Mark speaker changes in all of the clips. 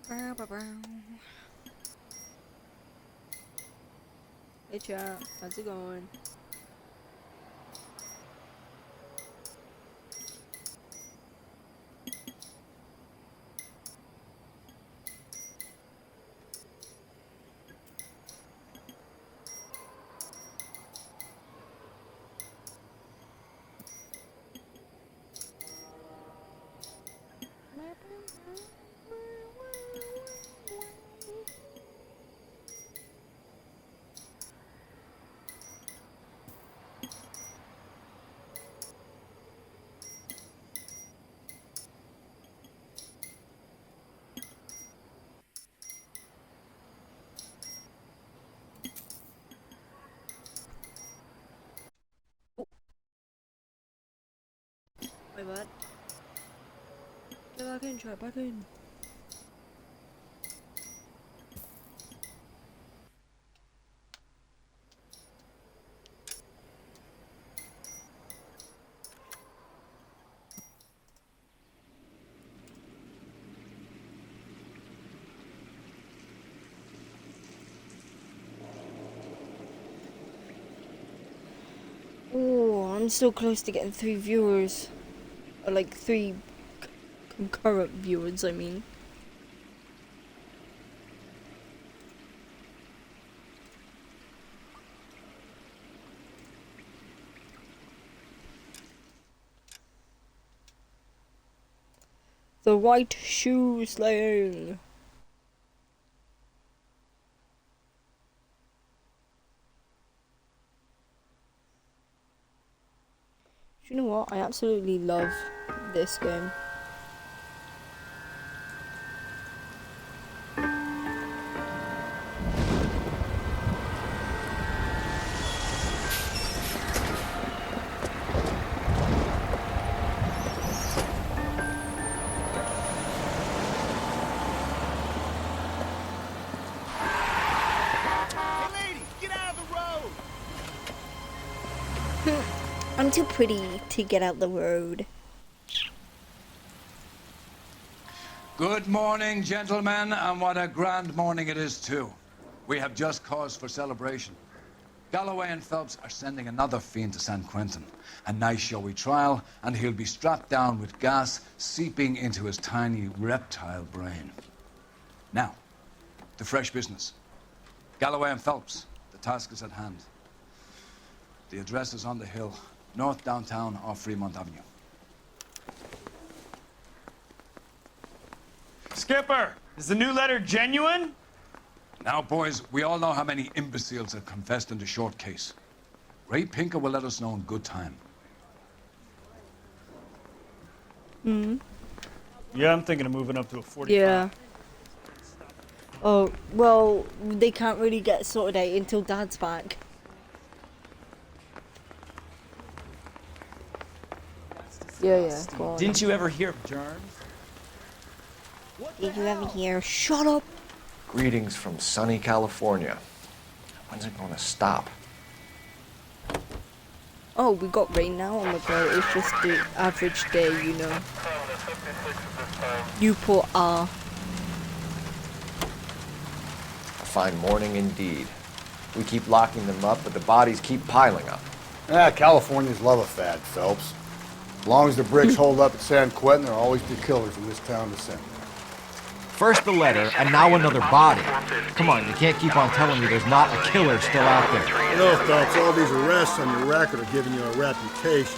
Speaker 1: Hey chat, how's it going? My bad. Get back in, try back in. Oh, I'm so close to getting 3 viewers. Or like 3 concurrent viewers, I mean. The white shoe slaying. Do you know what? I absolutely love this game. I'm too pretty to get out the road.
Speaker 2: Good morning, gentlemen, and what a grand morning it is, too. We have just cause for celebration. Galloway and Phelps are sending another fiend to San Quentin. A nice showy trial, and he'll be strapped down with gas seeping into his tiny reptile brain. Now, to fresh business. Galloway and Phelps, the task is at hand. The address is on the hill, north downtown off Fremont Avenue.
Speaker 3: Skipper, is the new letter genuine?
Speaker 2: Now, boys, we all know how many imbeciles have confessed in the short case. Ray Pinker will let us know in good time.
Speaker 3: Yeah, I'm thinking of moving up to a 45.
Speaker 1: Yeah. Oh, well, they can't really get sorted out until Dad's back. Yeah, go on.
Speaker 3: Didn't you ever hear of germs?
Speaker 1: Did you ever hear? Shut up!
Speaker 4: Greetings from sunny California. When's it gonna stop?
Speaker 1: Oh, we got rain now. Oh my god, it's just the average day, you know. Newport R.
Speaker 4: A fine morning indeed. We keep locking them up, but the bodies keep piling up.
Speaker 5: Californians love a fad, Phelps. As long as the bricks hold up at San Quentin, there'll always be killers in this town to send.
Speaker 6: First the letter, and now another body. Come on, you can't keep on telling me there's not a killer still out there.
Speaker 5: You know, Phelps, all these arrests on your record are giving you a reputation.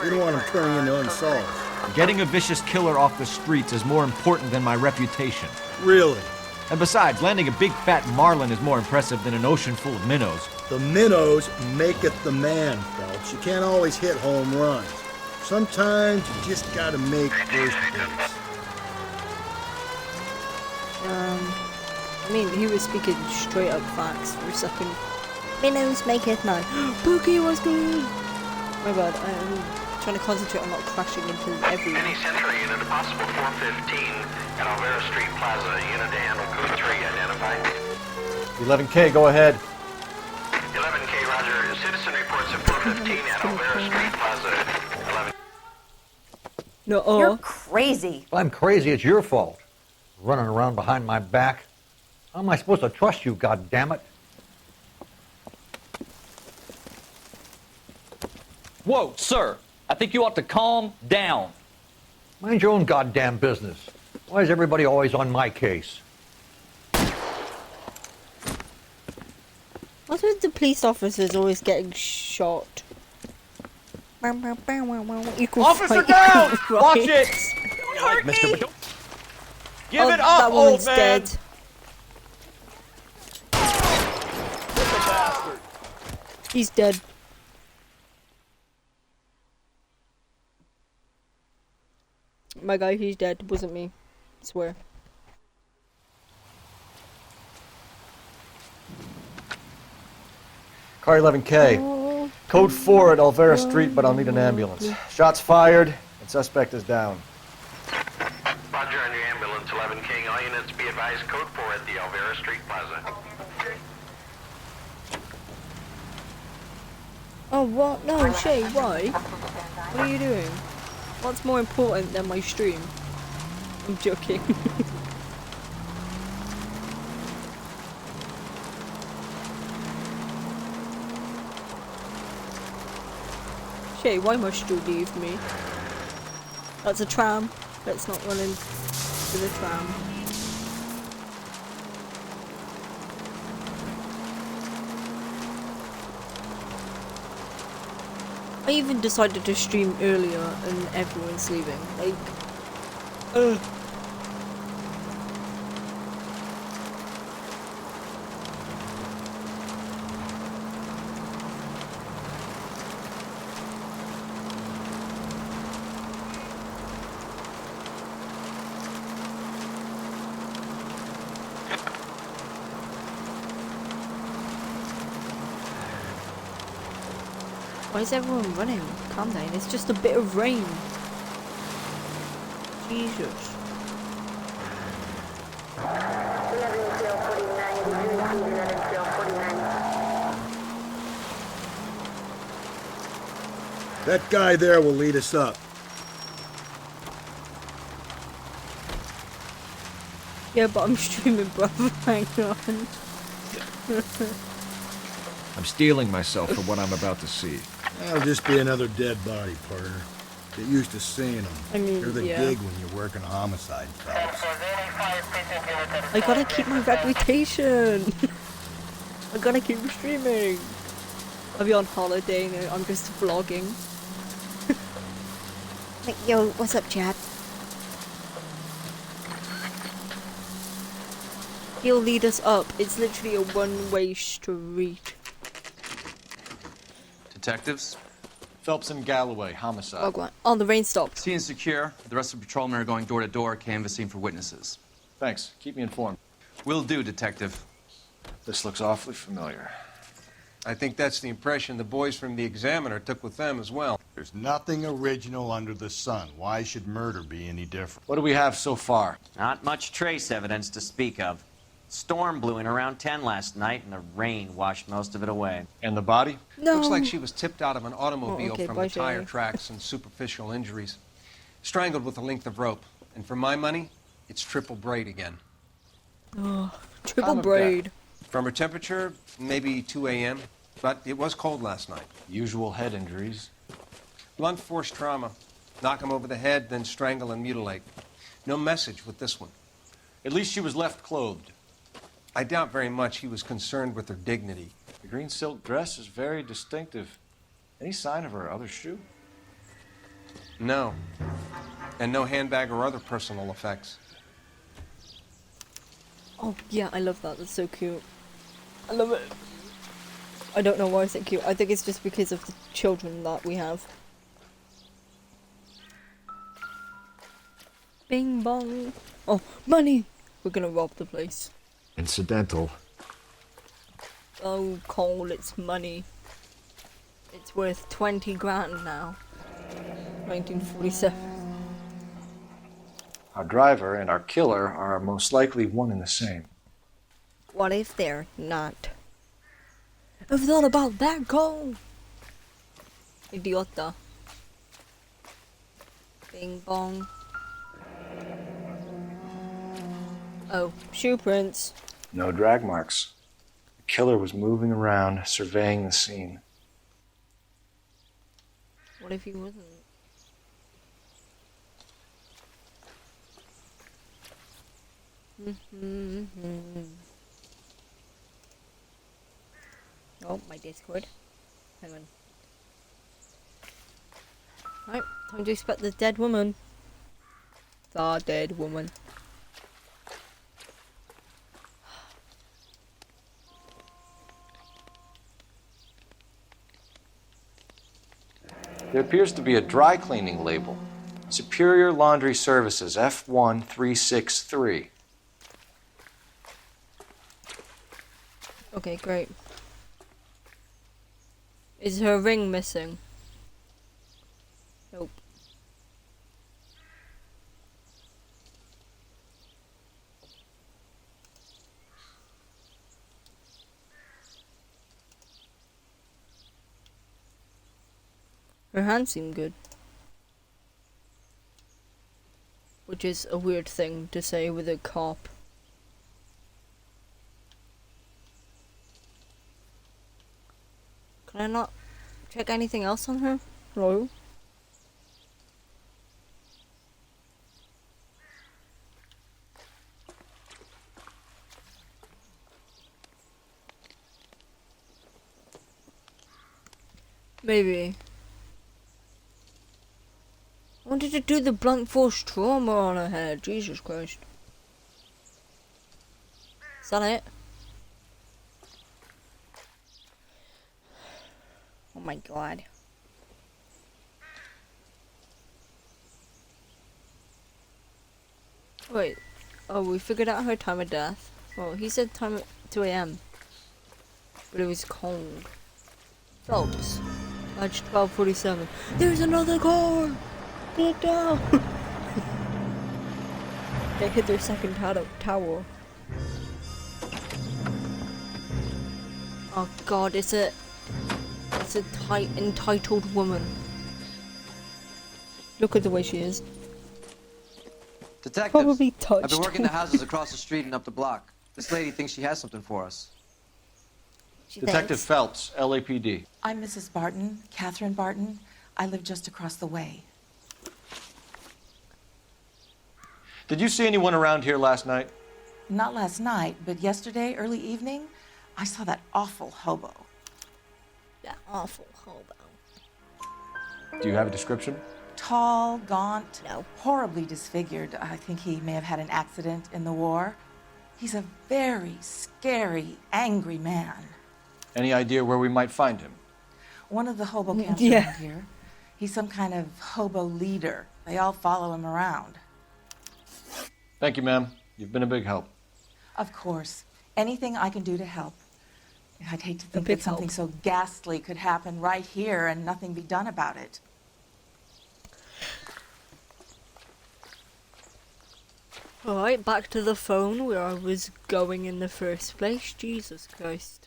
Speaker 5: We don't want them turning into unsolved.
Speaker 6: Getting a vicious killer off the streets is more important than my reputation.
Speaker 5: Really?
Speaker 6: And besides, landing a big fat marlin is more impressive than an ocean full of minnows.
Speaker 5: The minnows maketh the man, Phelps. You can't always hit home runs. Sometimes you just gotta make first base.
Speaker 1: I mean, he was speaking straight up facts for a second. Minnows make it man. Pookie was good! My bad, I'm trying to concentrate on not crashing into everyone.
Speaker 7: Any Century unit, a possible 415 at Alvera Street Plaza. Unit to handle code 3 identified.
Speaker 4: 11K, go ahead.
Speaker 7: 11K, roger. Citizen reports at 415 at Alvera Street Plaza. 11.
Speaker 1: No,
Speaker 8: You're crazy.
Speaker 9: I'm crazy, it's your fault.
Speaker 8: running around behind my back. How am I supposed to trust you, goddammit?
Speaker 9: Whoa, sir. I think you ought to calm down.
Speaker 8: Mind your own goddamn business. Why is everybody always on my case?
Speaker 1: Why are the police officers always getting shot? Equal
Speaker 6: Officer
Speaker 1: fight,
Speaker 6: down!
Speaker 1: equal
Speaker 6: Watch
Speaker 1: rights.
Speaker 6: it!
Speaker 9: Don't hurt me!
Speaker 6: Give
Speaker 1: Oh,
Speaker 6: it
Speaker 1: that
Speaker 6: up,
Speaker 1: woman's
Speaker 6: old man!
Speaker 1: dead. He's dead. My guy, he's dead. It wasn't me. I swear.
Speaker 4: Car 11K.
Speaker 1: Oh,
Speaker 4: Code 4 at Olvera Street, but I'll need an ambulance. Shots fired, and suspect is down.
Speaker 7: Roger on your ambulance, 11 King. All units be advised, code 4 at the Alvera Street Plaza.
Speaker 1: oh, what? No, Shay, why? What are you doing? What's more important than my stream? I'm joking. Shay, why must you leave me? That's a tram. Let's not run into the tram. I even decided to stream earlier and everyone's leaving. Like, why is everyone running? Calm down, it's just a bit of rain. Jesus.
Speaker 5: That guy there will lead us up.
Speaker 1: Yeah, but I'm streaming, brother. Hang on.
Speaker 6: I'm steeling myself for what I'm about to see.
Speaker 5: That'll just be another dead body, partner. Get used to seeing them.
Speaker 1: I mean,
Speaker 5: You're the
Speaker 1: yeah.
Speaker 5: gig when you're working homicide files.
Speaker 1: I gotta keep my reputation. I gotta keep streaming. I'll be on holiday and I'm just vlogging. Like, yo, what's up, chat? He'll lead us up. It's literally a one-way street.
Speaker 10: Detectives,
Speaker 4: Phelps and Galloway, homicide.
Speaker 1: Oh, go on. Oh, the rain stopped.
Speaker 10: scene is secure. The rest of the patrolmen are going door to door, canvassing for witnesses.
Speaker 4: Thanks. Keep me informed.
Speaker 10: Will do, Detective.
Speaker 4: This looks awfully familiar.
Speaker 11: I think that's the impression the boys from the Examiner took with them as well.
Speaker 5: There's nothing original under the sun. Why should murder be any different?
Speaker 4: What do we have so far?
Speaker 12: Not much trace evidence to speak of. Storm blew in around 10 last night, and the rain washed most of it away.
Speaker 4: And the body?
Speaker 1: No.
Speaker 11: Looks like she was tipped out of an automobile
Speaker 1: Oh, okay,
Speaker 11: from
Speaker 1: bye,
Speaker 11: the tire
Speaker 1: Shay.
Speaker 11: tracks and superficial injuries. Strangled with a length of rope. And for my money, it's triple braid again.
Speaker 1: Oh, triple
Speaker 11: Time of
Speaker 1: braid.
Speaker 11: death. From her temperature, maybe 2 a.m., but it was cold last night.
Speaker 4: Usual head injuries.
Speaker 11: Blunt force trauma. Knock him over the head, then strangle and mutilate. No message with this one.
Speaker 4: At least she was left clothed.
Speaker 11: I doubt very much he was concerned with her dignity.
Speaker 4: The green silk dress is very distinctive. Any sign of her other shoe?
Speaker 11: No. And no handbag or other personal effects.
Speaker 1: Oh, yeah, I love that. That's so cute. I love it. I don't know why it's so cute. I think it's just because of the children that we have. Bing bong. Oh, money! We're gonna rob the place.
Speaker 6: Incidental.
Speaker 1: Oh, Cole, it's money. It's worth 20 grand now. 1947.
Speaker 4: Our driver and our killer are most likely one and the same.
Speaker 1: What if they're not? I've thought about that, Cole. Idiota. Bing bong. Oh, shoe prints.
Speaker 4: No drag marks. The killer was moving around, surveying the scene.
Speaker 1: What if he wasn't? Oh, my Discord. Hang on. Right, time to expect the dead woman. The dead woman.
Speaker 4: There appears to be a dry cleaning label. Superior Laundry Services, F1363.
Speaker 1: Okay, great. Is her ring missing? Nope. Her hands seem good. Which is a weird thing to say with a cop. Can I not check anything else on her? No. Maybe. I wanted to do the blunt force trauma on her head. Jesus Christ. Is that it? Oh my god. Wait. Oh, we figured out her time of death. Well, he said time at 2 AM. But it was cold. Phelps. Badge 1247. There's another car! Get down! They hit their second tower. Oh god, it's a entitled woman. Look at the way she is.
Speaker 13: Detectives,
Speaker 1: Probably touched.
Speaker 13: I've been working the houses across the street and up the block. This lady thinks she has something for us.
Speaker 4: Detective Phelps, LAPD.
Speaker 14: I'm Mrs. Barton, Catherine Barton. I live just across the way.
Speaker 4: Did you see anyone around here last night?
Speaker 14: Not last night, but yesterday, early evening, I saw that awful hobo.
Speaker 1: That awful hobo.
Speaker 4: Do you have a description?
Speaker 14: Tall, gaunt,
Speaker 1: no.
Speaker 14: Horribly disfigured. I think he may have had an accident in the war. He's a very scary, angry man.
Speaker 4: Any idea where we might find him?
Speaker 14: One of the hobo camps
Speaker 1: Yeah.
Speaker 14: around here. He's some kind of hobo leader. They all follow him around.
Speaker 4: Thank you, ma'am. You've been a big help.
Speaker 14: Of course. Anything I can do to help. I'd hate to think
Speaker 1: big
Speaker 14: that something so ghastly could happen right here and nothing be done about it.
Speaker 1: Alright, back to the phone where I was going in the first place. Jesus Christ.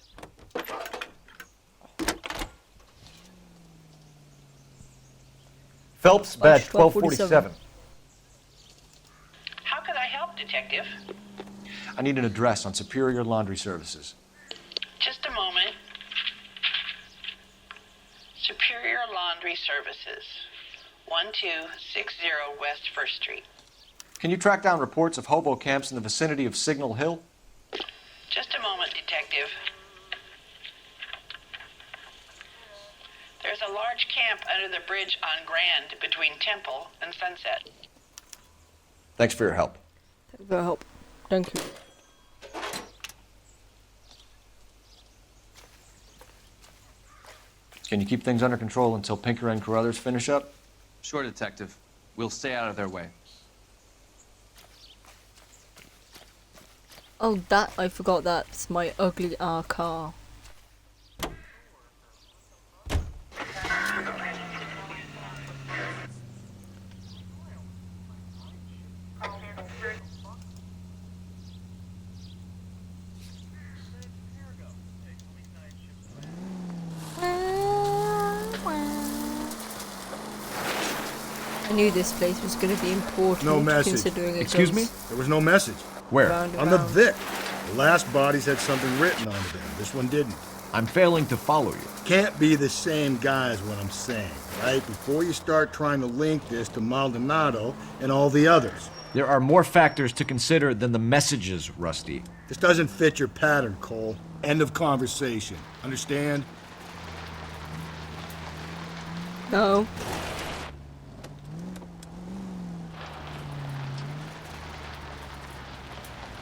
Speaker 8: Phelps, badge 1247.
Speaker 15: How can I help, Detective?
Speaker 4: I need an address on Superior Laundry Services.
Speaker 15: Just a moment. Superior Laundry Services, 1260 West 1st Street.
Speaker 4: Can you track down reports of hobo camps in the vicinity of Signal Hill?
Speaker 15: Just a moment, Detective. There's a large camp under the bridge on Grand between Temple and Sunset.
Speaker 4: Thanks for your help.
Speaker 1: Thank you for your help. Thank you.
Speaker 4: Can you keep things under control until Pinker and Carruthers finish up?
Speaker 10: Sure, Detective. We'll stay out of their way.
Speaker 1: Oh, that, I forgot that's my ugly car. I knew this place was going to be important.
Speaker 5: No message.
Speaker 1: Considering it
Speaker 5: Excuse
Speaker 1: goes-
Speaker 5: me? There was no message.
Speaker 6: Where?
Speaker 5: On the Vic. The last bodies had something written onto them. This one didn't.
Speaker 6: I'm failing to follow you.
Speaker 5: Can't be the same guy is what I'm saying, right? Before you start trying to link this to Maldonado and all the others.
Speaker 6: There are more factors to consider than the messages, Rusty.
Speaker 5: This doesn't fit your pattern, Cole. End of conversation. Understand?
Speaker 1: No.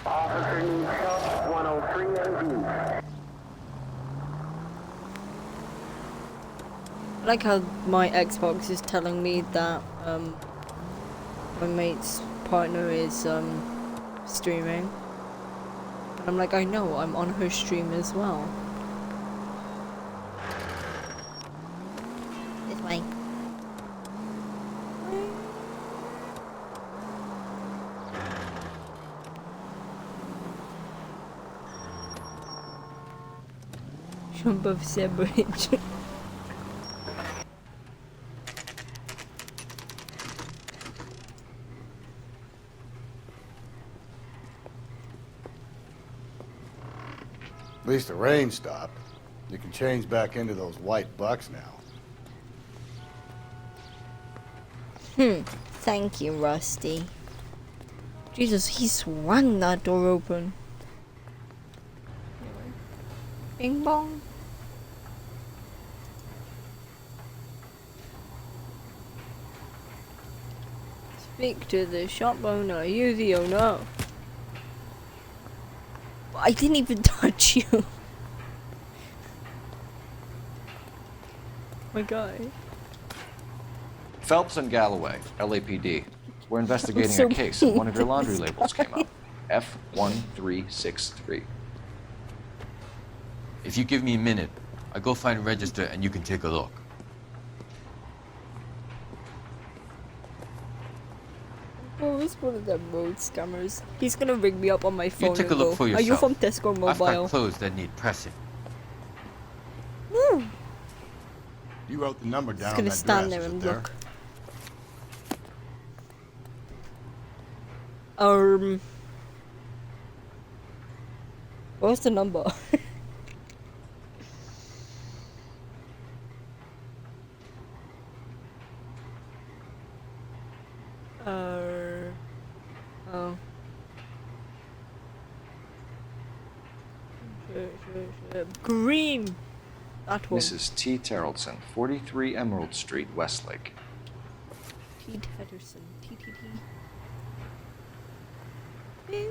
Speaker 7: Officer needs help, 103 AV.
Speaker 1: I like how my Xbox is telling me that my mate's partner is streaming. And I'm like, I know, I'm on her stream as well. This way. Jump off said bridge.
Speaker 5: At least the rain stopped. You can change back into those white bucks now.
Speaker 1: Thank you, Rusty. Jesus, he swung that door open. Bing bong. Speak to the shop owner. Are you the owner? I didn't even touch you. My guy.
Speaker 4: Phelps and Galloway, LAPD. We're investigating
Speaker 1: so
Speaker 4: a case and one of your
Speaker 1: mean.
Speaker 4: laundry labels came up. F1363.
Speaker 10: If you give me a minute, I'll go find a register and you can take a look.
Speaker 1: Oh, it's one of them road scammers. He's gonna ring me up on my phone.
Speaker 10: You take a
Speaker 1: and
Speaker 10: look
Speaker 1: go,
Speaker 10: for
Speaker 1: Are you
Speaker 10: yourself.
Speaker 1: from Tesco
Speaker 10: I've got
Speaker 1: Mobile?
Speaker 10: clothes that need pressing.
Speaker 1: Woo.
Speaker 5: You wrote the number
Speaker 1: He's
Speaker 5: down on
Speaker 1: gonna
Speaker 5: that
Speaker 1: stand
Speaker 5: dress,
Speaker 1: there
Speaker 5: is
Speaker 1: and
Speaker 5: it there?
Speaker 1: look. What's the number? Oh. Green! That one.
Speaker 4: Mrs. T. Terrellson, 43 Emerald Street, Westlake.
Speaker 1: T. Tedderson. TTT. Bing.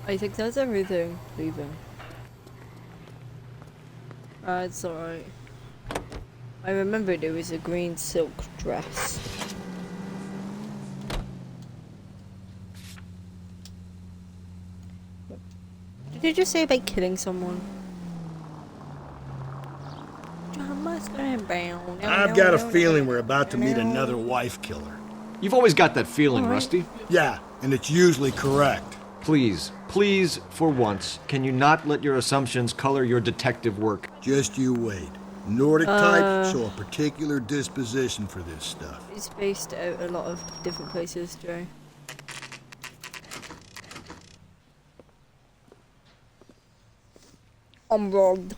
Speaker 1: I think that's everything. Leaving. It's alright. I remembered it was a green silk dress. Did you just say about killing someone?
Speaker 5: I've got a feeling we're about to meet another wife killer.
Speaker 6: You've always got that feeling, Rusty.
Speaker 5: Yeah, and it's usually correct.
Speaker 6: Please, please, for once, can you not let your assumptions color your detective work?
Speaker 5: Just you wait. Nordic types show a particular disposition for this stuff.
Speaker 1: It's based out a lot of different places, Joe. I'm robbed.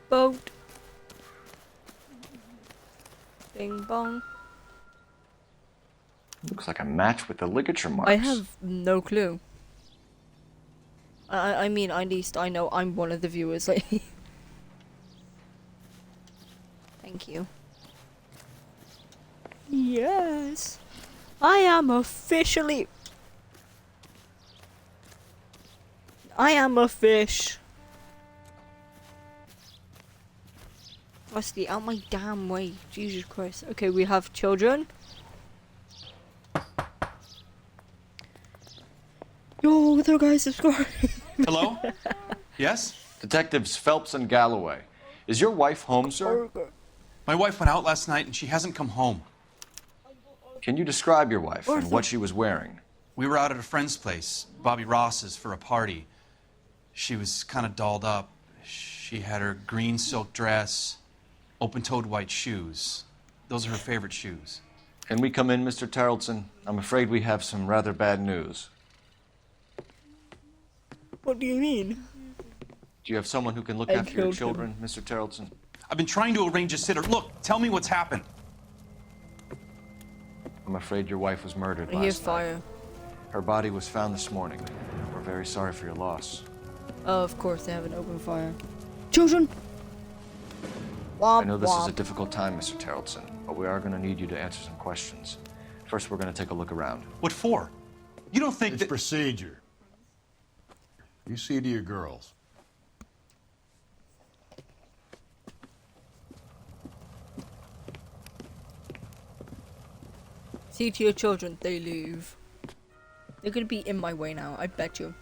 Speaker 1: Boat. Bing bong.
Speaker 4: Looks like a match with the ligature marks.
Speaker 1: I have no clue. I mean, at least I know I'm one of the viewers. Like, thank you. Yes, I am officially. I am a fish. Rusty, out my damn way. Jesus Christ. Okay, we have children. other guy subscribe.
Speaker 10: Hello? Yes?
Speaker 4: Detectives Phelps and Galloway. Is your wife home, sir?
Speaker 10: My wife went out last night and she hasn't come home.
Speaker 4: Can you describe your wife and what she was wearing?
Speaker 10: We were out at a friend's place, Bobby Ross's, for a party. She was kind of dolled up. She had her green silk dress, open-toed white shoes. Those are her favorite shoes.
Speaker 4: Can we come in, Mr. Tarleton? I'm afraid we have some rather bad news.
Speaker 1: What do you mean?
Speaker 4: Do you have someone who can look after your children, Mr. Tarleton?
Speaker 10: I've been trying to arrange a sitter. Look, tell me what's happened.
Speaker 4: I'm afraid your wife was murdered
Speaker 1: I hear
Speaker 4: last
Speaker 1: fire.
Speaker 4: night. Her body was found this morning. We're very sorry for your loss.
Speaker 1: Oh, of course, they have an open fire. Children!
Speaker 4: I know this is a difficult time, Mr. Tarleton, but we are going to need you to answer some questions. First, we're going to take a look around.
Speaker 10: What for? You don't think
Speaker 5: It's
Speaker 10: that...
Speaker 5: procedure. You see to your girls.
Speaker 1: See to your children, they leave. They're gonna be in my way now, I bet you.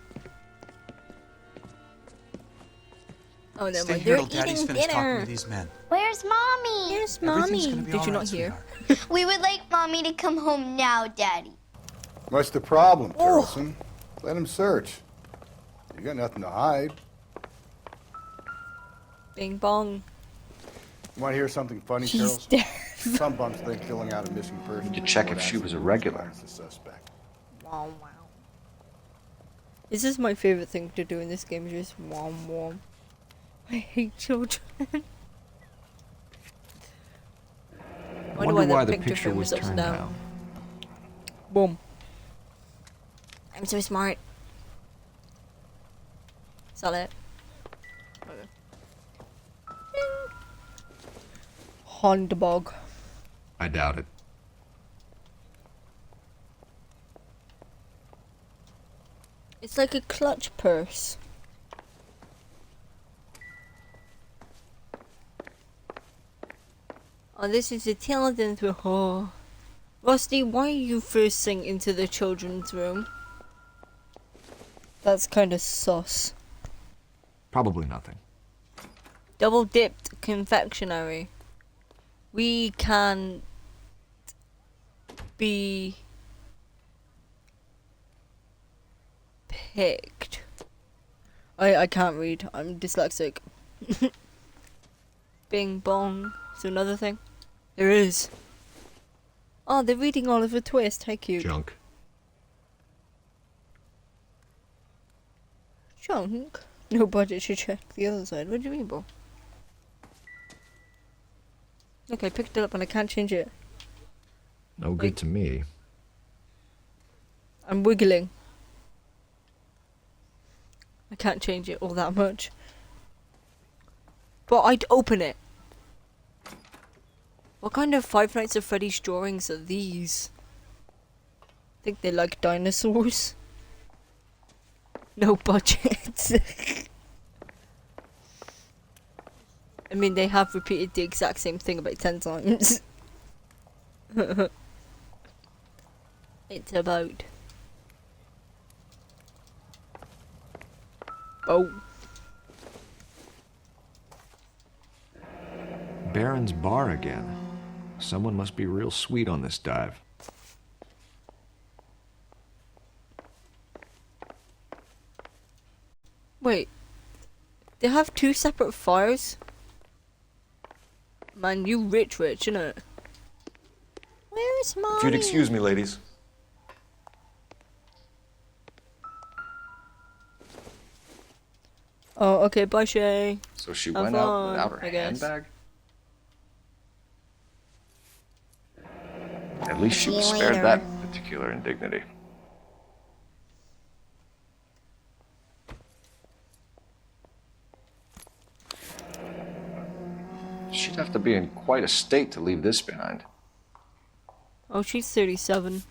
Speaker 1: Oh, never
Speaker 10: Stay
Speaker 1: mind.
Speaker 10: here
Speaker 1: They're
Speaker 10: till Daddy's
Speaker 1: eating
Speaker 10: finished talking
Speaker 1: dinner.
Speaker 10: to these men.
Speaker 16: Where's Mommy?
Speaker 1: Where's
Speaker 10: Everything's
Speaker 1: Mommy?
Speaker 10: gonna be
Speaker 1: Did
Speaker 10: all
Speaker 1: you
Speaker 10: right,
Speaker 1: not hear?
Speaker 10: sweetheart.
Speaker 16: We would like Mommy to come home now, Daddy.
Speaker 5: What's the problem, Tarleton? Let him search. You got nothing to hide.
Speaker 1: Bing bong.
Speaker 5: You want to hear something funny,
Speaker 1: He's
Speaker 5: Charles?
Speaker 1: dead.
Speaker 5: Some bums think killing out a missing person.
Speaker 4: To check if she was a regular.
Speaker 5: The suspect.
Speaker 1: Wow, wow. This is my favorite thing to do in this game, just wom wom. I hate children.
Speaker 6: Wonder why the
Speaker 1: that
Speaker 6: picture
Speaker 1: frame
Speaker 6: was
Speaker 1: upside
Speaker 6: turned down.
Speaker 1: Boom. I'm so smart. Saw that. Okay. Hondabog.
Speaker 6: I doubt it.
Speaker 1: It's like a clutch purse. Oh, this is the Tilden through. Oh. Rusty, why are you thirsting into the children's room? That's kind of sus.
Speaker 6: Probably nothing.
Speaker 1: Double dipped confectionery. We can be picked. I can't read. I'm dyslexic. Bing bong. Is there another thing? There is. Oh, they're reading Oliver Twist. How cute.
Speaker 6: Junk.
Speaker 1: Junk? No budget to check the other side. What do you mean, bro? Okay, I picked it up and I can't change it.
Speaker 6: No good to me.
Speaker 1: I'm wiggling. I can't change it all that much. But I'd open it. What kind of Five Nights at Freddy's drawings are these? I think they like dinosaurs. No budget. I mean, they have repeated the exact same thing about 10 times. It's about... Oh.
Speaker 6: Baron's bar again. Someone must be real sweet on this dive.
Speaker 1: Wait. They have two separate fires? Man, you rich, innit? Where's Mommy?
Speaker 4: If you'd excuse me, ladies.
Speaker 1: Oh, okay, bye, Shay.
Speaker 4: So she
Speaker 1: Have
Speaker 4: went out
Speaker 1: fun,
Speaker 4: without her
Speaker 1: I guess.
Speaker 4: handbag? At least she was
Speaker 16: See you
Speaker 4: spared
Speaker 16: later.
Speaker 4: that particular indignity. She'd have to be in quite a state to leave this behind.
Speaker 1: Oh, she's 37.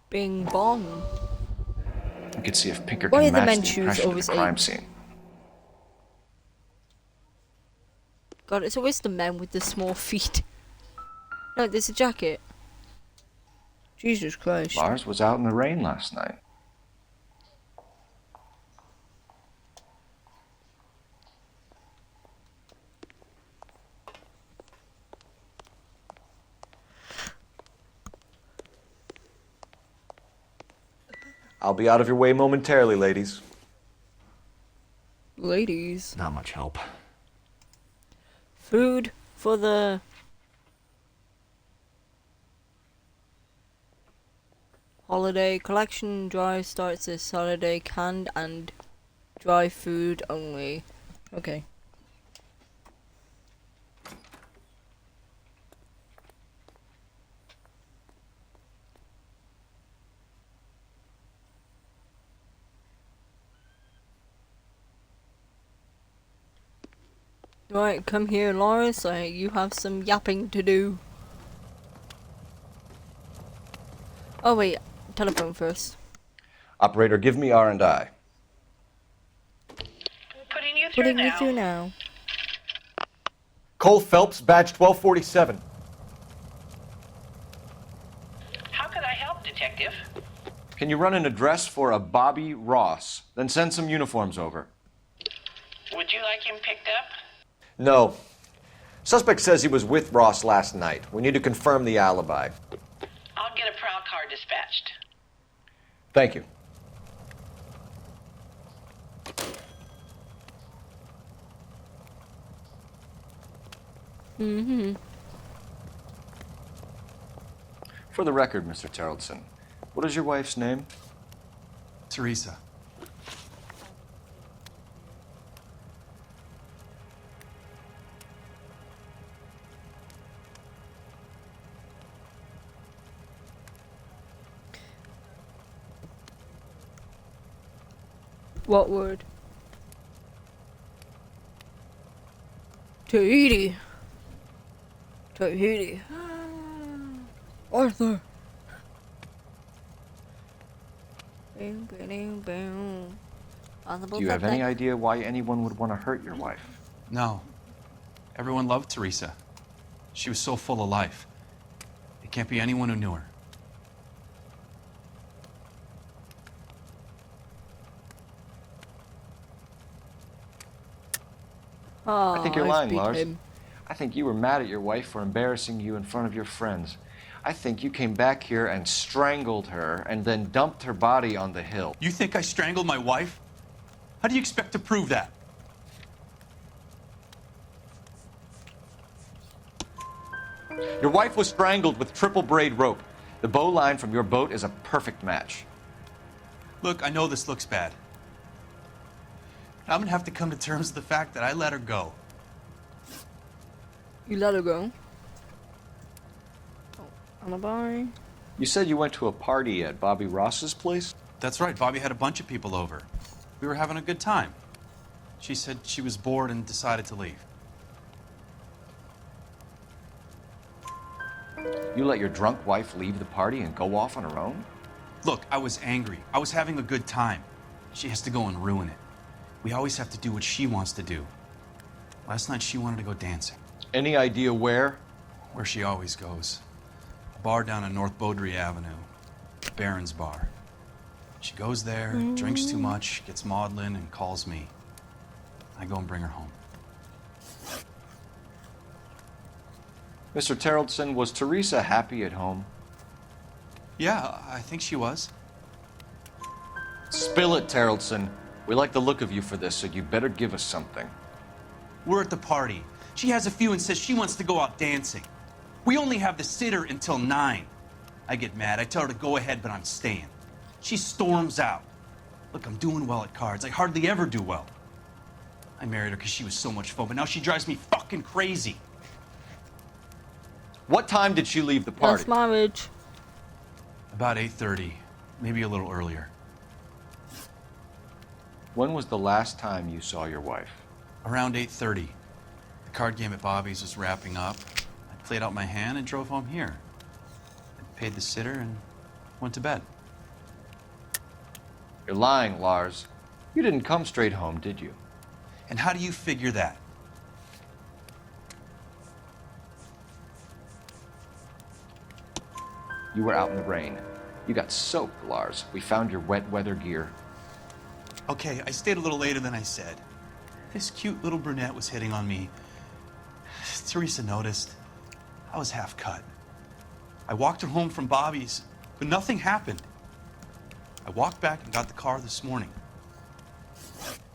Speaker 1: Bing bong.
Speaker 4: We could see if Pinker
Speaker 1: Why
Speaker 4: can
Speaker 1: are the
Speaker 4: match
Speaker 1: men's
Speaker 4: the
Speaker 1: shoes
Speaker 4: impression of
Speaker 1: always
Speaker 4: the crime
Speaker 1: 8?
Speaker 4: scene.
Speaker 1: God, it's always the men with the small feet. No, there's a jacket. Jesus Christ.
Speaker 4: Lars was out in the rain last night. I'll be out of your way momentarily, ladies.
Speaker 1: Ladies.
Speaker 6: Not much help.
Speaker 1: Food for the... holiday collection drive starts this holiday. Canned and dry food only. Okay. Right, come here, Lawrence. You have some yapping to do. Oh wait, telephone first.
Speaker 4: Operator, give me R&I.
Speaker 1: Putting you through now.
Speaker 6: Cole Phelps, badge 1247.
Speaker 15: How could I help, Detective?
Speaker 4: Can you run an address for a Bobby Ross? Then send some uniforms over.
Speaker 15: Would you like him picked up?
Speaker 6: No. Suspect says he was with Ross last night. We need to confirm the alibi.
Speaker 15: I'll get a prowl car dispatched.
Speaker 6: Thank you.
Speaker 1: Mm-hmm.
Speaker 4: For the record, Mr. Terrelson, what is your wife's name?
Speaker 10: Teresa.
Speaker 1: What word? Tahiti. Tahiti. Arthur. Boom, boom, boom.
Speaker 4: Do you have any idea why anyone would want to hurt your wife?
Speaker 10: No. Everyone loved Teresa. She was so full of life. It can't be anyone who knew her.
Speaker 1: Oh,
Speaker 4: I think you're lying,
Speaker 1: speak
Speaker 4: Lars.
Speaker 1: him.
Speaker 4: I think you were mad at your wife for embarrassing you in front of your friends. I think you came back here and strangled her and then dumped her body on the hill.
Speaker 10: You think I strangled my wife? How do you expect to prove that?
Speaker 4: Your wife was strangled with triple braid rope. The bow line from your boat is a perfect match.
Speaker 10: Look, I know this looks bad. I'm gonna have to come to terms with the fact that I let her go.
Speaker 1: You let her go? Oh, alibi?
Speaker 4: You said you went to a party at Bobby Ross's place?
Speaker 10: That's right, Bobby had a bunch of people over. We were having a good time. She said she was bored and decided to leave.
Speaker 4: You let your drunk wife leave the party and go off on her own?
Speaker 10: Look, I was angry. I was having a good time. She has to go and ruin it. We always have to do what she wants to do. Last night she wanted to go dancing.
Speaker 4: Any idea where?
Speaker 10: Where she always goes. A bar down on North Beaudry Avenue. Baron's Bar. She goes there, drinks too much, gets maudlin, and calls me. I go and bring her home.
Speaker 4: Mr. Terrelson, was Teresa happy at home?
Speaker 10: Yeah, I think she was.
Speaker 4: Spill it, Terrelson. We like the look of you for this, so you better give us something.
Speaker 10: We're at the party. She has a few and says she wants to go out dancing. We only have the sitter until 9. I get mad. I tell her to go ahead, but I'm staying. She storms out. Look, I'm doing well at cards. I hardly ever do well. I married her because she was so much fun, but now she drives me fucking crazy.
Speaker 4: What time did she leave the party?
Speaker 1: That's marriage.
Speaker 10: About 8:30, maybe a little earlier.
Speaker 4: When was the last time you saw your wife?
Speaker 10: Around 8:30. The card game at Bobby's was wrapping up. I played out my hand and drove home here. I paid the sitter and went to bed.
Speaker 4: You're lying, Lars. You didn't come straight home, did you?
Speaker 10: And how do you figure that?
Speaker 4: You were out in the rain. You got soaked, Lars. We found your wet weather gear.
Speaker 10: Okay, I stayed a little later than I said. This cute little brunette was hitting on me. Teresa noticed. I was half cut. I walked her home from Bobby's, but nothing happened. I walked back and got the car this morning.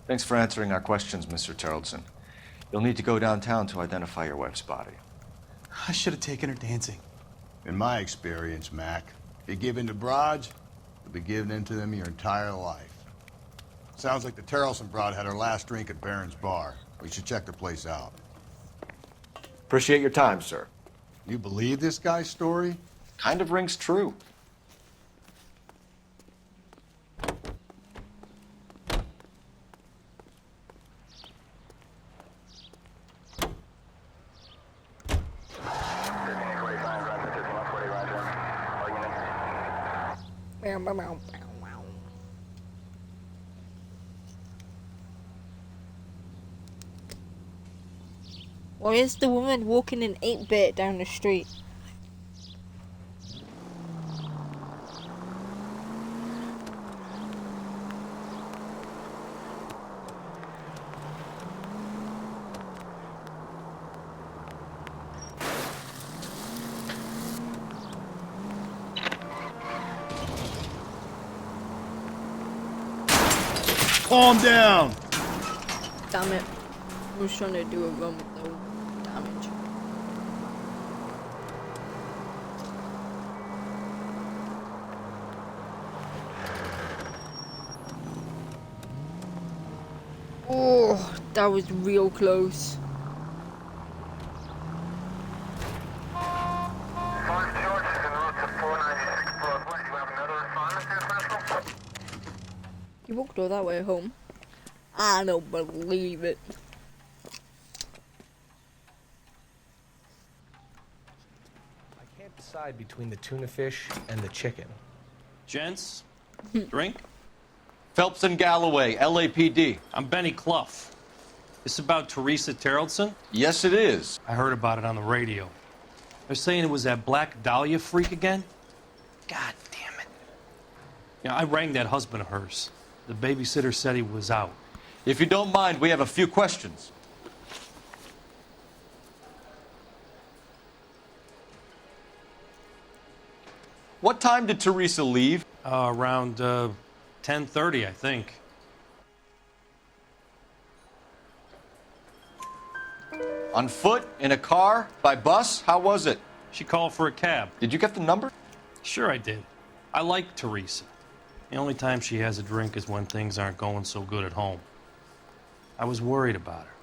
Speaker 4: Thanks for answering our questions, Mr. Tarleton. You'll need to go downtown to identify your wife's body.
Speaker 10: I should have taken her dancing.
Speaker 5: In my experience, Mac, if you give in to broads, you'll be giving in to them your entire life. Sounds like the Tarleton broad had her last drink at Barron's Bar. We should check the place out.
Speaker 4: Appreciate your time, sir.
Speaker 5: You believe this guy's story?
Speaker 4: Kind of rings true.
Speaker 1: Why is the woman walking in 8-bit down the street?
Speaker 5: Calm down!
Speaker 1: Damn it. I was trying to do a run with no damage. Oh, that was real close. You walked all that way home. I don't believe it.
Speaker 17: I can't decide between the tuna fish and the chicken.
Speaker 9: Gents, drink?
Speaker 4: Phelps and Galloway, LAPD.
Speaker 9: I'm Benny Clough. This about Teresa Tarleton?
Speaker 4: Yes, it is.
Speaker 9: I heard about it on the radio. They're saying it was that Black Dahlia freak again? God damn it. Yeah, I rang that husband of hers. The babysitter said he was out.
Speaker 4: If you don't mind, we have a few questions. What time did Teresa leave?
Speaker 9: Around 10:30, I think.
Speaker 4: On foot? In a car? By bus? How was it?
Speaker 9: She called for a cab.
Speaker 4: Did you get the number?
Speaker 9: Sure I did. I like Teresa. The only time she has a drink is when things aren't going so good at home. I was worried about her.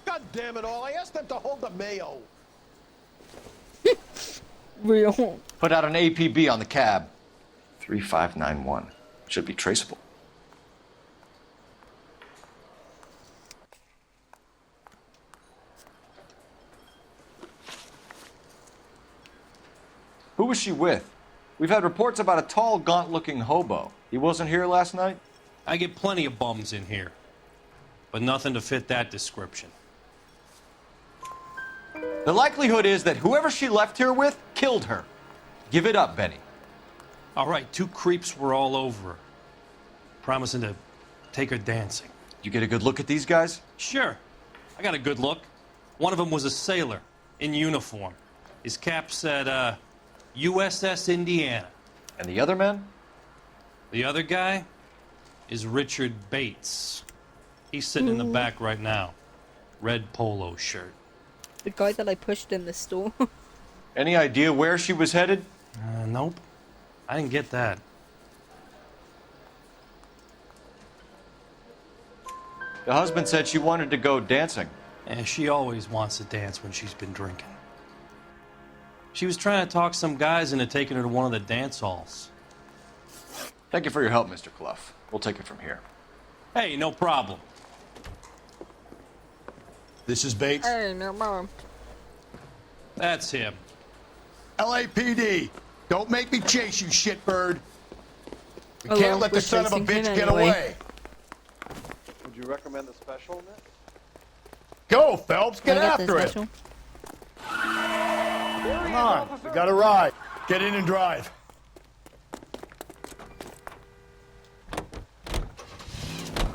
Speaker 8: God damn it all, I asked them to hold the mayo.
Speaker 1: Real.
Speaker 4: Put out an APB on the cab. 3591. Should be traceable. Who was she with? We've had reports about a tall, gaunt-looking hobo. He wasn't here last night?
Speaker 9: I get plenty of bums in here, but nothing to fit that description.
Speaker 4: The likelihood is that whoever she left here with killed her. Give it up, Benny.
Speaker 9: All right, 2 creeps were all over her, promising to take her dancing.
Speaker 4: You get a good look at these guys?
Speaker 9: Sure. I got a good look. One of them was a sailor in uniform. His cap said, USS Indiana.
Speaker 4: And the other man?
Speaker 9: The other guy is Richard Bates. He's sitting in the back right now. Red polo shirt.
Speaker 1: The guy that I pushed in the store.
Speaker 4: Any idea where she was headed?
Speaker 9: Nope. I didn't get that.
Speaker 4: The husband said she wanted to go dancing.
Speaker 9: And she always wants to dance when she's been drinking. She was trying to talk some guys into taking her to one of the dance halls.
Speaker 4: Thank you for your help, Mr. Clough. We'll take it from here.
Speaker 9: Hey, no problem.
Speaker 5: This is Bates.
Speaker 1: Hey, no mom.
Speaker 9: That's him.
Speaker 5: LAPD, don't make me chase you, shitbird. We
Speaker 1: Oh,
Speaker 5: can't
Speaker 1: well,
Speaker 5: let
Speaker 1: we're
Speaker 5: the son of a
Speaker 1: chasing
Speaker 5: bitch
Speaker 1: him
Speaker 5: get
Speaker 1: anyway.
Speaker 5: away.
Speaker 4: Would you recommend the special, Nick?
Speaker 5: Go, Phelps, get
Speaker 1: Can I get
Speaker 5: after
Speaker 1: the
Speaker 5: it.
Speaker 1: special?
Speaker 5: Come on, we got a ride. Get in and drive.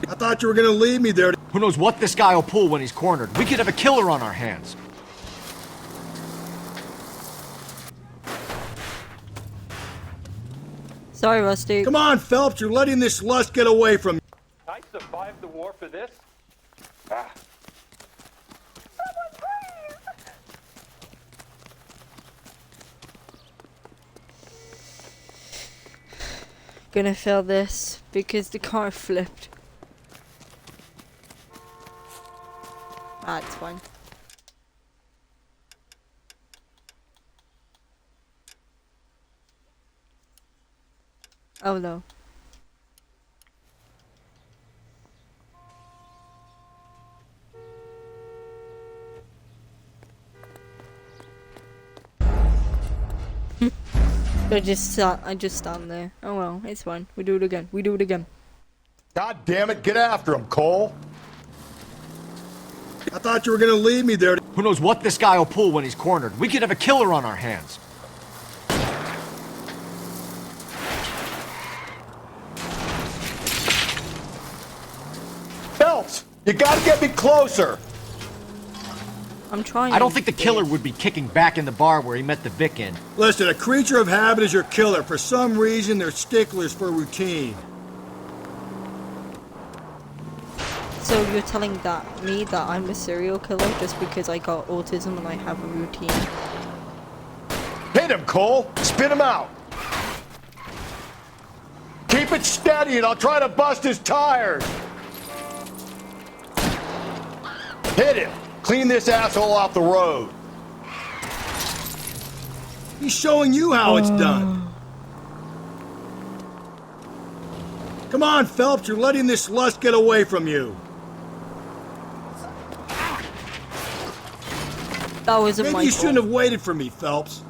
Speaker 5: I thought you were gonna leave me there.
Speaker 6: Who knows what this guy will pull when he's cornered? We could have a killer on our hands.
Speaker 1: Sorry, Rusty.
Speaker 5: Come on, Phelps, you're letting this lust get away from you.
Speaker 17: I survived the war for this? Ah.
Speaker 1: Gonna fail this because the car flipped. Ah, it's fine. Oh no. I just stand there. Oh well, it's fine. We do it again. We do it again.
Speaker 5: God damn it, get after him, Cole. I thought you were gonna leave me there.
Speaker 6: Who knows what this guy will pull when he's cornered? We could have a killer on our hands.
Speaker 5: Phelps, you gotta get me closer.
Speaker 1: I'm trying.
Speaker 6: I don't think the killer would be kicking back in the bar where he met the Vic in.
Speaker 5: Listen, a creature of habit is your killer. For some reason, they're sticklers for routine.
Speaker 1: So you're telling me that I'm a serial killer just because I got autism and I have a routine?
Speaker 5: Hit him, Cole. Spin him out. Keep it steady and I'll try to bust his tires. Hit him. Clean this asshole off the road. He's showing you how it's done. Come on, Phelps, you're letting this lust get away from you.
Speaker 1: That wasn't my
Speaker 5: Maybe you
Speaker 1: fault.
Speaker 5: shouldn't have waited for me, Phelps.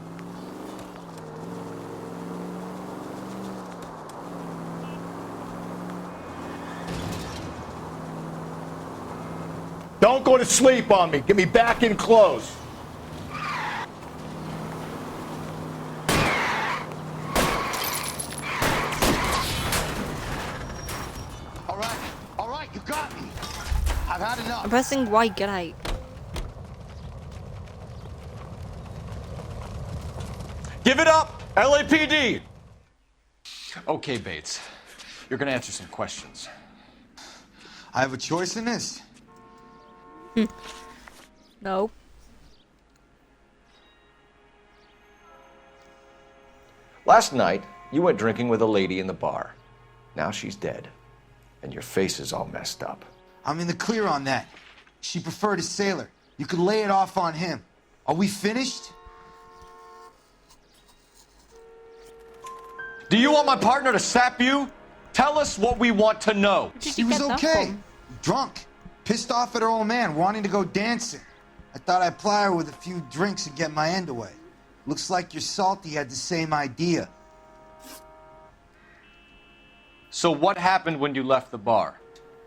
Speaker 5: Don't go to sleep on me. Get me back in close. All right, you got me. I've had enough.
Speaker 1: I'm pressing Y, get out.
Speaker 4: Give it up, LAPD! Okay, Bates. You're gonna answer some questions.
Speaker 18: I have a choice in this.
Speaker 1: No.
Speaker 4: Last night, you went drinking with a lady in the bar. Now she's dead, and your face is all messed up.
Speaker 18: I'm in the clear on that. She preferred a sailor. You could lay it off on him. Are we finished?
Speaker 4: Do you want my partner to sap you? Tell us what we want to know.
Speaker 18: She was okay. Drunk. Pissed off at her old man, wanting to go dancing. I thought I'd ply her with a few drinks and get my end away. Looks like your Salty had the same idea.
Speaker 4: So what happened when you left the bar?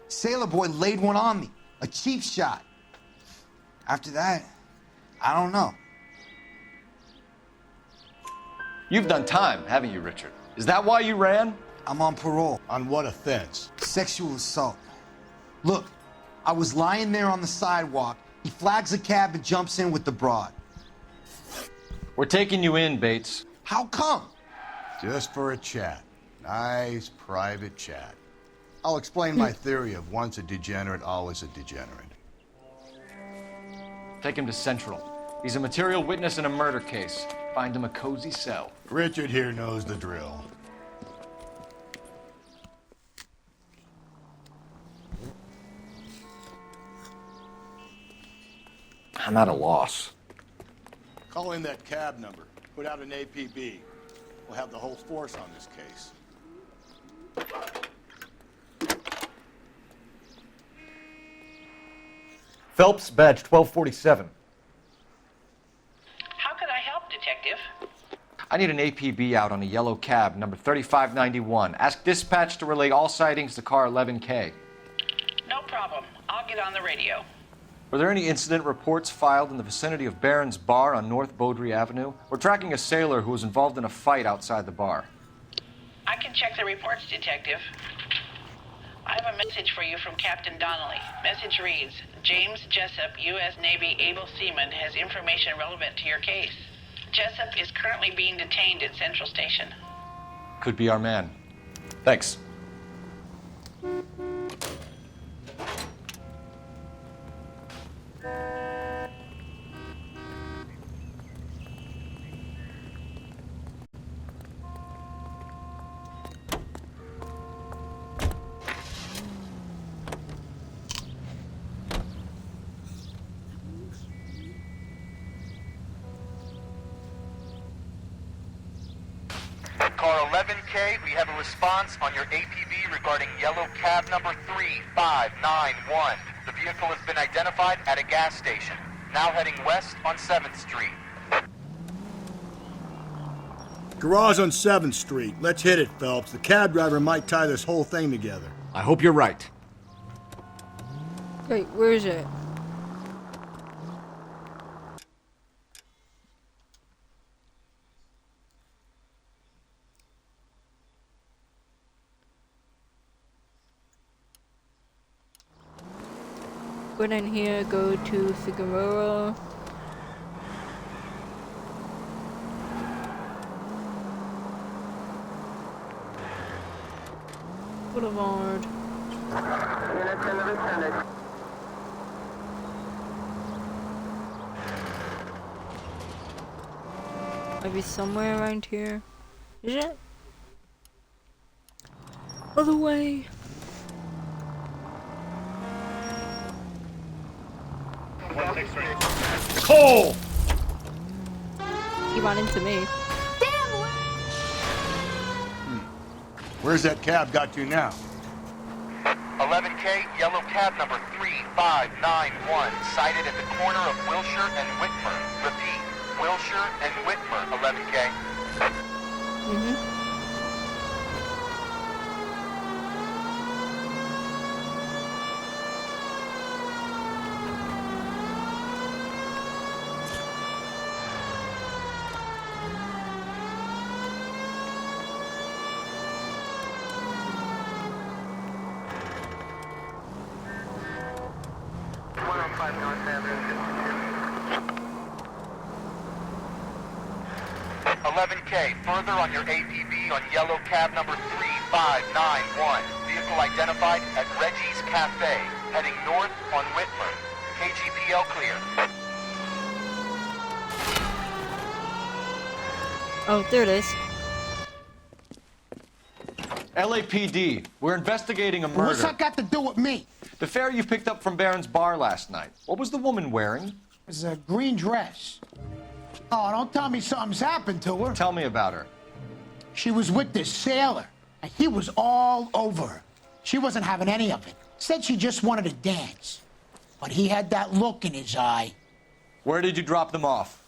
Speaker 18: Sailor boy laid one on me. A cheap shot. After that, I don't know.
Speaker 4: You've done time, haven't you, Richard? Is that why you ran?
Speaker 18: I'm on parole.
Speaker 5: On what offense?
Speaker 18: Sexual assault. Look, I was lying there on the sidewalk. He flags a cab and jumps in with the broad.
Speaker 4: We're taking you in, Bates.
Speaker 18: How come?
Speaker 5: Just for a chat. Nice private chat. I'll explain my theory of once a degenerate, always a degenerate.
Speaker 4: Take him to Central. He's a material witness in a murder case. Find him a cozy cell.
Speaker 5: Richard here knows the drill.
Speaker 4: I'm at a loss.
Speaker 5: Call in that cab number. Put out an APB. We'll have the whole force on this case.
Speaker 8: Phelps, badge 1247.
Speaker 15: How can I help, Detective?
Speaker 4: I need an APB out on a yellow cab, number 3591. Ask dispatch to relay all sightings to car 11K.
Speaker 15: No problem. I'll get on the radio.
Speaker 4: Were there any incident reports filed in the vicinity of Barron's Bar on North Beaudry Avenue? We're tracking a sailor who was involved in a fight outside the bar.
Speaker 15: I can check the reports, Detective. I have a message for you from Captain Donnelly. Message reads, James Jessup, U.S. Navy able seaman, has information relevant to your case. Jessup is currently being detained at Central Station.
Speaker 4: Could be our man. Thanks.
Speaker 7: Car 11K, we have a response on your APB regarding yellow cab number 3591. The vehicle has been identified at a gas station. Now heading west on 7th Street.
Speaker 5: Garage on 7th Street. Let's hit it, Phelps. The cab driver might tie this whole thing together.
Speaker 6: I hope you're right.
Speaker 1: Wait, where is it? Go down here, go to Figueroa. Boulevard. Maybe somewhere around here. Is it? Other way.
Speaker 5: Cole!
Speaker 1: He ran into me.
Speaker 5: Where's that cab got to now?
Speaker 7: 11K, yellow cab number 3591, sighted at the corner of Wilshire and Whitmer. Repeat, Wilshire and Whitmer, 11K. Further on your APB on yellow cab number 3591. Vehicle identified at Reggie's Cafe, heading north on Whitmer. KGPL clear.
Speaker 1: Oh, there it is.
Speaker 4: LAPD, we're investigating a murder.
Speaker 18: What's that got to do with me?
Speaker 4: The fare you picked up from Barron's Bar last night. What was the woman wearing?
Speaker 18: It was a green dress. Oh, don't tell me something's happened to her.
Speaker 4: Tell me about her.
Speaker 18: She was with this sailor, and he was all over her. She wasn't having any of it. Said she just wanted to dance. But he had that look in his eye.
Speaker 4: Where did you drop them off?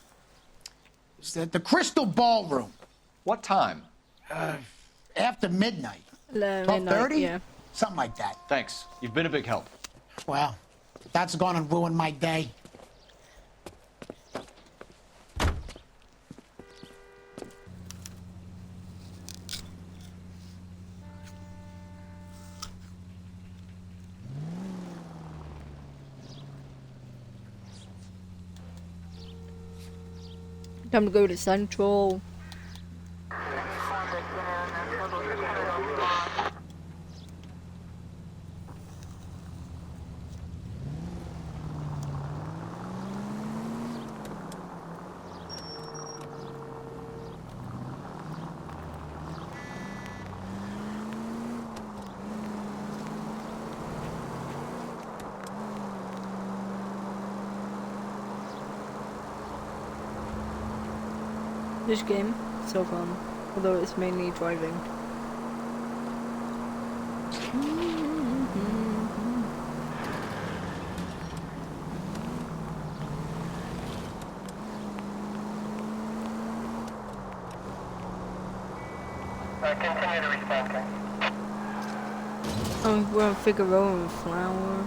Speaker 18: It's at the Crystal Ballroom.
Speaker 4: What time?
Speaker 18: After midnight.
Speaker 1: 12:30? Yeah.
Speaker 18: Something like that.
Speaker 4: Thanks. You've been a big help.
Speaker 18: Well, that's gone and ruined my day.
Speaker 1: Time to go to Central. This game, so fun, although it's mainly driving.
Speaker 7: Continue to respond.
Speaker 1: Oh, we're on Figueroa and Flower.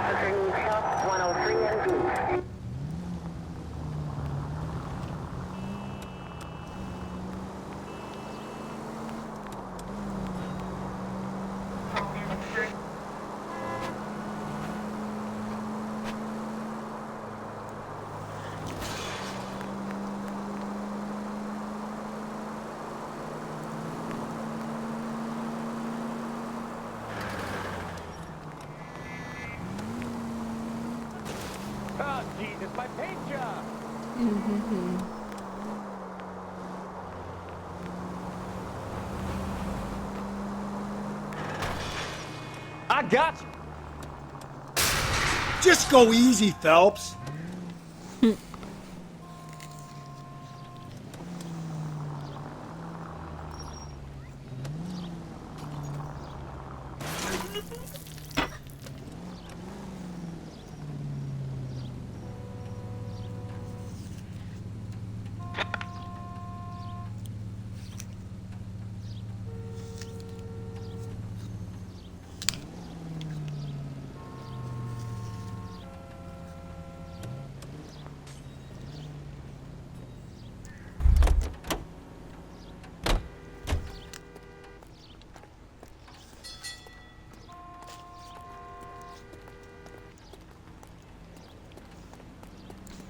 Speaker 19: Officer needs help, 103 and
Speaker 20: Oh, Jesus, my paint job! I got you!
Speaker 21: Just go easy, Phelps.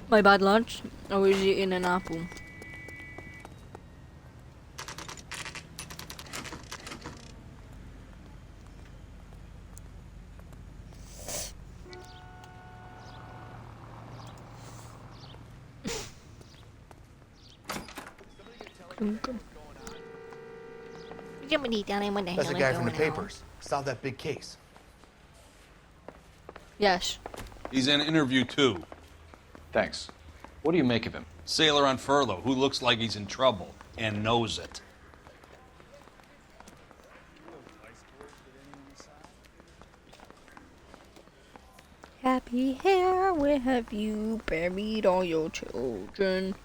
Speaker 1: My bad lunch. I was eating an apple.
Speaker 22: That's the guy from the papers. Solved that big case.
Speaker 1: Yes.
Speaker 23: He's in interview 2.
Speaker 4: Thanks. What do you make of him?
Speaker 23: Sailor on furlough who looks like he's in trouble and knows it.
Speaker 1: Happy hair, where have you buried all your children?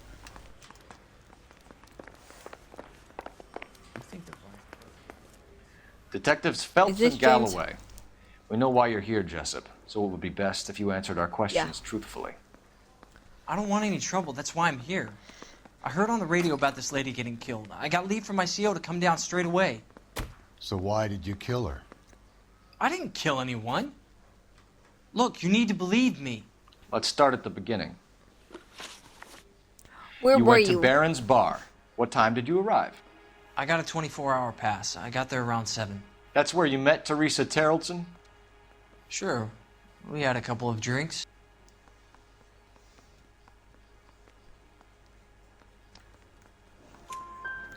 Speaker 4: Detectives Phelps
Speaker 1: this
Speaker 4: and
Speaker 1: James?
Speaker 4: Galloway. We know why you're here, Jessup, so it would be best if you answered our questions truthfully.
Speaker 24: I don't want any trouble. That's why I'm here. I heard on the radio about this lady getting killed. I got leave from my CO to come down straight away.
Speaker 5: So why did you kill her?
Speaker 24: I didn't kill anyone. Look, you need to believe me.
Speaker 4: Let's start at the beginning.
Speaker 1: Where
Speaker 4: you
Speaker 1: were
Speaker 4: went
Speaker 1: you?
Speaker 4: to Barron's Bar. What time did you arrive?
Speaker 24: I got a 24-hour pass. I got there around 7.
Speaker 4: That's where you met Teresa Terrelson?
Speaker 24: Sure. We had a couple of drinks.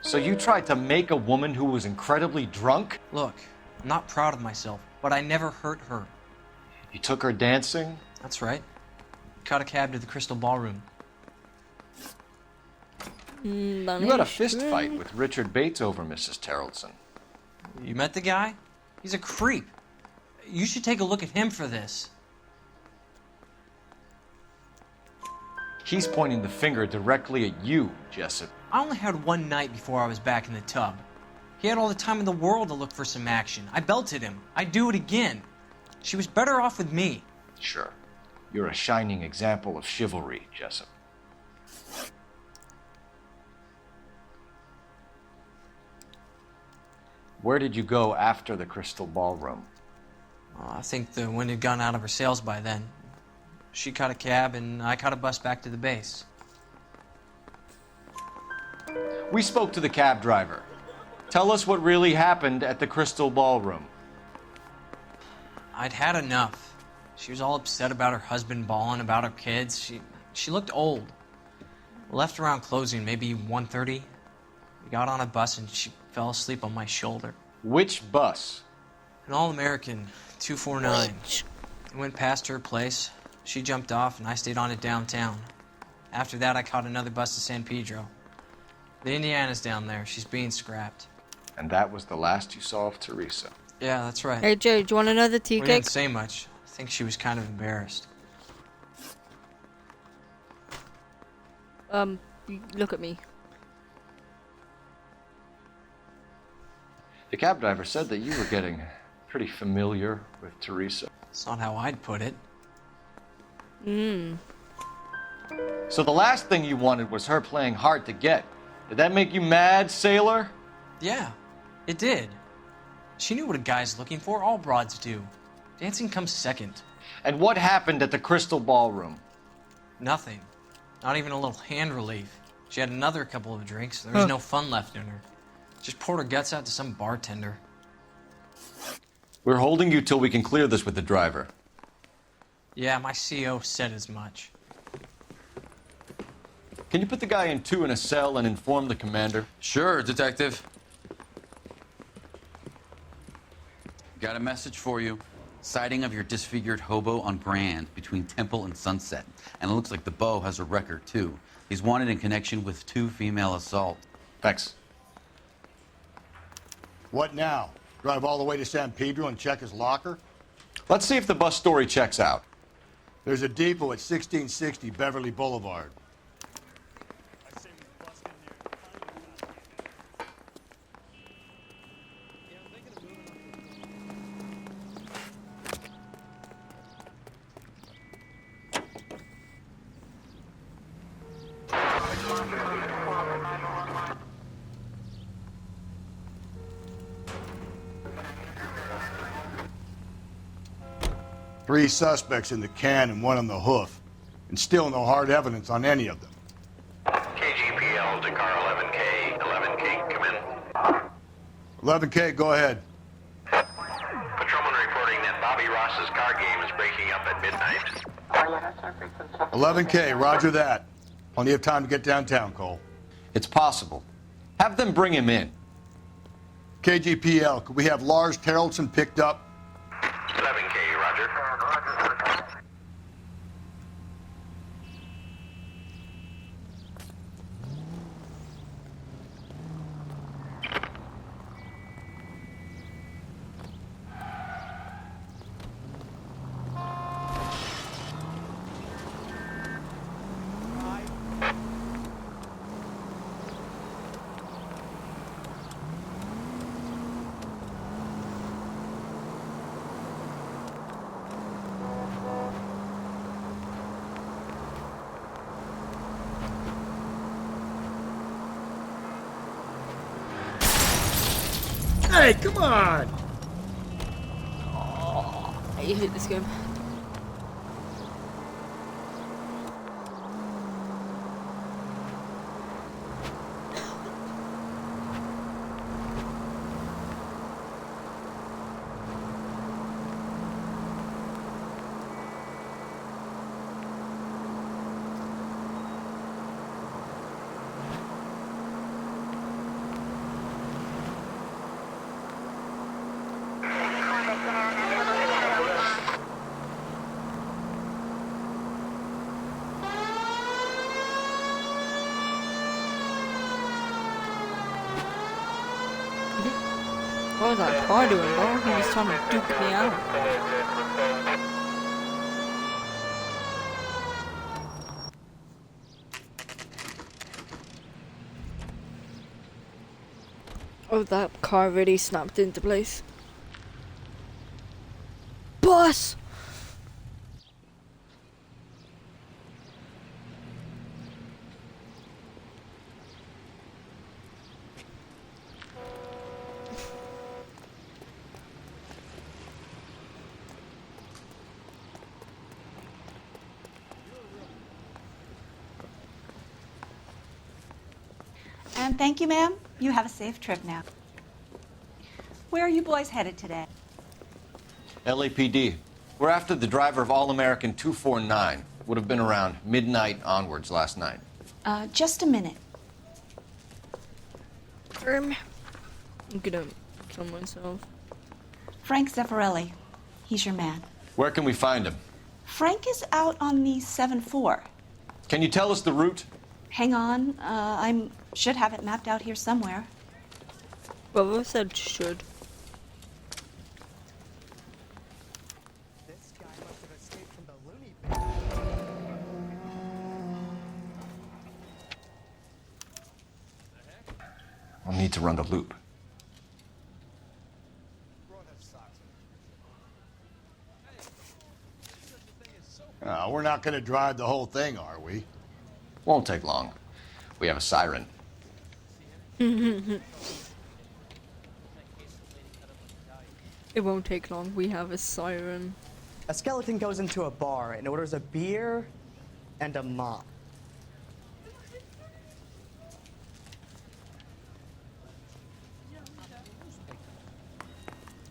Speaker 4: So you tried to make a woman who was incredibly drunk?
Speaker 24: Look, I'm not proud of myself, but I never hurt her.
Speaker 4: You took her dancing?
Speaker 24: That's right. Caught a cab to the Crystal Ballroom.
Speaker 4: You had a fist fight with Richard Bates over Mrs. Terrelson.
Speaker 24: You met the guy? He's a creep. You should take a look at him for this.
Speaker 4: He's pointing the finger directly at you, Jessup.
Speaker 24: I only had one night before I was back in the tub. He had all the time in the world to look for some action. I belted him. I'd do it again. She was better off with me.
Speaker 4: Sure. You're a shining example of chivalry, Jessup. Where did you go after the Crystal Ballroom?
Speaker 24: I think the wind had gone out of her sails by then. She caught a cab and I caught a bus back to the base.
Speaker 4: We spoke to the cab driver. Tell us what really happened at the Crystal Ballroom.
Speaker 24: I'd had enough. She was all upset about her husband bawling about her kids. She looked old. Left around closing, maybe 1:30. We got on a bus and she fell asleep on my shoulder.
Speaker 4: Which bus?
Speaker 24: An All-American 249. I went past her place. She jumped off and I stayed on it downtown. After that, I caught another bus to San Pedro. The Indiana's down there. She's being scrapped.
Speaker 4: And that was the last you saw of Teresa.
Speaker 24: Yeah, that's right.
Speaker 1: Hey, Joe, do you want another tea
Speaker 24: We
Speaker 1: cake?
Speaker 24: didn't say much. I think she was kind of embarrassed.
Speaker 1: Look at me.
Speaker 4: The cab driver said that you were getting pretty familiar with Teresa.
Speaker 24: It's not how I'd put it.
Speaker 4: So the last thing you wanted was her playing hard to get. Did that make you mad, sailor?
Speaker 24: Yeah, it did. She knew what a guy's looking for. All broads do. Dancing comes second.
Speaker 4: And what happened at the Crystal Ballroom?
Speaker 24: Nothing. Not even a little hand relief. She had another couple of drinks. There was no fun left in her. Just poured her guts out to some bartender.
Speaker 4: We're holding you till we can clear this with the driver.
Speaker 24: Yeah, my CO said as much.
Speaker 4: Can you put the guy in two in a cell and inform the commander?
Speaker 2: Sure, Detective. Got a message for you. Sighting of your disfigured hobo on Grand between Temple and Sunset. And it looks like the Beau has a record, too. He's wanted in connection with 2 female assaults.
Speaker 4: Thanks.
Speaker 5: What now? Drive all the way to San Pedro and check his locker?
Speaker 4: Let's see if the bus story checks out.
Speaker 5: There's a depot at 1660 Beverly Boulevard. Three suspects in the can and 1 on the hoof. And still no hard evidence on any of them.
Speaker 7: KGPL to car 11K. 11K, come in.
Speaker 5: 11K, go ahead.
Speaker 7: Patrolman reporting that Bobby Ross's car game is breaking up at midnight.
Speaker 5: 11K, roger that. Plenty of time to get downtown, Cole.
Speaker 4: It's possible. Have them bring him in.
Speaker 5: KGPL, could we have Lars Terrelson picked up?
Speaker 7: 11K, roger.
Speaker 21: Hey, come on!
Speaker 1: I hate this game. What was that car doing, bro? He was trying to duke me out. Oh, that car really snapped into place. Boss!
Speaker 3: And thank you, ma'am. You have a safe trip now. Where are you boys headed today?
Speaker 4: LAPD. We're after the driver of All-American 249. Would have been around midnight onwards last night.
Speaker 3: Just a minute.
Speaker 1: I'm gonna kill myself.
Speaker 3: Frank Zeffirelli. He's your man.
Speaker 4: Where can we find him?
Speaker 3: Frank is out on the 7-4.
Speaker 4: Can you tell us the route?
Speaker 3: Hang on. I should have it mapped out here somewhere.
Speaker 1: Well, I said should.
Speaker 4: I'll need to run the loop.
Speaker 5: We're not gonna drive the whole thing, are we?
Speaker 4: Won't take long. We have a siren.
Speaker 1: It won't take long. We have a siren.
Speaker 11: A skeleton goes into a bar and orders a beer and a mop.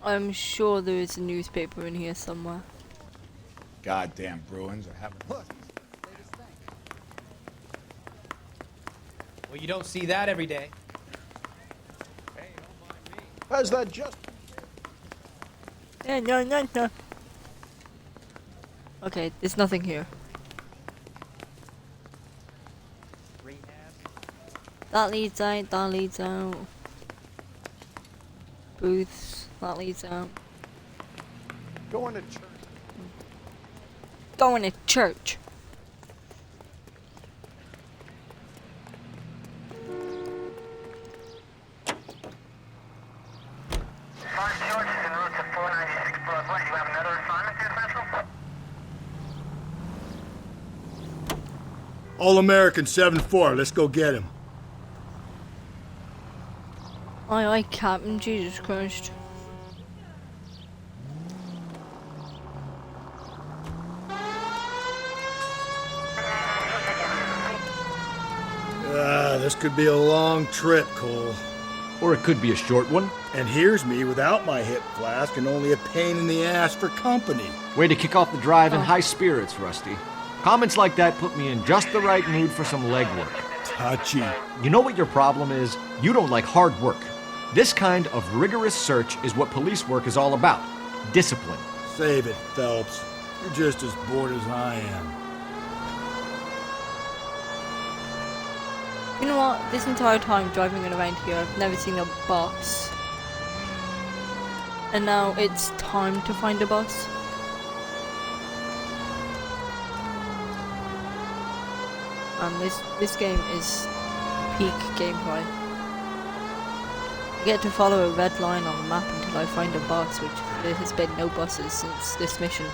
Speaker 1: I'm sure there is a newspaper in here somewhere.
Speaker 21: Goddamn Bruins are having.
Speaker 12: Well, you don't see that every day.
Speaker 21: How's that just?
Speaker 1: No. Okay, there's nothing here. That leads out. Booths, that leads out.
Speaker 21: Going to church.
Speaker 1: Going to church.
Speaker 7: Sergeant George is en route to 496 Broadway. You have another assignment here, Central?
Speaker 21: All-American 7-4. Let's go get him.
Speaker 1: Aye, Captain. Jesus Christ.
Speaker 21: This could be a long trip, Cole.
Speaker 6: Or it could be a short one.
Speaker 21: And here's me without my hip flask and only a pain in the ass for company.
Speaker 6: Way to kick off the drive in high spirits, Rusty. Comments like that put me in just the right mood for some legwork.
Speaker 21: Touchy.
Speaker 6: You know what your problem is? You don't like hard work. This kind of rigorous search is what police work is all about. Discipline.
Speaker 21: Save it, Phelps. You're just as bored as I am.
Speaker 1: You know what? This entire time driving around here, I've never seen a bus. And now it's time to find a bus. And this game is peak gameplay. I get to follow a red line on the map until I find a bus, which there has been no buses since this mission.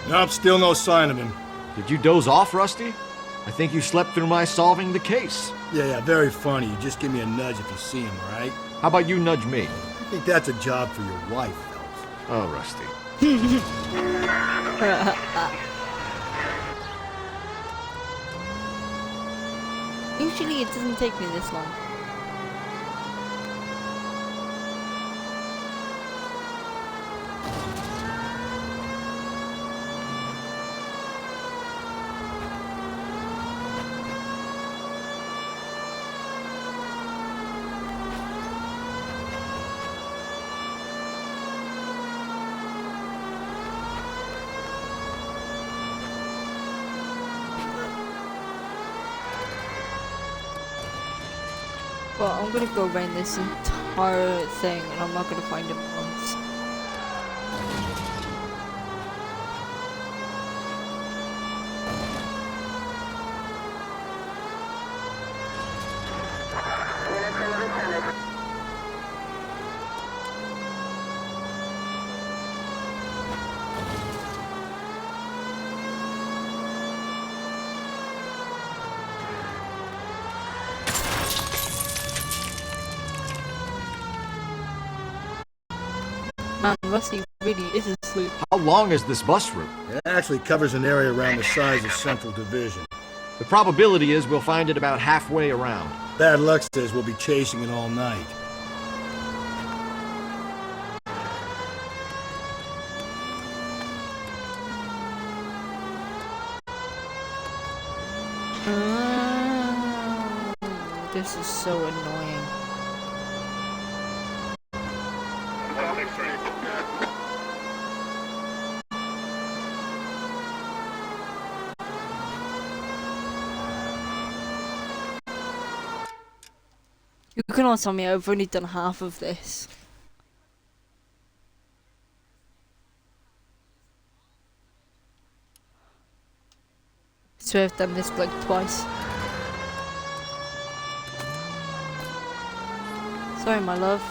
Speaker 21: Nope, still no sign of him.
Speaker 6: Did you doze off, Rusty? I think you slept through my solving the case.
Speaker 21: Yeah, very funny. You just give me a nudge if you see him, all right?
Speaker 6: How about you nudge me?
Speaker 21: I think that's a job for your wife, Phelps.
Speaker 6: Oh, Rusty.
Speaker 1: Usually it doesn't take me this long. Well, I'm gonna go around this entire thing and I'm not gonna find him once. Man, Rusty really is asleep.
Speaker 6: How long is this bus route?
Speaker 21: It actually covers an area around the size of Central Division.
Speaker 6: The probability is we'll find it about halfway around.
Speaker 21: Bad luck says we'll be chasing it all night.
Speaker 1: This is so annoying. You can all tell me I've only done half of this. So I've done this like twice. Sorry, my love.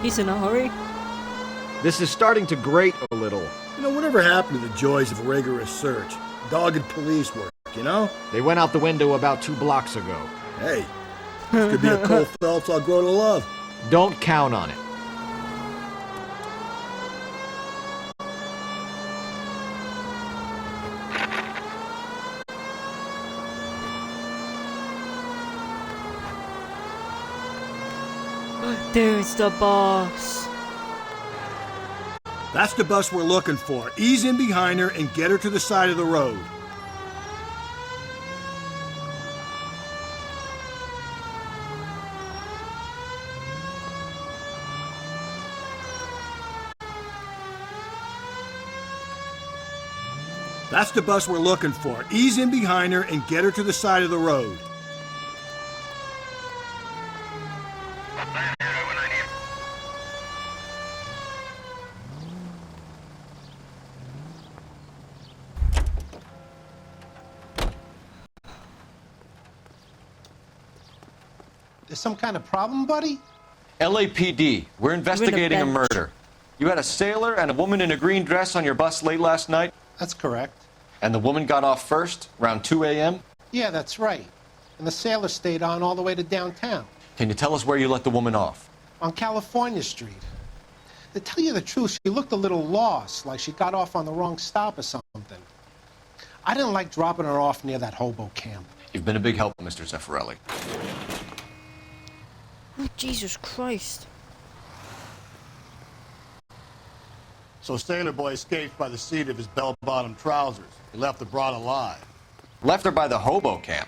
Speaker 1: He's in a hurry.
Speaker 6: This is starting to grate a little.
Speaker 21: You know, whatever happened to the joys of rigorous search? Dogged police work, you know?
Speaker 6: They went out the window about 2 blocks ago.
Speaker 21: Hey, this could be a Cole Phelps I'll grow to love.
Speaker 6: Don't count on it.
Speaker 1: There's the boss.
Speaker 21: That's the bus we're looking for. Ease in behind her and get her to the side of the road. That's the bus we're looking for. Ease in behind her and get her to the side of the road.
Speaker 12: There's some kind of problem, buddy?
Speaker 4: LAPD, we're investigating a murder. You had a sailor and a woman in a green dress on your bus late last night?
Speaker 12: That's correct.
Speaker 4: And the woman got off first, around 2 a.m.?
Speaker 12: Yeah, that's right. And the sailor stayed on all the way to downtown.
Speaker 4: Can you tell us where you let the woman off?
Speaker 12: On California Street. To tell you the truth, she looked a little lost, like she got off on the wrong stop or something. I didn't like dropping her off near that hobo camp.
Speaker 4: You've been a big help, Mr. Zeffirelli.
Speaker 1: Oh, Jesus Christ.
Speaker 5: So Sailor Boy escaped by the seat of his bell-bottom trousers. He left the broad alive.
Speaker 4: Left her by the hobo camp.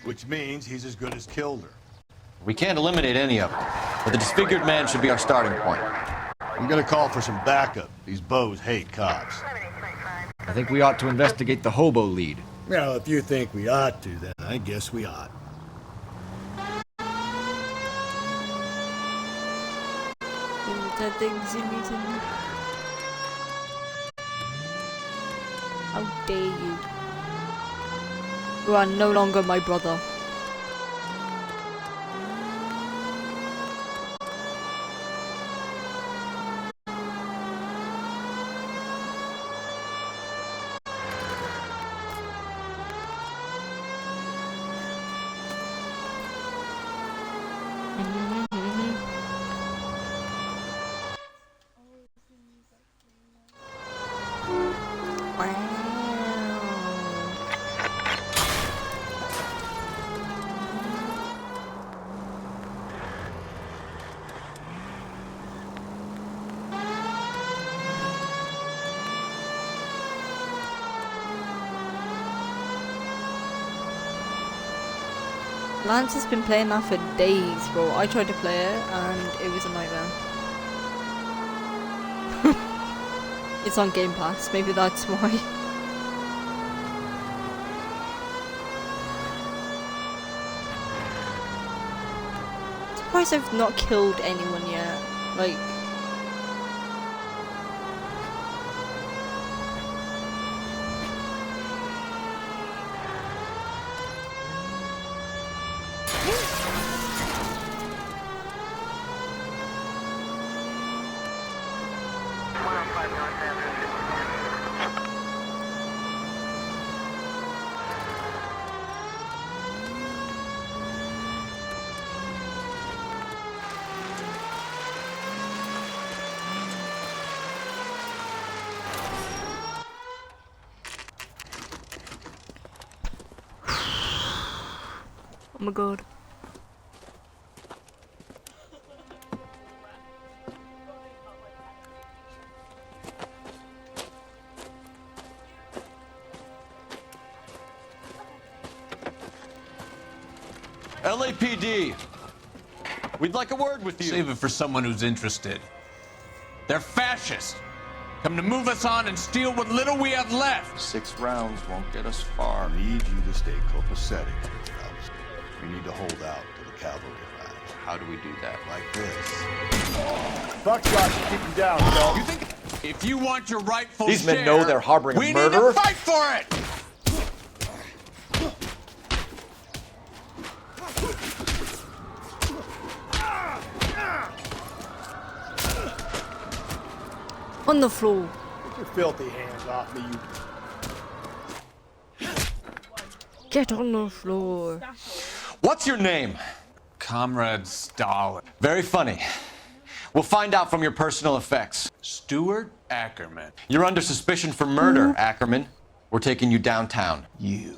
Speaker 5: Which means he's as good as killed her.
Speaker 4: We can't eliminate any of them, but the disfigured man should be our starting point.
Speaker 5: I'm gonna call for some backup. These bows hate cops.
Speaker 6: I think we ought to investigate the hobo lead.
Speaker 21: Well, if you think we ought to, then I guess we ought.
Speaker 1: How dare you? You are no longer my brother. Lance has been playing that for days, bro. I tried to play it and it was a nightmare. It's on Game Pass, maybe that's why. I'm surprised I've not killed anyone yet. Like, oh my god.
Speaker 4: LAPD, we'd like a word with you.
Speaker 23: Save it for someone who's interested. They're fascist. Come to move us on and steal what little we have left.
Speaker 4: 6 rounds won't get us far.
Speaker 5: I need you to stay copacetic, Phelps. We need to hold out till the cavalry arrives.
Speaker 4: How do we do that?
Speaker 5: Like this. Buckshot should keep him down, Phelps.
Speaker 23: You think if you want your rightful
Speaker 6: These men
Speaker 23: share,
Speaker 6: know they're harboring a
Speaker 23: we
Speaker 6: murderer?
Speaker 23: need to fight for it!
Speaker 1: On the floor.
Speaker 21: Get your filthy hands off me, you...
Speaker 1: Get on the floor.
Speaker 4: What's your name?
Speaker 23: Comrade Stalin.
Speaker 4: Very funny. We'll find out from your personal effects.
Speaker 23: Stuart Ackerman.
Speaker 4: You're under suspicion for murder, Ackerman. We're taking you downtown.
Speaker 23: You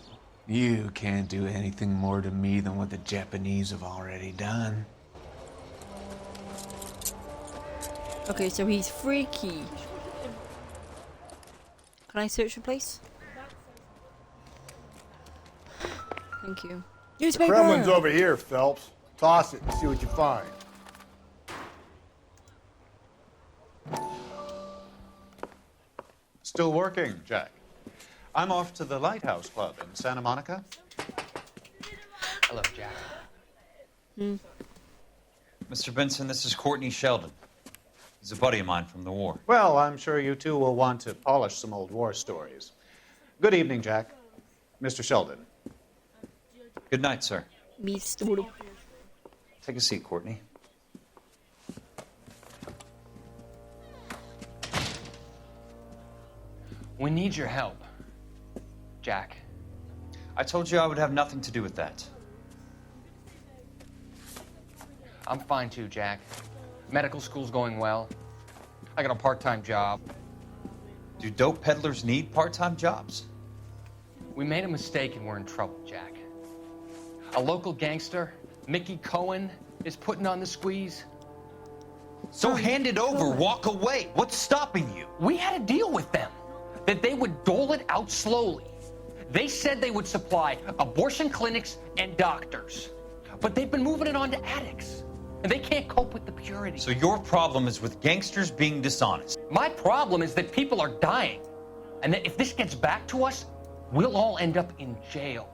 Speaker 23: can't do anything more to me than what the Japanese have already done.
Speaker 1: Okay, so he's freaky. Can I search the place? Thank you.
Speaker 21: The
Speaker 1: Newspaper!
Speaker 21: Kremlin's over here, Phelps. Toss it and see what you find.
Speaker 10: Still working, Jack. I'm off to the Lighthouse Club in Santa Monica.
Speaker 13: Hello, Jack.
Speaker 23: Mr. Benson, this is Courtney Sheldon. He's a buddy of mine from the war.
Speaker 10: Well, I'm sure you two will want to polish some old war stories. Good evening, Jack. Mr. Sheldon.
Speaker 23: Good night, sir.
Speaker 1: Mr.
Speaker 23: Take a seat, Courtney.
Speaker 13: We need your help, Jack.
Speaker 23: I told you I would have nothing to do with that.
Speaker 13: I'm fine too, Jack. Medical school's going well. I got a part-time job.
Speaker 23: Do dope peddlers need part-time jobs?
Speaker 13: We made a mistake and we're in trouble, Jack. A local gangster, Mickey Cohen, is putting on the squeeze.
Speaker 23: So hand it over, walk away. What's stopping you?
Speaker 13: We had a deal with them that they would dole it out slowly. They said they would supply abortion clinics and doctors, but they've been moving it on to addicts, and they can't cope with the purity.
Speaker 23: So your problem is with gangsters being dishonest.
Speaker 13: My problem is that people are dying, and that if this gets back to us, we'll all end up in jail.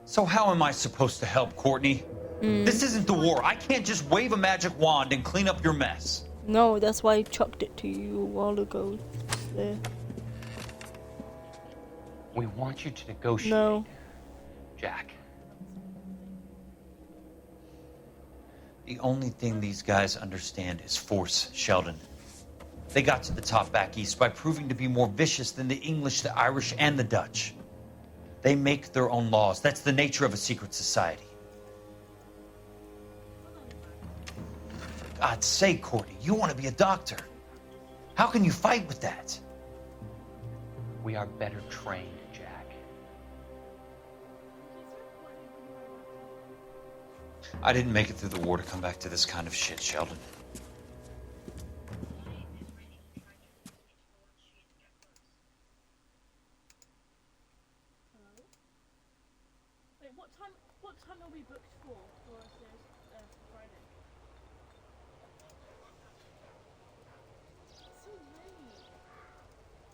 Speaker 23: So how am I supposed to help, Courtney? This isn't the war. I can't just wave a magic wand and clean up your mess.
Speaker 1: No, that's why I chucked it to you a while ago. There.
Speaker 13: We want you to negotiate,
Speaker 1: No.
Speaker 13: Jack.
Speaker 23: The only thing these guys understand is force, Sheldon. They got to the top back east by proving to be more vicious than the English, the Irish, and the Dutch. They make their own laws. That's the nature of a secret society. For God's sake, Courtney, you want to be a doctor. How can you fight with that?
Speaker 13: We are better trained, Jack.
Speaker 23: I didn't make it through the war to come back to this kind of shit, Sheldon.
Speaker 14: Wait, what time are we booked for Friday? It's so late.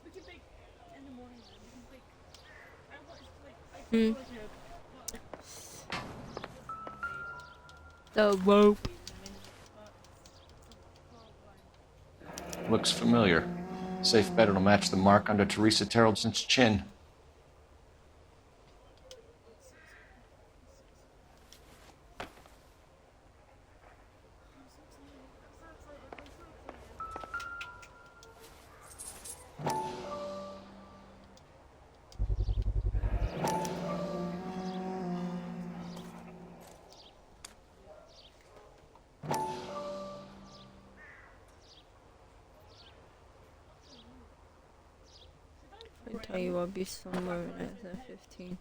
Speaker 14: We can bake in the morning then. We can bake. I want to like
Speaker 1: The rope.
Speaker 4: Looks familiar. Safe bet it'll match the mark under Teresa Terrelson's chin.
Speaker 1: I tell you, I'll be somewhere at 15.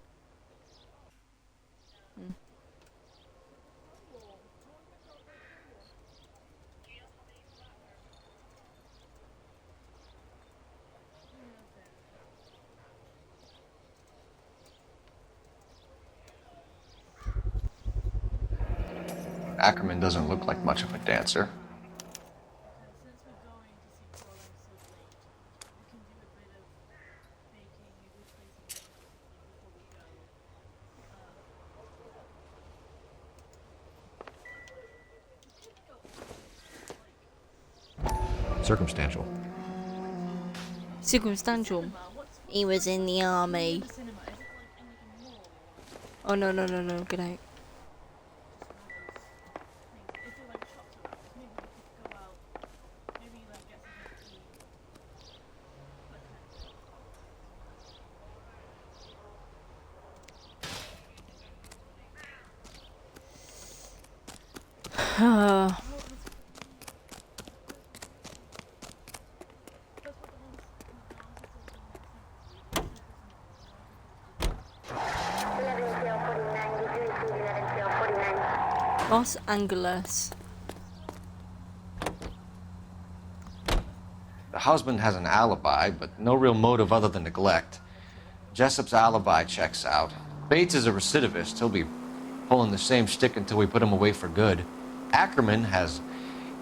Speaker 4: Ackerman doesn't look like much of a dancer.
Speaker 6: circumstantial.
Speaker 1: Circumstantial. He was in the army. Oh no, no, no, no, good night. Los Angeles.
Speaker 4: The husband has an alibi, but no real motive other than neglect. Jessup's alibi checks out. Bates is a recidivist. He'll be pulling the same stick until we put him away for good. Ackerman has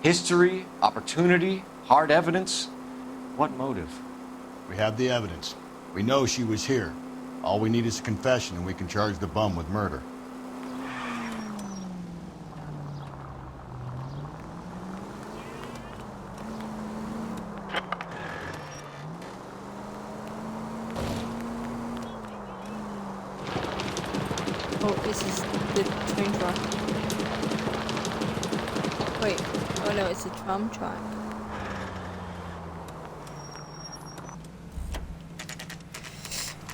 Speaker 4: history, opportunity, hard evidence. What motive?
Speaker 5: We have the evidence. We know she was here. All we need is a confession and we can charge the bum with murder.
Speaker 1: Oh, this is the train track. Wait, oh no, it's a tram track.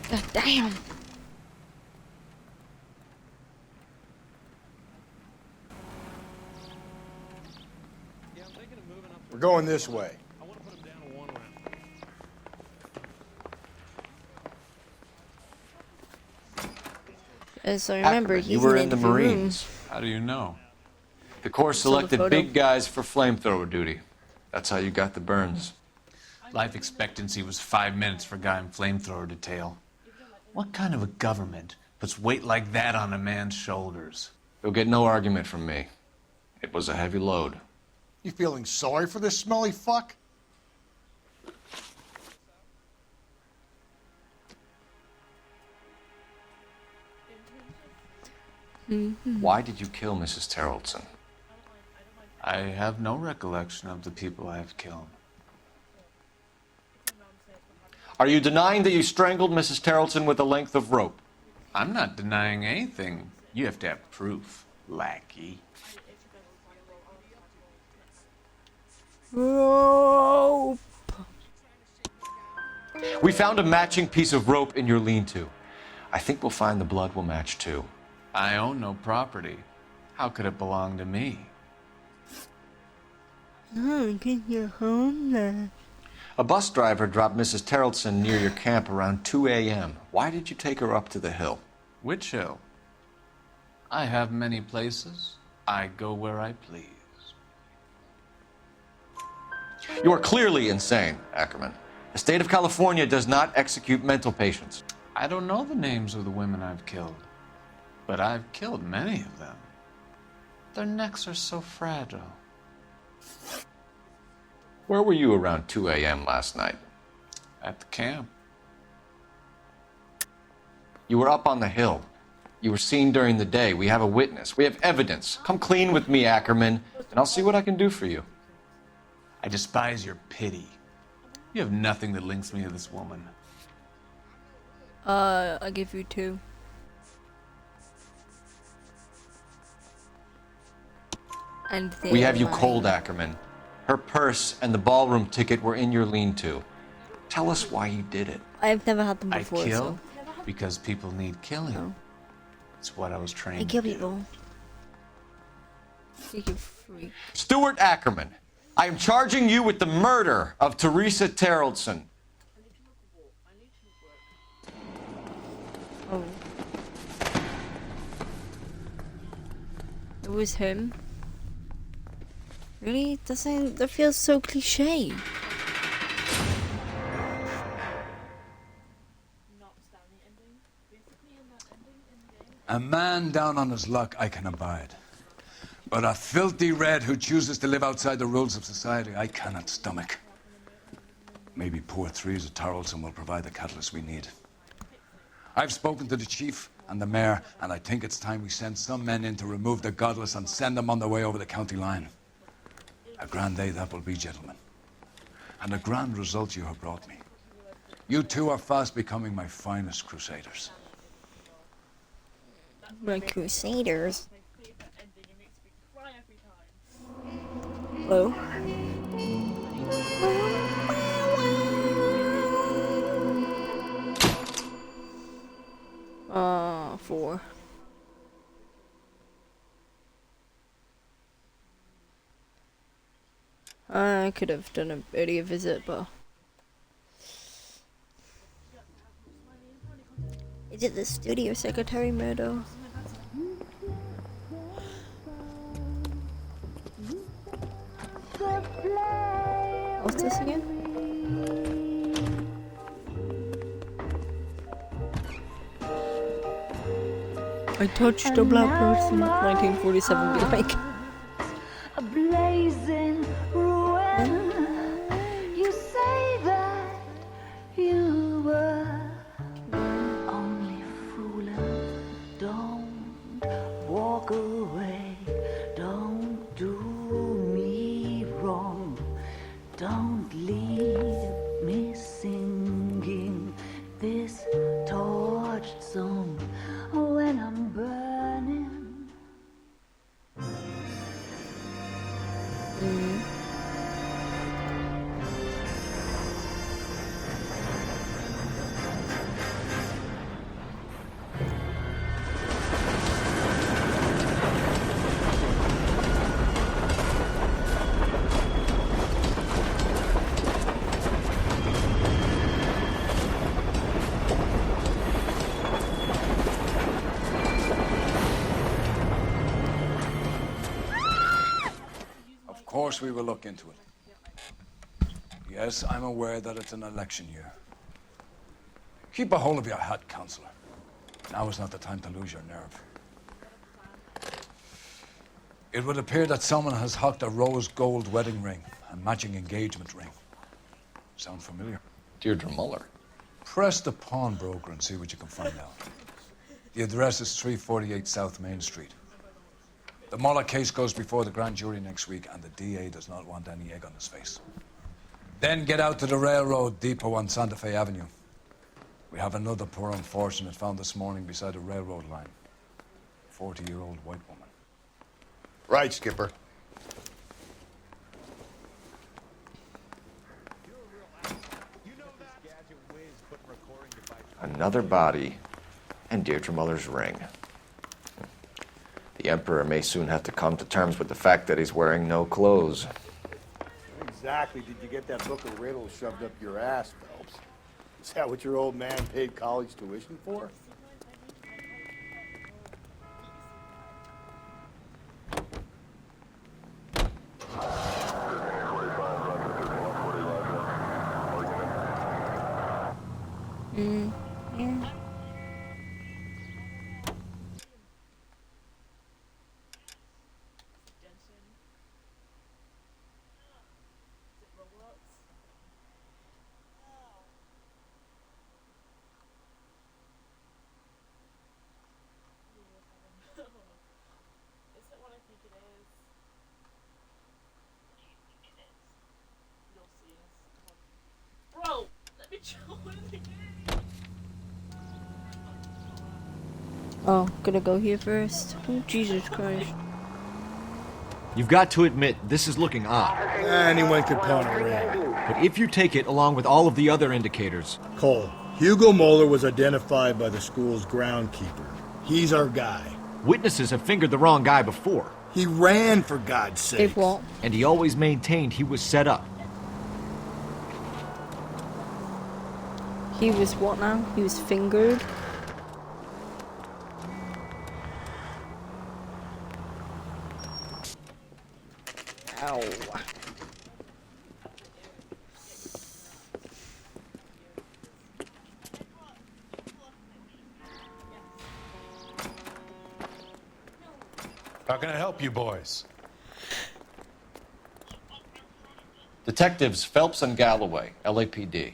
Speaker 1: God damn.
Speaker 21: We're going this way.
Speaker 1: As I remember,
Speaker 4: Ackerman,
Speaker 1: he's
Speaker 4: you were in the
Speaker 1: interview room.
Speaker 4: Marines.
Speaker 2: How do you know?
Speaker 4: The Corps
Speaker 1: Saw the
Speaker 4: selected
Speaker 1: photo.
Speaker 4: big guys for flamethrower duty. That's how you got the burns.
Speaker 2: Life expectancy was 5 minutes for a guy in flamethrower detail. What kind of a government puts weight like that on a man's shoulders?
Speaker 4: You'll get no argument from me. It was a heavy load.
Speaker 5: You feeling sorry for this smelly fuck?
Speaker 4: Why did you kill Mrs. Terrelson?
Speaker 2: I have no recollection of the people I have killed.
Speaker 4: Are you denying that you strangled Mrs. Terrelson with a length of rope?
Speaker 2: I'm not denying anything. You have to have proof, lackey.
Speaker 1: Rope.
Speaker 4: We found a matching piece of rope in your lean-to. I think we'll find the blood will match too.
Speaker 2: I own no property. How could it belong to me?
Speaker 1: Oh, get your home there.
Speaker 4: A bus driver dropped Mrs. Terrelson near your camp around 2 a.m. Why did you take her up to the hill?
Speaker 2: Which hill? I have many places. I go where I please.
Speaker 4: You are clearly insane, Ackerman. The state of California does not execute mental patients.
Speaker 2: I don't know the names of the women I've killed, but I've killed many of them. Their necks are so fragile.
Speaker 4: Where were you around 2 a.m. last night?
Speaker 2: At the camp.
Speaker 4: You were up on the hill. You were seen during the day. We have a witness. We have evidence. Come clean with me, Ackerman, and I'll see what I can do for you.
Speaker 2: I despise your pity. You have nothing that links me to this woman.
Speaker 1: I give you 2. And
Speaker 4: We have you
Speaker 1: mine.
Speaker 4: cold, Ackerman. Her purse and the ballroom ticket were in your lean-to. Tell us why you did it.
Speaker 1: I've never had them before,
Speaker 2: I kill
Speaker 1: so.
Speaker 2: because people need killing. It's what I was trained
Speaker 1: I kill
Speaker 2: to do.
Speaker 1: people. You freak.
Speaker 4: Stuart Ackerman, I am charging you with the murder of Teresa Terrelson.
Speaker 1: Oh. It was him. Really? That feels so cliche.
Speaker 8: A man down on his luck I can abide. But a filthy red who chooses to live outside the rules of society, I cannot stomach. Maybe poor Teresa Terrelson will provide the catalyst we need. I've spoken to the chief and the mayor, and I think it's time we send some men in to remove the godless and send them on their way over the county line. A grand day that will be, gentlemen. and the grand result you have brought me. You two are fast becoming my finest crusaders.
Speaker 1: My crusaders. Hello? 4. I could have done an earlier visit, but... Is it the studio secretary murder? What's this again? I touched a black person. 1947 be like.
Speaker 9: A blazing ruin. You say that you were only fooling. Don't walk away. Don't do me wrong. Don't leave me singing this torched song when I'm burning.
Speaker 8: Of course we will look into it. Yes, I'm aware that it's an election year. Keep a hold of your hat, Counselor. Now is not the time to lose your nerve. It would appear that someone has hocked a rose gold wedding ring and matching engagement ring. Sound familiar?
Speaker 4: Deirdre Muller.
Speaker 8: Press the pawnbroker and see what you can find out. The address is 348 South Main Street. The Muller case goes before the grand jury next week, and the DA does not want any egg on his face. Then get out to the railroad depot on Santa Fe Avenue. We have another poor unfortunate found this morning beside a railroad line. 40-year-old white woman.
Speaker 5: Right, Skipper.
Speaker 4: Another body, and Deirdre Muller's ring. The Emperor may soon have to come to terms with the fact that he's wearing no clothes.
Speaker 21: Where exactly did you get that book of riddles shoved up your ass, Phelps? Is that what your old man paid college tuition for?
Speaker 1: Yeah.
Speaker 14: Bro, let me chill with it.
Speaker 1: Oh, gonna go here first. Oh, Jesus Christ.
Speaker 6: You've got to admit, this is looking odd.
Speaker 21: Anyone could pawn a ring.
Speaker 6: But if you take it along with all of the other indicators...
Speaker 21: Cole, Hugo Moeller was identified by the school's groundkeeper. He's our guy.
Speaker 6: Witnesses have fingered the wrong guy before.
Speaker 21: He ran, for God's sake.
Speaker 1: If what?
Speaker 6: And he always maintained he was set up.
Speaker 1: He was what now? He was fingered? Ow.
Speaker 15: How can I help you boys?
Speaker 4: Detectives Phelps and Galloway, LAPD.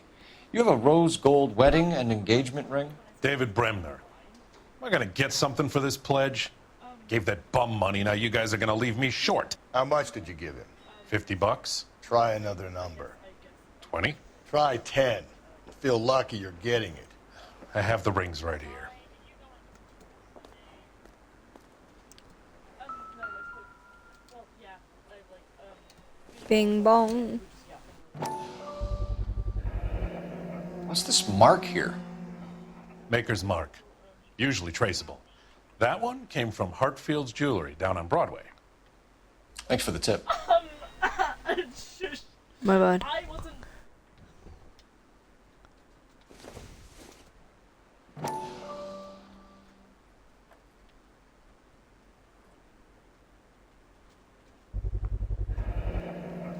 Speaker 4: You have a rose gold wedding and engagement ring?
Speaker 15: David Bremner. Am I gonna get something for this pledge? Gave that bum money, now you guys are gonna leave me short.
Speaker 5: How much did you give him?
Speaker 15: $50?
Speaker 5: Try another number.
Speaker 15: 20?
Speaker 5: Try 10. You'll feel lucky you're getting it.
Speaker 15: I have the rings right here.
Speaker 1: Bing bong.
Speaker 4: What's this mark here?
Speaker 15: Maker's mark. Usually traceable. That one came from Hartfield's Jewelry down on Broadway.
Speaker 4: Thanks for the tip.
Speaker 1: My bad.
Speaker 14: I wasn't.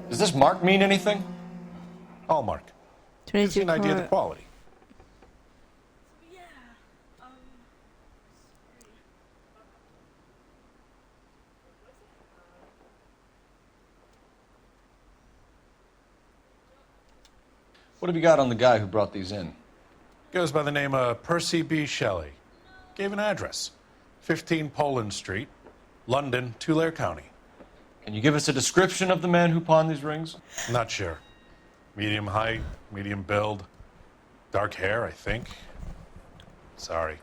Speaker 4: Does this mark mean anything?
Speaker 15: Hallmark.
Speaker 1: 22
Speaker 15: Gives you an idea of the
Speaker 1: carat.
Speaker 15: quality.
Speaker 4: What have you got on the guy who brought these in?
Speaker 15: Goes by the name of Percy B. Shelley. Gave an address. 15 Poland Street, London, Tulare County.
Speaker 4: Can you give us a description of the man who pawned these rings?
Speaker 15: Not sure. Medium height, medium build. Dark hair, I think. Sorry.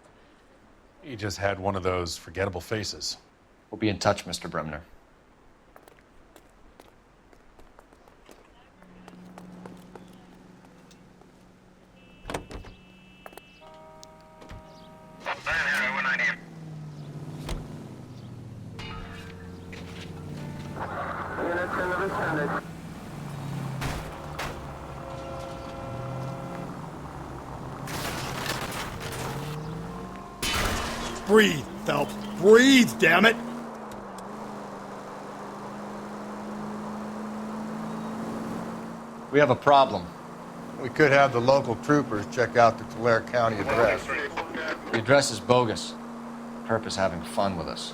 Speaker 15: He just had one of those forgettable faces.
Speaker 4: We'll be in touch, Mr. Bremner.
Speaker 5: Breathe, Phelps. Breathe, damn it!
Speaker 4: We have a problem.
Speaker 5: We could have the local troopers check out the Tulare County address.
Speaker 4: The address is bogus. Perp is having fun with us.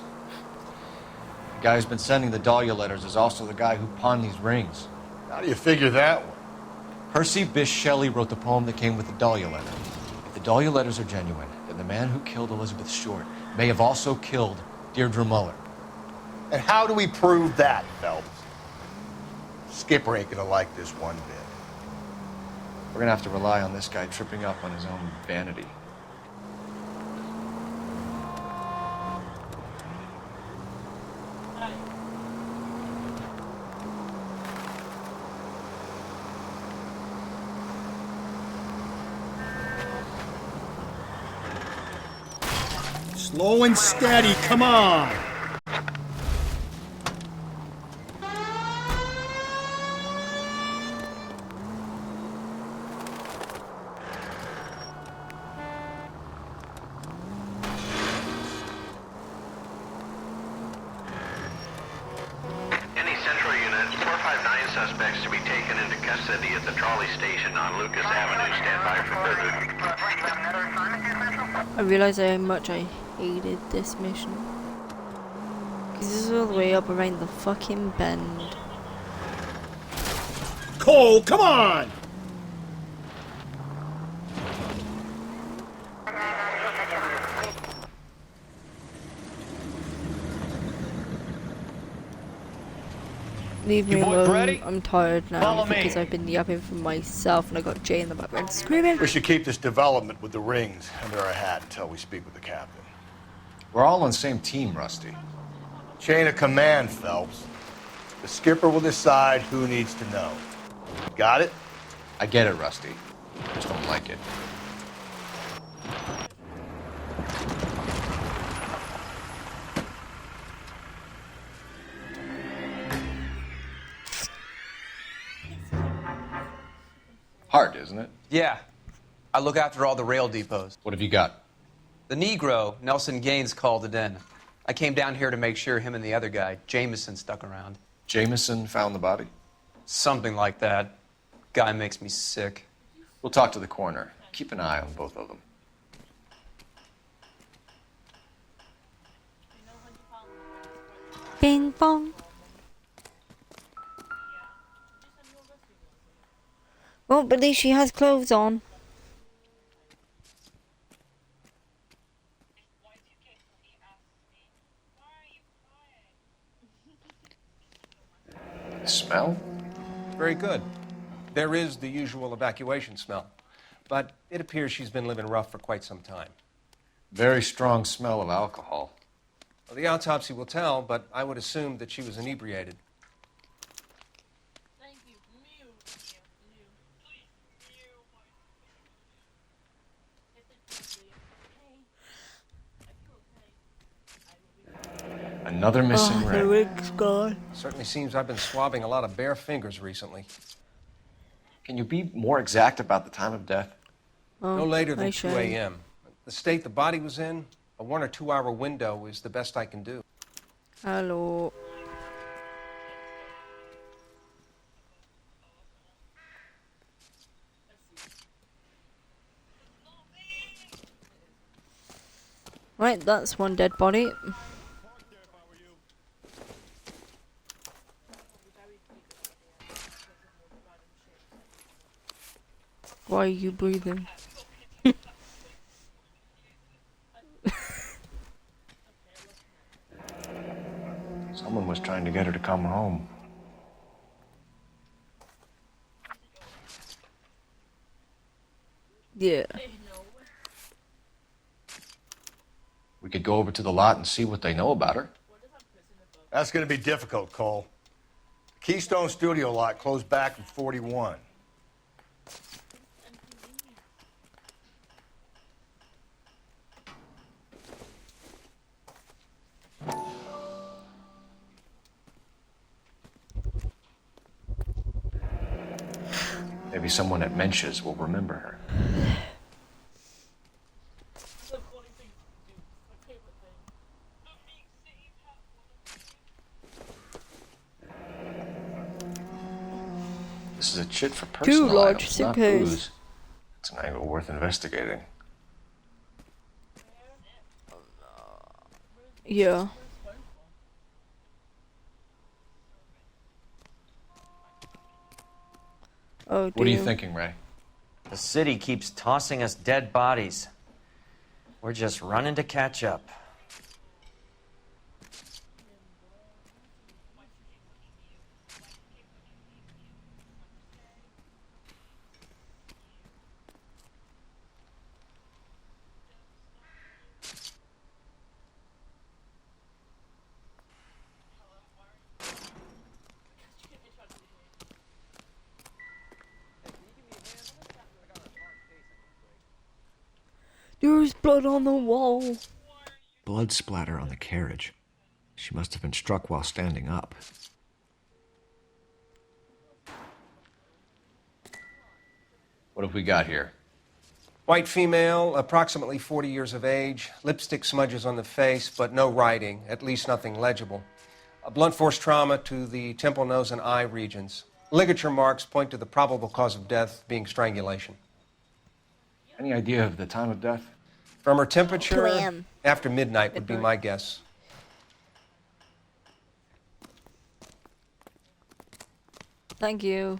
Speaker 4: The guy who's been sending the Dahlia letters is also the guy who pawned these rings.
Speaker 5: How do you figure that one?
Speaker 4: Percy Bysshe Shelley wrote the poem that came with the Dahlia letter. If the Dahlia letters are genuine, then the man who killed Elizabeth Short may have also killed Deirdre Muller.
Speaker 5: And how do we prove that, Phelps? Skipper ain't gonna like this one bit.
Speaker 4: We're gonna have to rely on this guy tripping up on his own vanity.
Speaker 5: Slow and steady, come on!
Speaker 7: Any Central unit, 459 suspects to be taken into custody at the trolley station on Lucas Avenue. Stand by for further.
Speaker 1: I realised how much I hated this mission. Because this is all the way up around the fucking bend.
Speaker 5: Cole, come on!
Speaker 1: Leave me
Speaker 5: You boys
Speaker 1: alone.
Speaker 5: ready?
Speaker 1: I'm tired now
Speaker 5: Follow me.
Speaker 1: because I've been yapping for myself and I got Jay in the background screaming.
Speaker 5: We should keep this development with the rings under our hat until we speak with the captain.
Speaker 4: We're all on the same team, Rusty.
Speaker 5: Chain of command, Phelps. The skipper will decide who needs to know. Got it?
Speaker 4: I get it, Rusty. I just don't like it. Hard, isn't it?
Speaker 16: Yeah. I look after all the rail depots.
Speaker 4: What have you got?
Speaker 16: The Negro, Nelson Gaines, called it in. I came down here to make sure him and the other guy, Jameson, stuck around.
Speaker 4: Jameson found the body?
Speaker 16: Something like that. Guy makes me sick.
Speaker 4: We'll talk to the coroner. Keep an eye on both of them.
Speaker 1: Bing bong. Won't believe she has clothes on.
Speaker 4: Smell?
Speaker 15: Very good.
Speaker 17: There is the usual evacuation smell, but it appears she's been living rough for quite some time.
Speaker 4: Very strong smell of alcohol.
Speaker 17: Well, the autopsy will tell, but I would assume that she was inebriated.
Speaker 4: Another missing
Speaker 1: The
Speaker 4: ring.
Speaker 1: wig's gone.
Speaker 17: Certainly seems I've been swabbing a lot of bare fingers recently.
Speaker 4: Can you be more exact about the time of death?
Speaker 17: No later than
Speaker 1: I
Speaker 17: 2
Speaker 1: shall.
Speaker 17: a.m. The state the body was in, a 1 or 2 hour window is the best I can do.
Speaker 1: Hello. Right, that's one dead body. Why are you breathing?
Speaker 4: Someone was trying to get her to come home.
Speaker 1: Yeah.
Speaker 4: We could go over to the lot and see what they know about her.
Speaker 5: That's going to be difficult, Cole. Keystone Studio lot closed back in 41.
Speaker 4: Maybe someone at Mensch's will remember her. This is a chit for personal
Speaker 1: large
Speaker 4: items, not
Speaker 1: suitcase.
Speaker 4: booze. It's an angle worth investigating.
Speaker 1: Yeah. Oh,
Speaker 4: What are you
Speaker 1: dear.
Speaker 4: thinking, Ray?
Speaker 23: The city keeps tossing us dead bodies. We're just running to catch up.
Speaker 1: There's blood on the wall.
Speaker 6: Blood splatter on the carriage. She must have been struck while standing up.
Speaker 4: What have we got here?
Speaker 17: White female, approximately 40 years of age, lipstick smudges on the face, but no writing, at least nothing legible. A blunt force trauma to the temple, nose, and eye regions. Ligature marks point to the probable cause of death being strangulation.
Speaker 4: Any idea of the time of death?
Speaker 17: From her
Speaker 1: 2
Speaker 17: temperature,
Speaker 1: a.m.
Speaker 17: after midnight would be my guess.
Speaker 1: Thank you.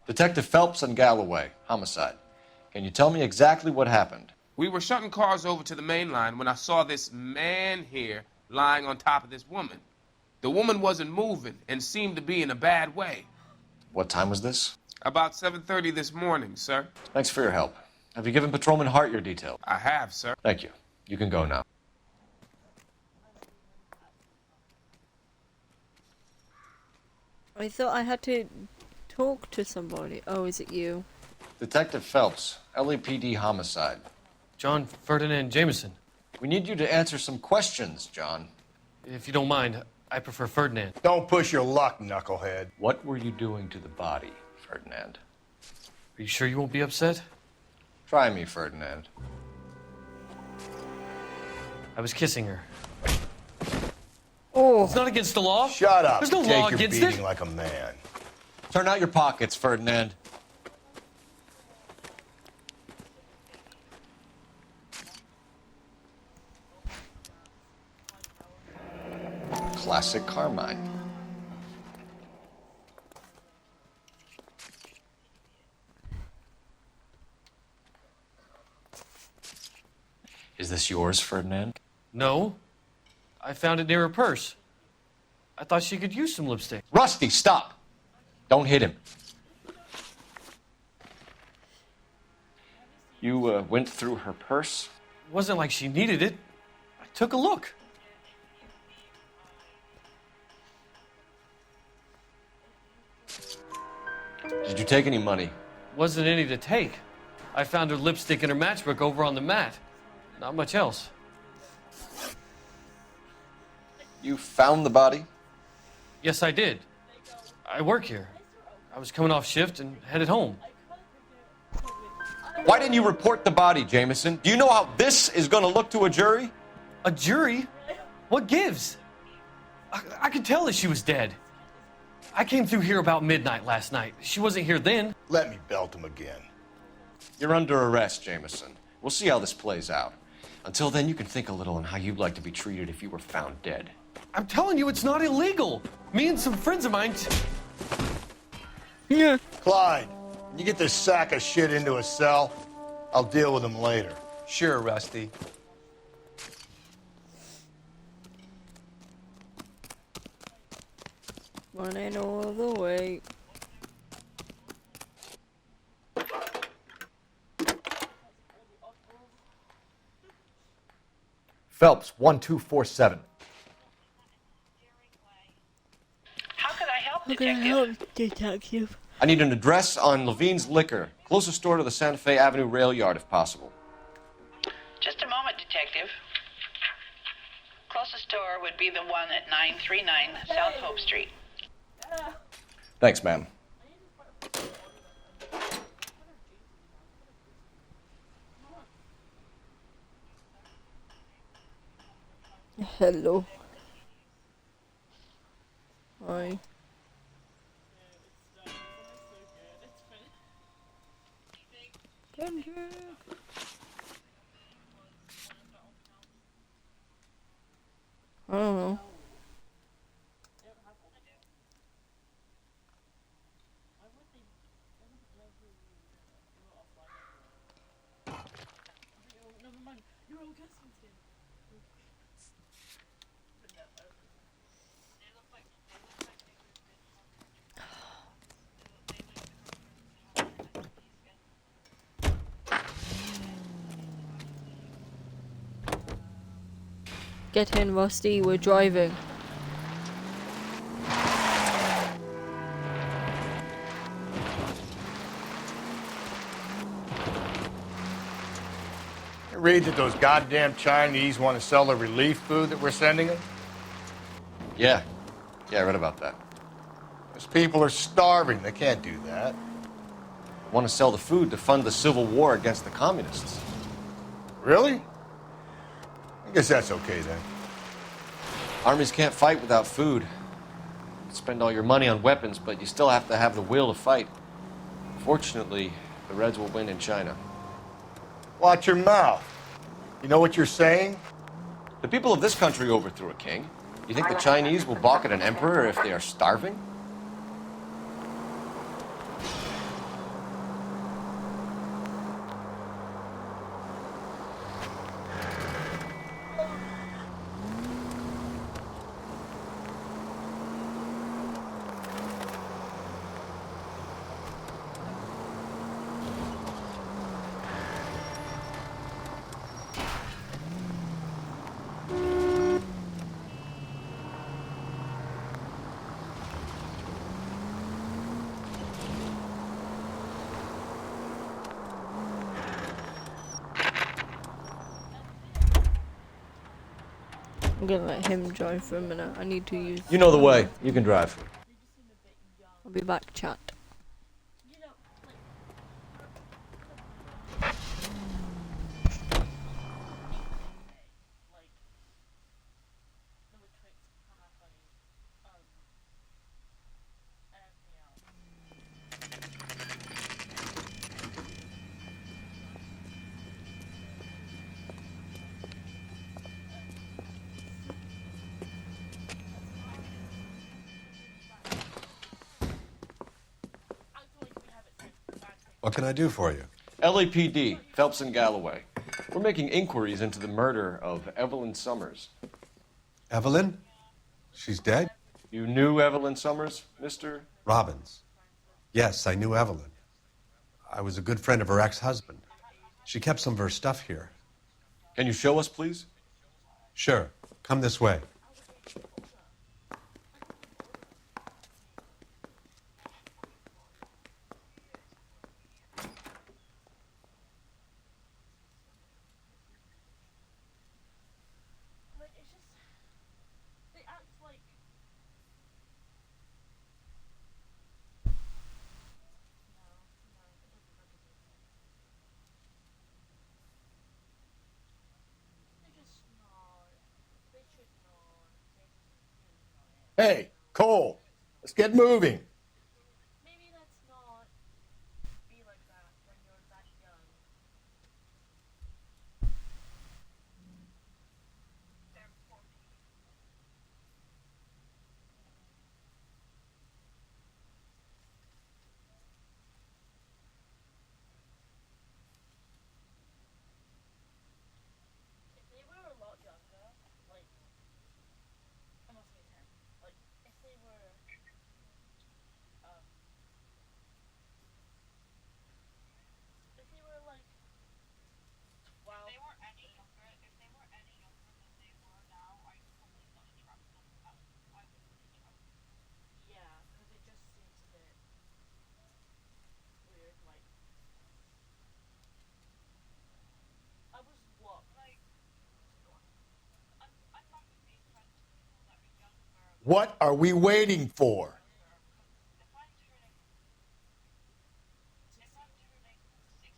Speaker 4: Detective Phelps and Galloway, homicide. Can you tell me exactly what happened?
Speaker 18: We were shutting cars over to the main line when I saw this man here lying on top of this woman. The woman wasn't moving and seemed to be in a bad way.
Speaker 4: What time was this?
Speaker 18: About 7:30 this morning, sir.
Speaker 4: Thanks for your help. Have you given Patrolman Hart your details?
Speaker 18: I have, sir.
Speaker 4: Thank you. You can go now.
Speaker 1: I thought I had to talk to somebody. Oh, is it you?
Speaker 4: Detective Phelps, LAPD homicide.
Speaker 19: John Ferdinand Jameson.
Speaker 4: We need you to answer some questions, John.
Speaker 19: If you don't mind, I prefer Ferdinand.
Speaker 5: Don't push your luck, knucklehead.
Speaker 4: What were you doing to the body, Ferdinand?
Speaker 19: Are you sure you won't be upset?
Speaker 4: Try me, Ferdinand.
Speaker 19: I was kissing her.
Speaker 1: Oh.
Speaker 19: It's not against the law.
Speaker 5: Shut up.
Speaker 19: There's no
Speaker 5: Take
Speaker 19: law
Speaker 5: your
Speaker 19: against
Speaker 5: beating
Speaker 19: it.
Speaker 5: like a man.
Speaker 4: Turn out your pockets, Ferdinand. Classic Carmine. Is this yours, Ferdinand?
Speaker 19: No. I found it near her purse. I thought she could use some lipstick.
Speaker 4: Rusty, stop! Don't hit him.
Speaker 17: You went through her purse?
Speaker 19: It wasn't like she needed it. I took a look.
Speaker 17: Did you take any money?
Speaker 19: Wasn't any to take. I found her lipstick and her matchbook over on the mat. Not much else.
Speaker 17: You found the body?
Speaker 19: Yes, I did. I work here. I was coming off shift and headed home.
Speaker 17: Why didn't you report the body, Jameson? Do you know how this is going to look to a jury?
Speaker 19: A jury? What gives? I could tell that she was dead. I came through here about midnight last night. She wasn't here then.
Speaker 5: Let me belt him again.
Speaker 17: You're under arrest, Jameson. We'll see how this plays out. Until then, you can think a little on how you'd like to be treated if you were found dead.
Speaker 19: I'm telling you, it's not illegal. Me and some friends of mine...
Speaker 1: Yeah.
Speaker 5: Clyde, you get this sack of shit into a cell. I'll deal with him later.
Speaker 16: Sure, Rusty.
Speaker 1: Running all the way.
Speaker 6: Phelps, 1247.
Speaker 3: How can I help,
Speaker 1: How can I help, detective?
Speaker 17: I need an address on Levine's Liquor. Closest store to the Santa Fe Avenue rail yard, if possible.
Speaker 3: Just a moment, detective. Closest store would be the one at 939 South Hope Street.
Speaker 17: Thanks, ma'am.
Speaker 1: Hello. Hi. Kendrick. I don't know. Get in, Rusty, we're driving.
Speaker 5: You read that those goddamn Chinese want to sell the relief food that we're sending them?
Speaker 17: Yeah, I read about that.
Speaker 5: Those people are starving. They can't do that.
Speaker 17: Want to sell the food to fund the civil war against the communists.
Speaker 5: Really? I guess that's okay then.
Speaker 17: Armies can't fight without food. You spend all your money on weapons, but you still have to have the will to fight. Fortunately, the Reds will win in China.
Speaker 5: Watch your mouth. You know what you're saying?
Speaker 17: The people of this country overthrew a king. You think the Chinese will balk at an emperor if they are starving?
Speaker 1: I'm gonna let him drive for a minute. I need to use...
Speaker 17: You know the way. You can drive.
Speaker 1: I'll be back, chat.
Speaker 20: What can I do for you?
Speaker 17: LAPD, Phelps and Galloway. We're making inquiries into the murder of Evelyn Summers.
Speaker 20: Evelyn? She's dead?
Speaker 17: You knew Evelyn Summers, Mr.?
Speaker 20: Robbins. Yes, I knew Evelyn. I was a good friend of her ex-husband. She kept some of her stuff here.
Speaker 11: Can you show us, please?
Speaker 20: Sure. Come this way.
Speaker 14: Like, it's just, they act like, they're just not, they should not,
Speaker 5: Hey, Cole, let's get moving.
Speaker 14: maybe let's not be like that when you're that young. If they were a lot younger, like, I must be 10, like, if they were, if they were like, wow. If they were any younger, than they were now, I probably wouldn't trust them. I wouldn't really trust them. Yeah, because it just seems a bit weird, like, I was what? Like, I'm not gonna be friends with people that are younger.
Speaker 5: What are we waiting for?
Speaker 14: If I'm turning 16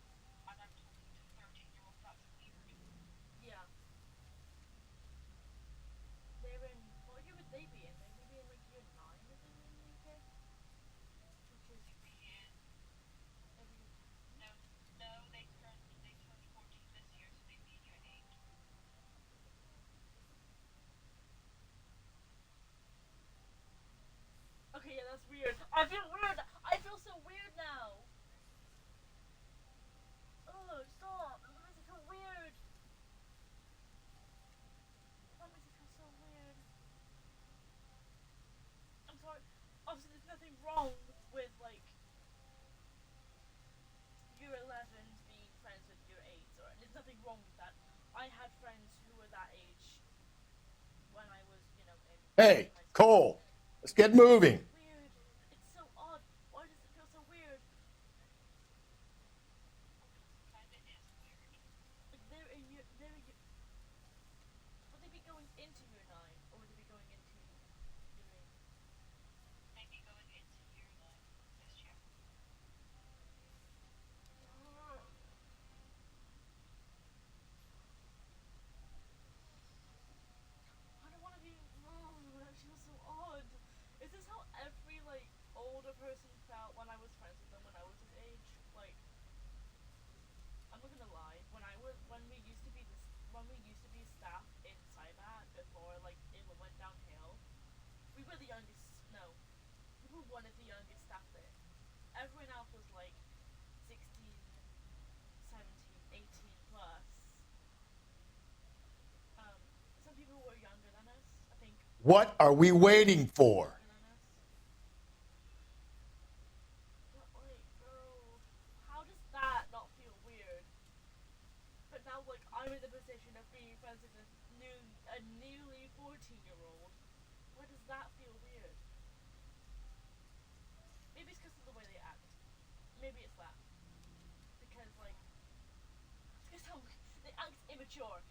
Speaker 14: and I'm talking to 13-year-olds, that's weird. Yeah. They're in, what year would they be in? They would be in like year 9 if they were in the UK? Which is every year. No, they turned 14 this year, so they'd be in year 8. Okay, yeah, that's weird. I feel weird. I feel so weird now. Oh, stop. That makes me feel weird. That makes me feel so weird. I'm sorry. Obviously, there's nothing wrong with, like, year 11s being friends with year 8s, or there's nothing wrong with that. I had friends who were that age when I was, you know, in
Speaker 5: Hey, Cole, let's get moving.
Speaker 14: weird. It's so odd. Why does it feel so weird? Kinda is weird. Like, would they be going into year 9, or would they be going into year 8? They'd be going into year 9 this year. I don't want to be. Oh, that feels so odd. Is this how every, like, older person felt when I was friends with them when I was this age? Like, I'm not gonna lie. When we used to be staff in Cybat before, like, it went downhill, we were the youngest. No, we were one of the youngest staff there. Everyone else was like 16, 17, 18 plus. Some people were younger than us, I think.
Speaker 5: What are we waiting for?
Speaker 14: But, like, girl, how does that not feel weird? But now, like, I'm in the position of being friends with a newly 14-year-old. Why does that feel weird? Maybe it's because of the way they act. Maybe it's that. Because, like, it's how they act immature,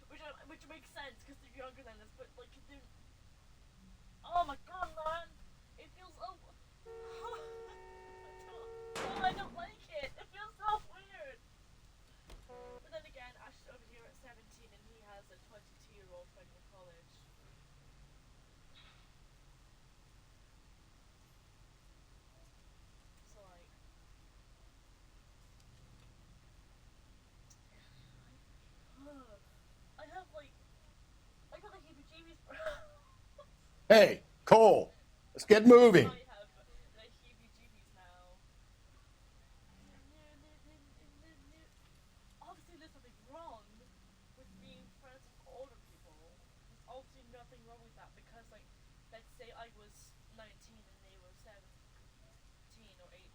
Speaker 14: which makes sense because they're younger than us. But, like, they're, oh my god, man, it feels so. I don't like it. It feels so weird. But then again, Ash is over here at 17 and he has a 22-year-old friend in college. So, like, I have, like, I got the heebie-jeebies, bro.
Speaker 5: Hey, Cole, let's get moving.
Speaker 14: I have the heebie-jeebies now. Obviously, there's something wrong with being friends with older people. There's obviously nothing wrong with that because, like, let's say I was 19 and they were 17 or 18.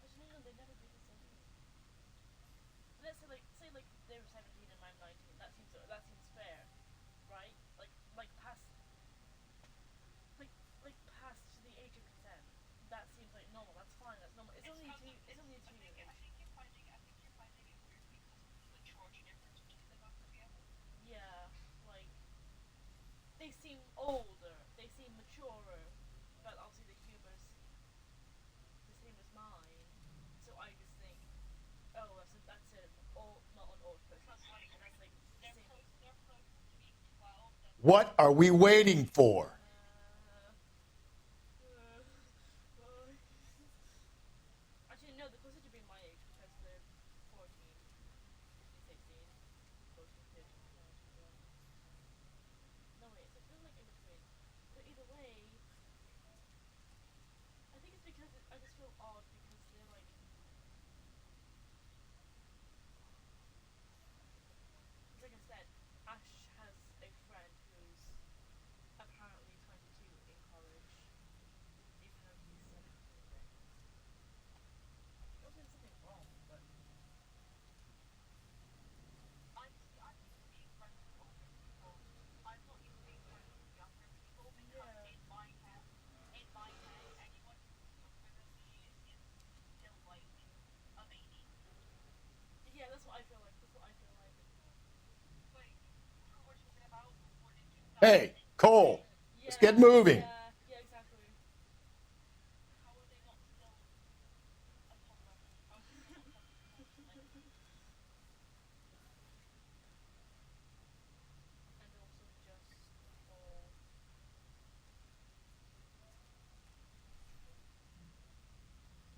Speaker 14: I just know they never be the same. yeah, like they seem older, they seem maturer, but obviously the humor's the same as mine. So I just think, oh, that's it. Old, not an old person. That's like the same.
Speaker 21: What are we waiting for?
Speaker 14: Actually, no, they're closer to being my age because they're 14, 15, 16. Close to 15 now, to be honest. No, wait, so they're like in between. So either way, I think it's because I just feel odd because they're like. Like I said, Ash has a friend who's apparently 22 in college, even though he said anything. Not saying something wrong, but I'm used to being friends with older people. I'm not used to being friends with younger people because in my head, anyone who's younger than me is still like a baby. Yeah, that's what I feel like. That's what I feel like. Wait, how much was it about? What did you know?
Speaker 21: Hey, Cole, let's get moving.
Speaker 14: Yeah, exactly. How are they not still a toddler? How are they not something? And also just the whole.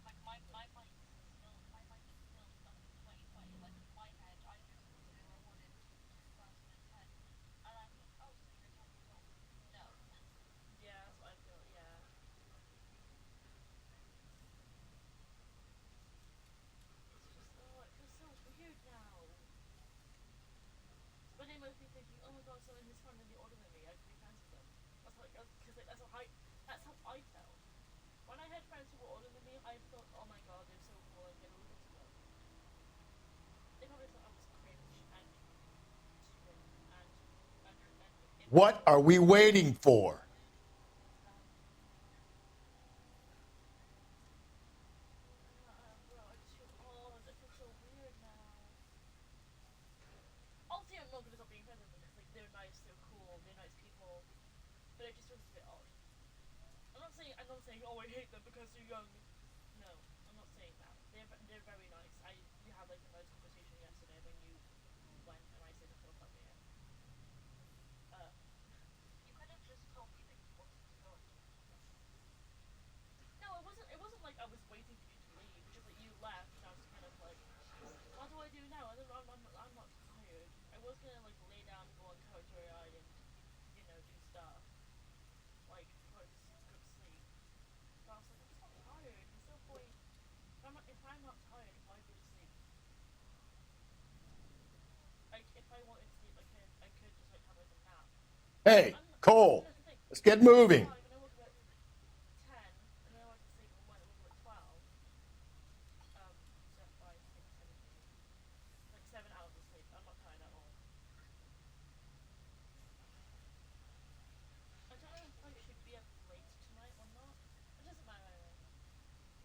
Speaker 14: Like my mind is still stuck in 2020. Like in my head, I just thought they were awarded 2010, and I think, oh, so you're 10 years old. No. Yeah, that's what I feel. Yeah. It's just it feels so weird now. But they must be thinking, oh my god, someone who's fun and the older than me, I could be friends with them. That's like because that's how I felt. When I had friends who were older than me, I thought, oh my god, they're so cool, I get a look into them. They probably thought I was cringe and stupid and
Speaker 21: What are we waiting for?
Speaker 14: bro, I just feel odd. I feel so weird now. Obviously, I'm not gonna stop being friends with them because like they're nice, they're cool, they're nice people. But it just feels a bit odd. I'm not saying oh I hate them because they're young. No, I'm not saying that. They're very nice. You had like a nice conversation yesterday when you went and I said to come me in. You could have just told me that you wanted to go and talk to them. No, it wasn't like I was waiting for you to leave. It's just like you left and I was kind of like, what do I do now? I'm not tired. I was gonna like lay down, go on couch eye and do stuff. Like go to sleep. But I was like, I'm just not tired. There's no point. If I'm not tired, why go to sleep? Like if I wanted to sleep, I could just like have like a nap.
Speaker 21: Hey, Cole, let's get moving.
Speaker 14: And I woke up at 10, and then I went to sleep and went woke up at 12. So 5, 6, 7, 8. Like 7 hours of sleep. I'm not tired at all. I don't know if I should be up late tonight or not. It doesn't matter anyway.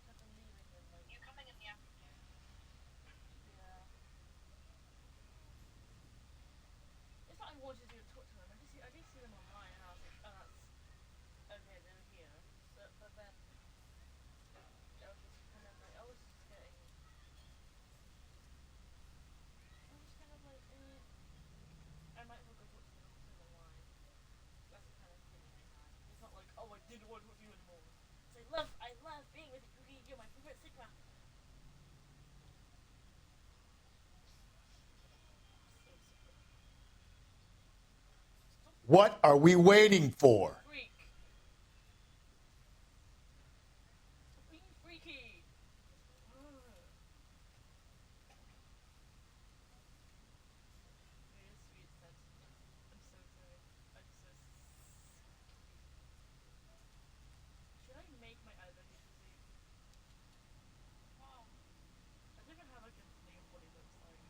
Speaker 14: Because I'm leaving in like. You're coming in the afternoon. Yeah. It's not I wanted to talk to them. I did see them online, and I was like, oh, that's okay. They're here. But then I was just kind of like, I was just kind of like, I might as well go talk to them online. That's the kind of feeling I had. It's not like, oh, I didn't want to talk to you anymore. It's like, I love being with you, Cookie. You're my favorite Sigma.
Speaker 21: What are we waiting for?
Speaker 14: Freak. Stop being freaky. It is sweet sensitive. I'm so sorry. I'm so Should I make my identity music? Wow. I don't even have like a name of what he looks like.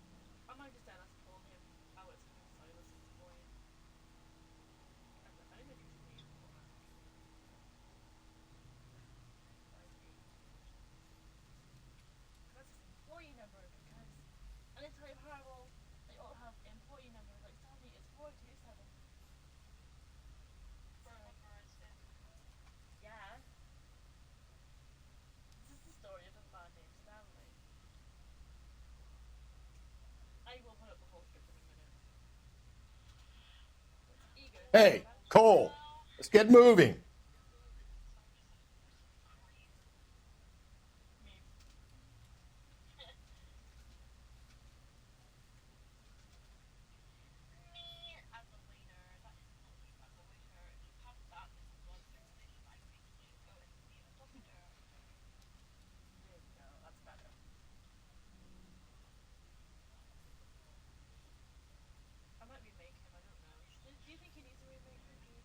Speaker 14: I might just ask call him Alex from Silas at this point. I don't even think his name for that actually. 5, 8.
Speaker 21: Hey, Cole, let's get moving.
Speaker 14: I might remake him, I don't know. Do you think he needs a remake, maybe?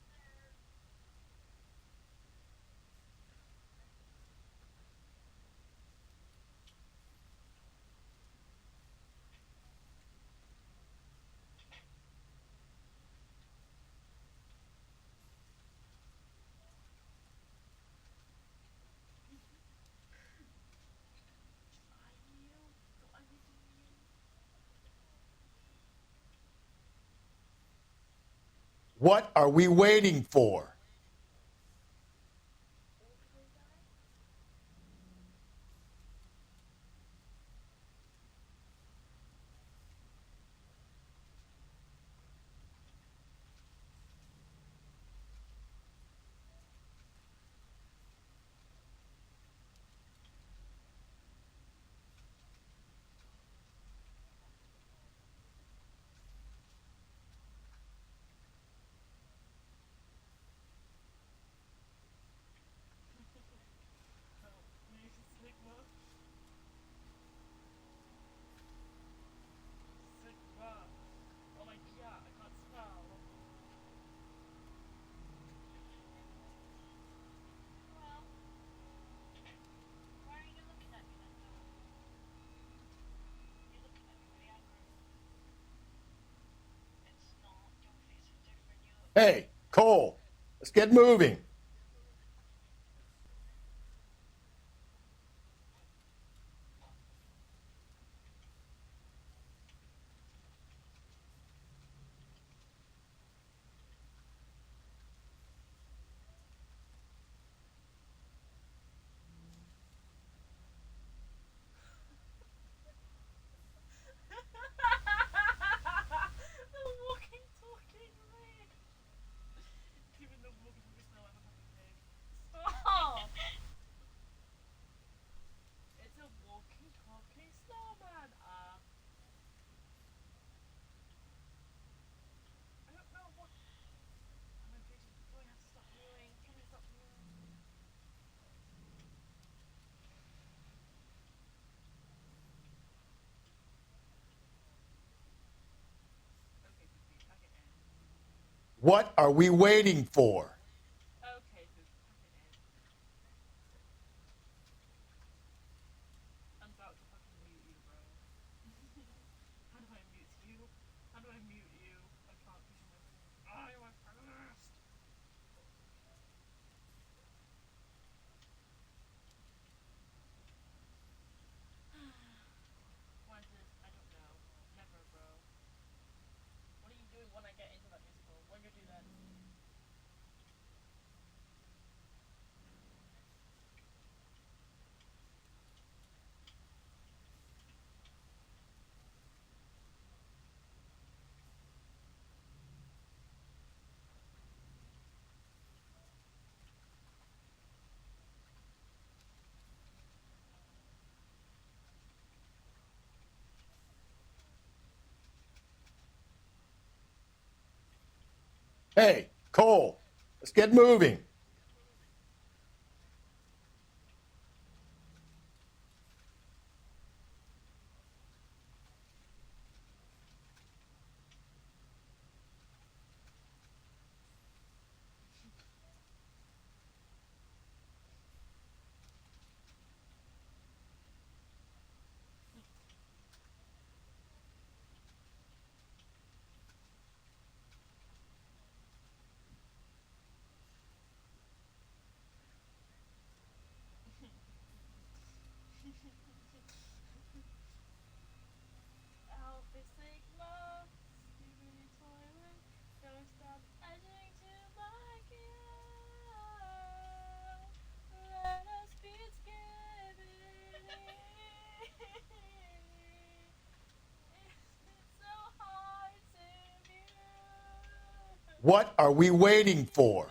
Speaker 21: What are we waiting for?
Speaker 14: Sigma. Sigma. Oh my god, I can't spell.
Speaker 21: Hey, Cole, let's get moving.
Speaker 14: The walking, talking ring. Even the walking, talking snow, I'm a fucking pig. Stop! It's a walking, talking snowman. I don't know what. I'm impatient. Do I have to stop mewing? Can I stop mewing? Okay, Poopy, pack it in.
Speaker 21: What are we waiting for?
Speaker 14: Okay, Poopy, pack it in. I'm about to fucking mute you, bro. How do I mute you? How do I mute you? I can't because you're my friend. Oh, you're my first! Why is this? I don't know. Never, bro. What are you doing when I get into that musical? What are you gonna do then?
Speaker 21: Hey, Cole, let's get moving.
Speaker 5: What are we waiting for?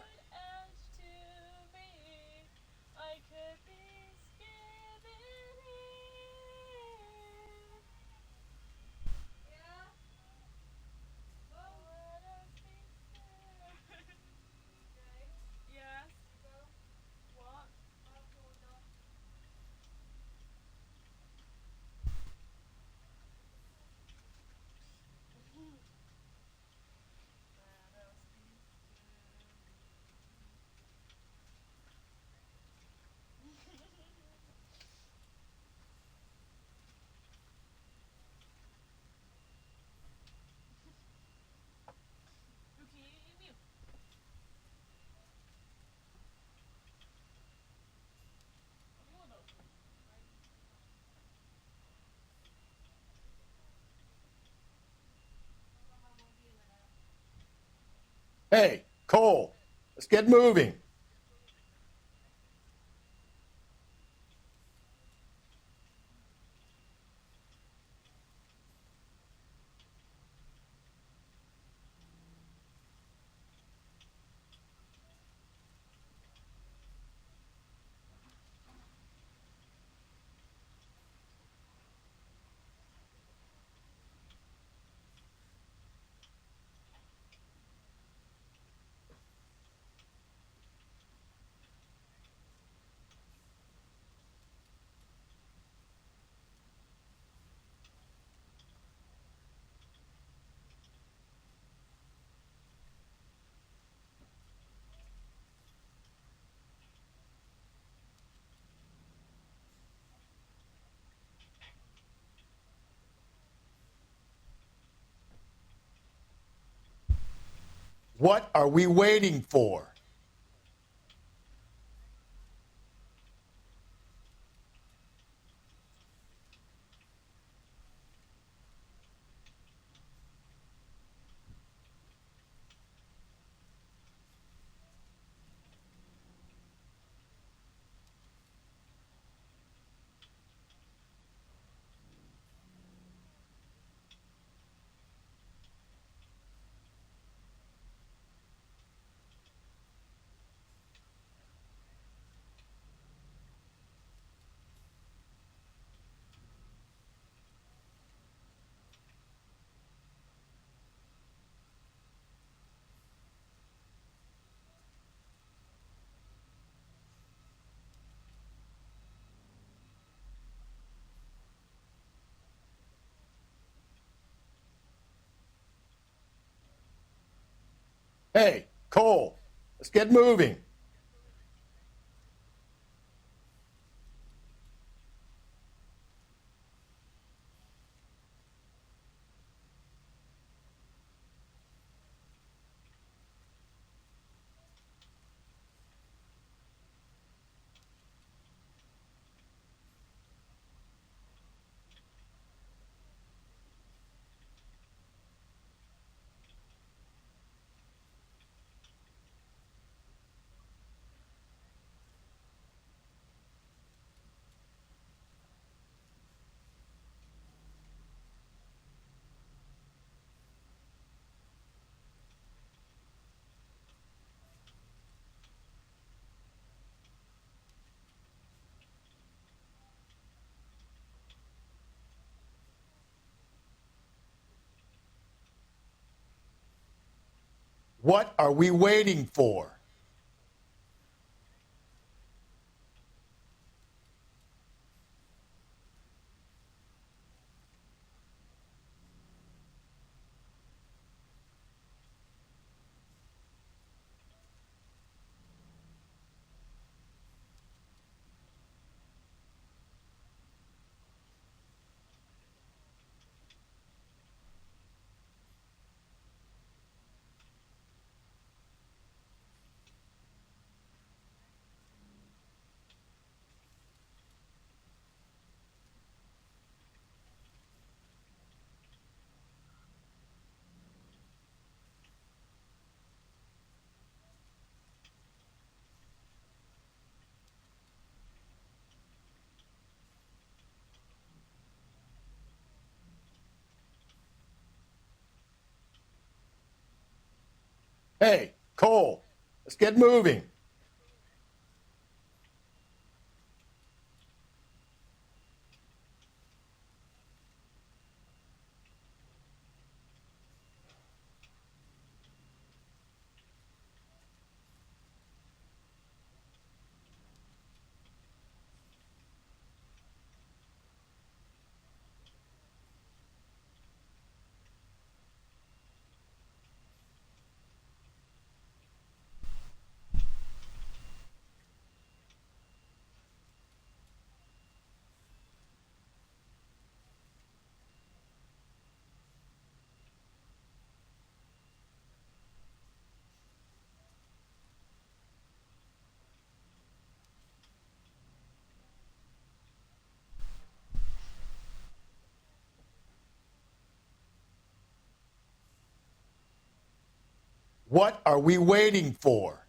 Speaker 5: Hey, Cole, let's get moving. What are we waiting for? Hey, Cole, let's get moving. What are we waiting for? Hey, Cole, let's get moving. What are we waiting for?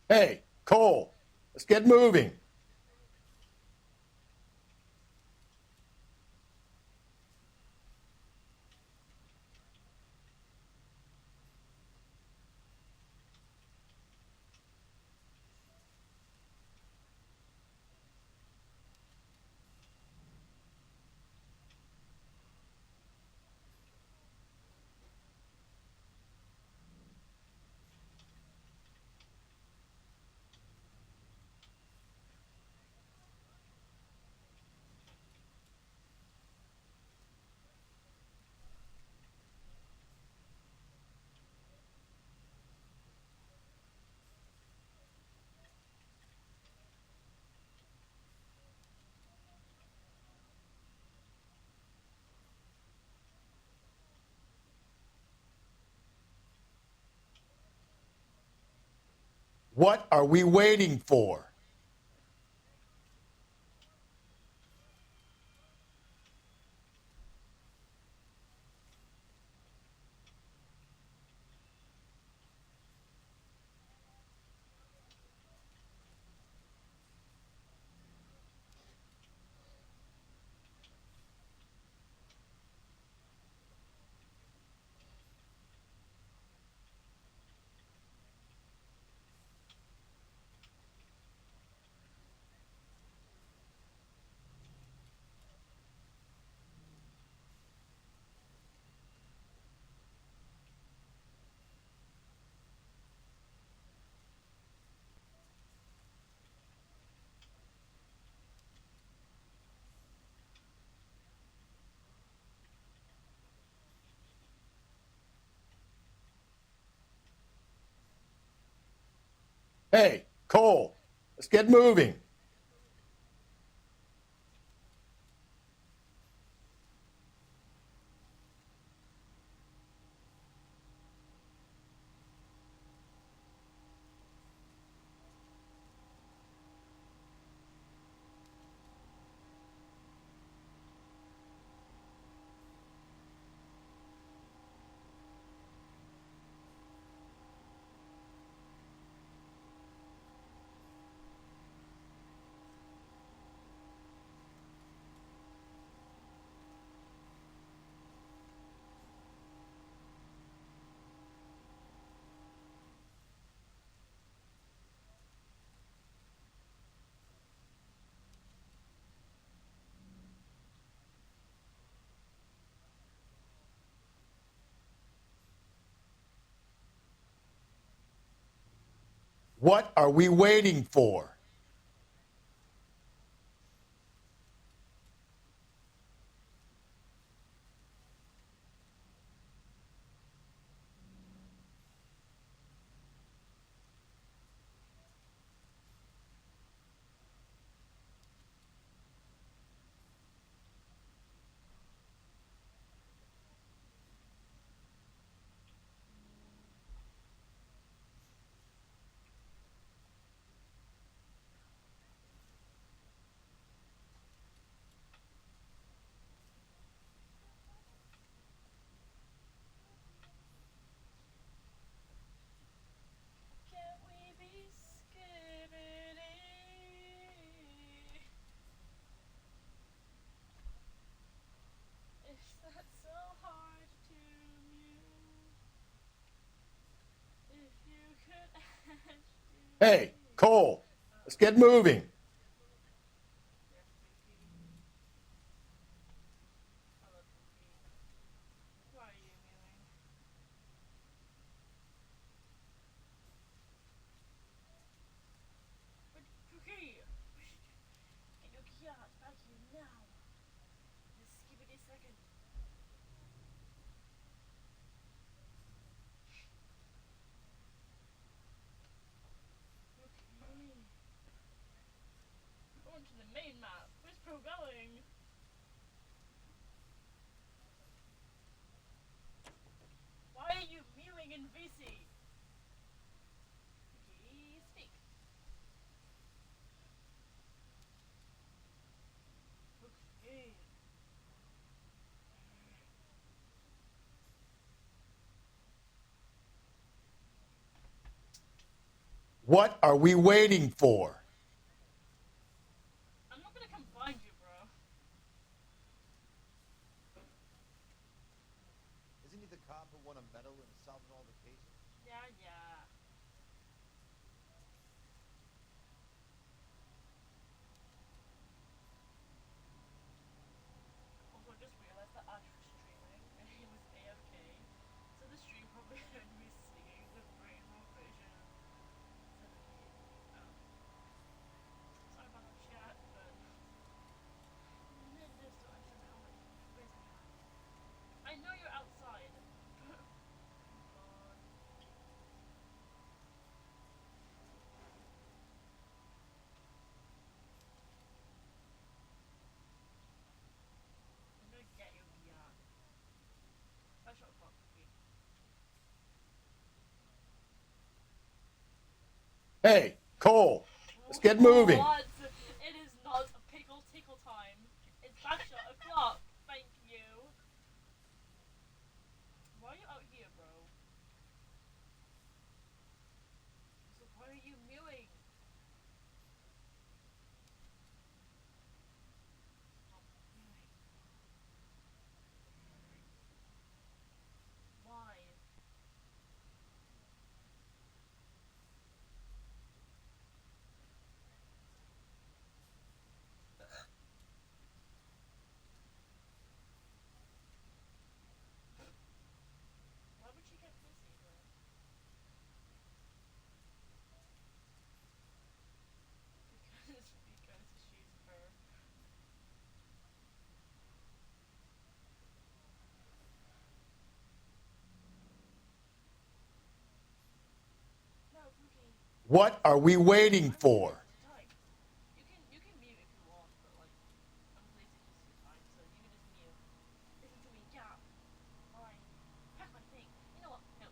Speaker 5: Hey, Cole, let's get moving. What are we waiting for? Hey, Cole, let's get moving. What are we waiting for?
Speaker 14: Can't we be skibbity? Is that so hard to mute? If you could actually.
Speaker 5: Hey, Cole, let's get moving.
Speaker 14: Why are you mewing? But Cookie! Get your yacht back here now! This skibbity second. Okay. Going to the main map. Where's Pro going? Why are you mewing in VC? Okay, speak. Okay.
Speaker 5: What are we waiting for?
Speaker 14: I'm not gonna come find you, bro.
Speaker 4: Isn't he the cop who won a medal in solving all the cases?
Speaker 14: Yeah, yeah. Also, I just realized that Ash was streaming and he was AFK, so the stream probably heard me singing the Brainroll version. Sorry about the chat, but just don't understand how much. Where's the cat? I know you're outside. But God. I'm gonna get your VR. I shot a clock.
Speaker 5: Hey, Cole, let's get moving.
Speaker 14: What? It is not a pickle tickle time. It's backshot o'clock. Thank you. Why are you out here, bro? So why are you mewing? Why? Why would she get busy, bro? Because she's her. No, Cookie.
Speaker 5: What are we waiting for?
Speaker 14: You can mute if you want, but like I'm lazy most of the time, so you can just mute. Listen to me, yeah. Fine. Pack my thing. You know what? No.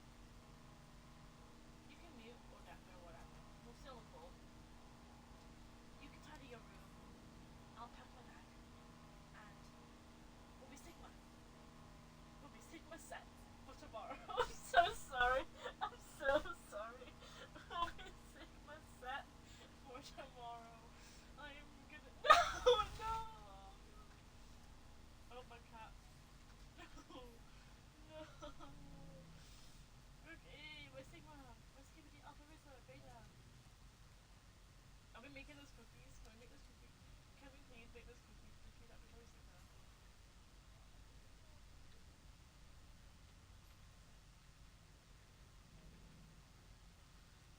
Speaker 14: You can mute or deafen or whatever. We'll still record. You can tidy your room. I'll pack my bag. And we'll be Sigma. We'll be Sigma set for tomorrow. I'm so sorry. I'm so sorry. We'll be Sigma set for tomorrow. I'm gonna. No, no! Oh, my cat. No. No. Okay, we're Sigma. We're Skibbity Alpha Risa Beta. Are we making those cookies? Can we make those cookies? Can we please make those cookies? Cookies that we always do now.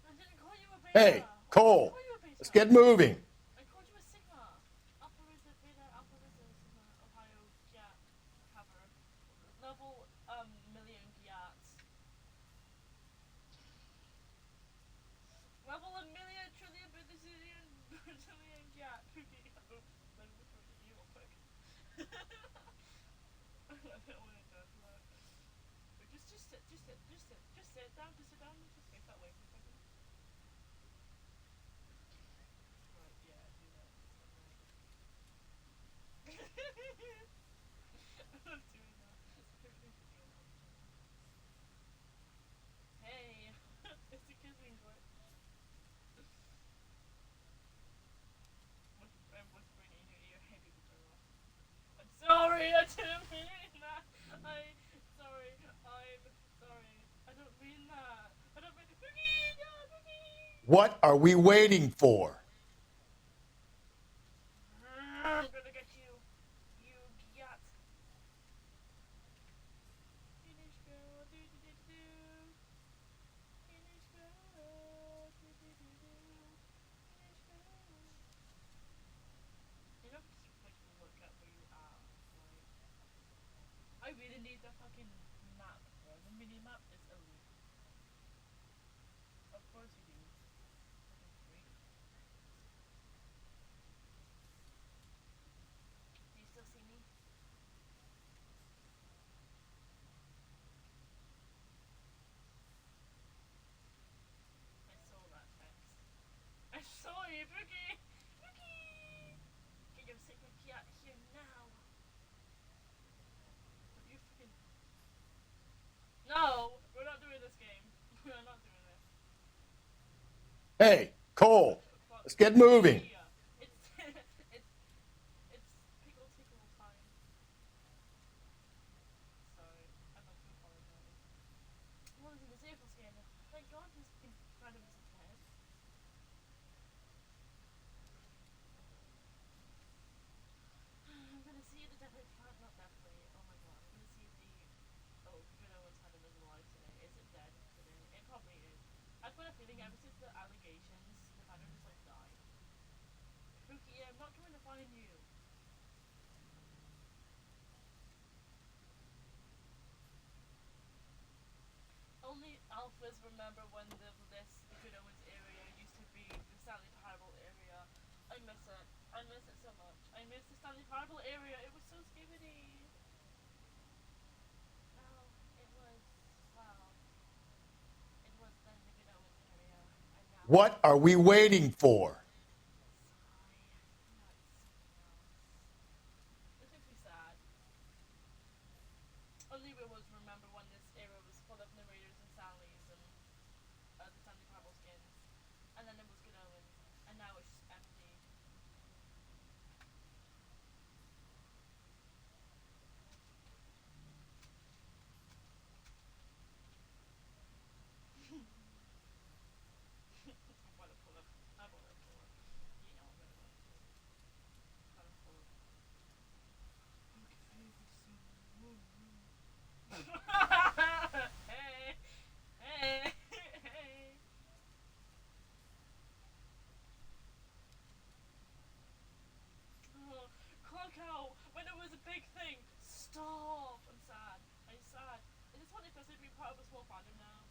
Speaker 14: I didn't call you a beta.
Speaker 5: Hey, Cole, let's get moving.
Speaker 14: I called you a Sigma. Alpha Risa, Beta, Alpha Risa, Sigma, Ohio, Giat, Cover. Level, million Giats. Level a million trillion bazillion bazillion Giat. Pookie. Oops, let me look at you real quick. I don't want to go for that. But just sit down, just face that way for a second. Right, yeah, do that. I'm not doing that. Hey, it's a kissing boy. I'm whispering in your ear. Hey, baby girl. I'm sorry, I didn't mean that. Sorry, I'm sorry. I don't mean that. I don't mean. Boogie, no, Boogie.
Speaker 5: What are we waiting for?
Speaker 14: I'm gonna get you. You yacht. Finish girl, do do do do. Finish girl, do do do do. Finish girl. You know, just like look at where you are. Like, I really need the fucking map, bro. The mini map is elite. Of course you do. Fucking freak. Do you still see me? I saw that text. I saw you, Boogie! Boogie! Get your Sigma key out here now! Don't you fucking... No! We're not doing this game. We're not doing this.
Speaker 5: Hey, Cole, let's get moving.
Speaker 14: It's pickle tickle time. Sorry, I have to apologize. What is in the vehicle scanner? Thank God this fucking random is dead. I'm gonna see the deathly plant, not deathly. Oh my god, I'm gonna see if the. Oh, good one's had him as alive today. Is it dead today? It probably is. I've got a feeling ever since the allegations, the banner just like died. Pookie, I'm not trying to find you. Only alphas remember when this Good Owens area used to be the Stanley Parable area. I miss it. I miss it so much. I miss the Stanley Parable area. It was so skibbity. No, it was, well, it was then the Good Owens area. And now
Speaker 5: What are we waiting for?
Speaker 14: this makes me sad. Only we always remember when this era was full of narrators and Sallys and the Stanley Parable skins. And then it was Good Owens. And now it's just empty. I'm gonna pull up. I'm gonna pull up. You know I'm gonna pull up. I'm gonna pull up. Hey! Hey! Hey! Oh, clock out! When it was a big thing! Stop! I'm sad. I'm sad. Is this what it feels like to be part of a small fandom now?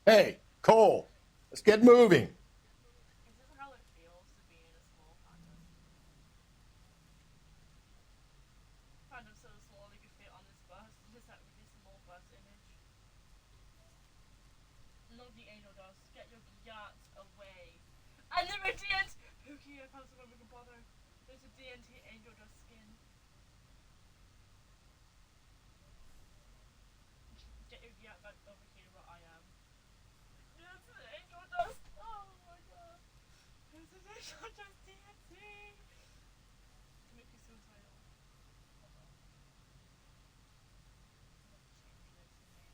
Speaker 5: Hey, Cole, let's get moving.
Speaker 14: Is this how it feels to be in a small fandom? Fandom so small they could fit on this bus. Just that really small bus image. Not the anal dust. Get your yachts away. And the radiant! Pookie, I found someone we can bother. There's a DNT angel dust skin. Get your yacht back over here where I am. Yes, angel dust! Oh my god. There's an angel dust DNT! Make me so title. Hold on. Let's change this main skin.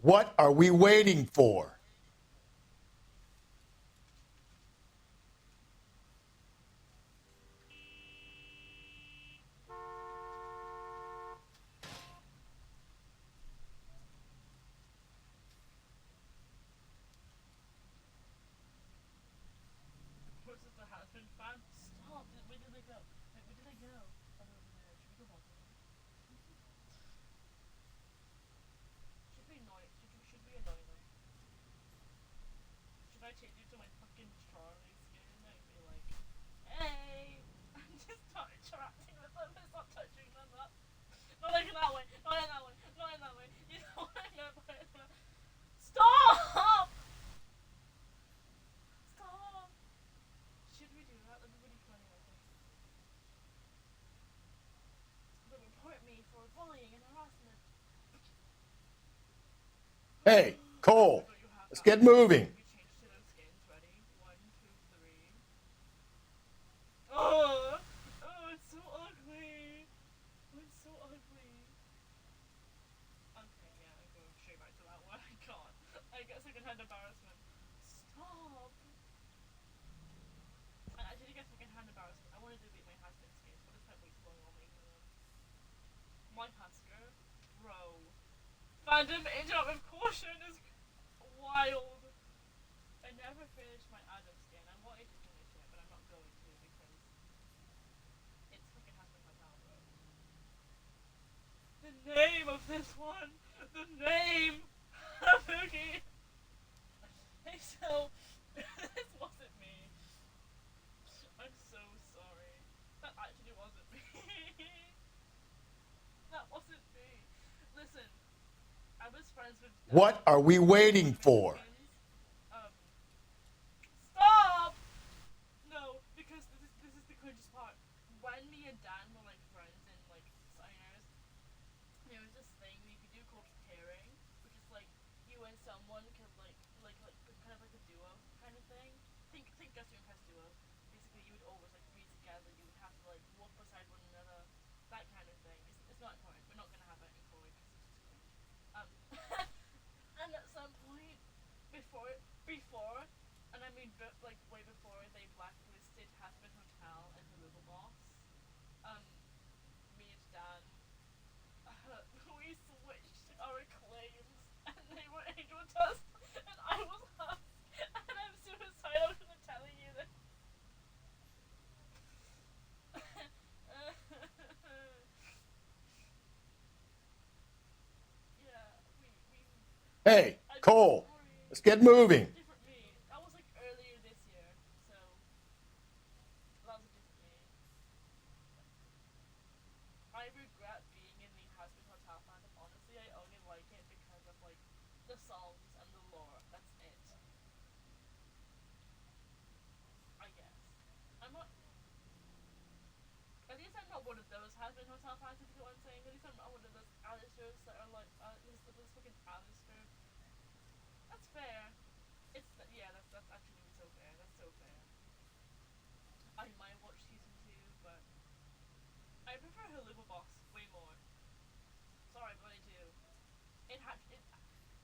Speaker 5: What are we waiting for?
Speaker 14: Where's the husband fan? Stop! Where did they go? Wait, where did they go? Oh, they're over there. Should we go back to them? Should we annoy? Should we annoy them? Should I change you to my fucking Charlie skin and be like, hey, and just start interacting with them and start touching them up? Not like that way. Not in that way. Not in that way. You know what I meant by that? Stop! Stop! Should we do that? That'd be really funny, I think. They'll report me for bullying and harassment.
Speaker 5: Hey, Cole, let's get moving.
Speaker 14: Oh, it's so ugly. It's so ugly. Okay, yeah, I'm going straight back to that one. I can't. I get secondhand embarrassment. Stop. I actually get secondhand embarrassment. I wanted to beat my husband's skins, but I spent way too long on making them. My Husker, bro. Fandom interrupt with caution is wild. I never finished my Adam skin. I wanted to finish it, but I'm not going to because it's fucking Husband Hotel, bro. The name of this one! The name! Boogie! Hey, so, this wasn't me. I'm so sorry. That actually wasn't me. That wasn't me. Listen, I was friends with...
Speaker 5: What are we waiting for?
Speaker 14: Stop! No, because this is the cringiest part. When me and Dan were like friends and like signers, there was this thing we could do called pairing, which is like you and someone could like kind of like a duo kind of thing. Think Just Impress duo. Basically, you would always like be together. You would have to like walk beside one another, that kind of thing. It's not important. We're not gonna have that in Corey because it's just cringe. And at some point before, and I mean like way before they blacklisted Husband Hotel and Haluba Boss, me and Dan, we switched our claims, and they were Angel Dust, and I was Husk, and I'm suicidal because I'm telling you this.
Speaker 5: Hey, Cole, let's get moving.
Speaker 14: Different me. That was like earlier this year, so that was a different me. I regret being in the Husband Hotel fandom. Honestly, I only like it because of like the songs and the lore. That's it. I guess. I'm not. At least I'm not one of those Husband Hotel fans. If you know what I'm saying. At least I'm not one of those Alistairs that are like this fucking Alistair. That's fair. That's actually so fair. That's so fair. I might watch season 2, but I prefer Haluba Boss way more. Sorry, but I do.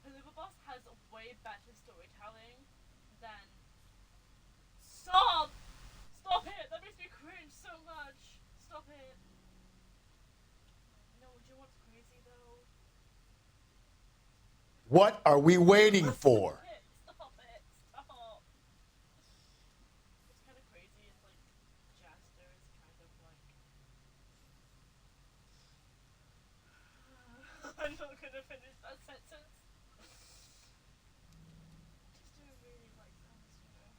Speaker 14: Haluba Boss has way better storytelling than. Stop! Stop it! That makes me cringe so much. Stop it. No, do you know what's crazy though?
Speaker 5: What are we waiting for?
Speaker 14: Stop it! Stop! It's kind of crazy. It's like Jaster is kind of like. I'm not gonna finish that sentence. Jaster really likes Alistair.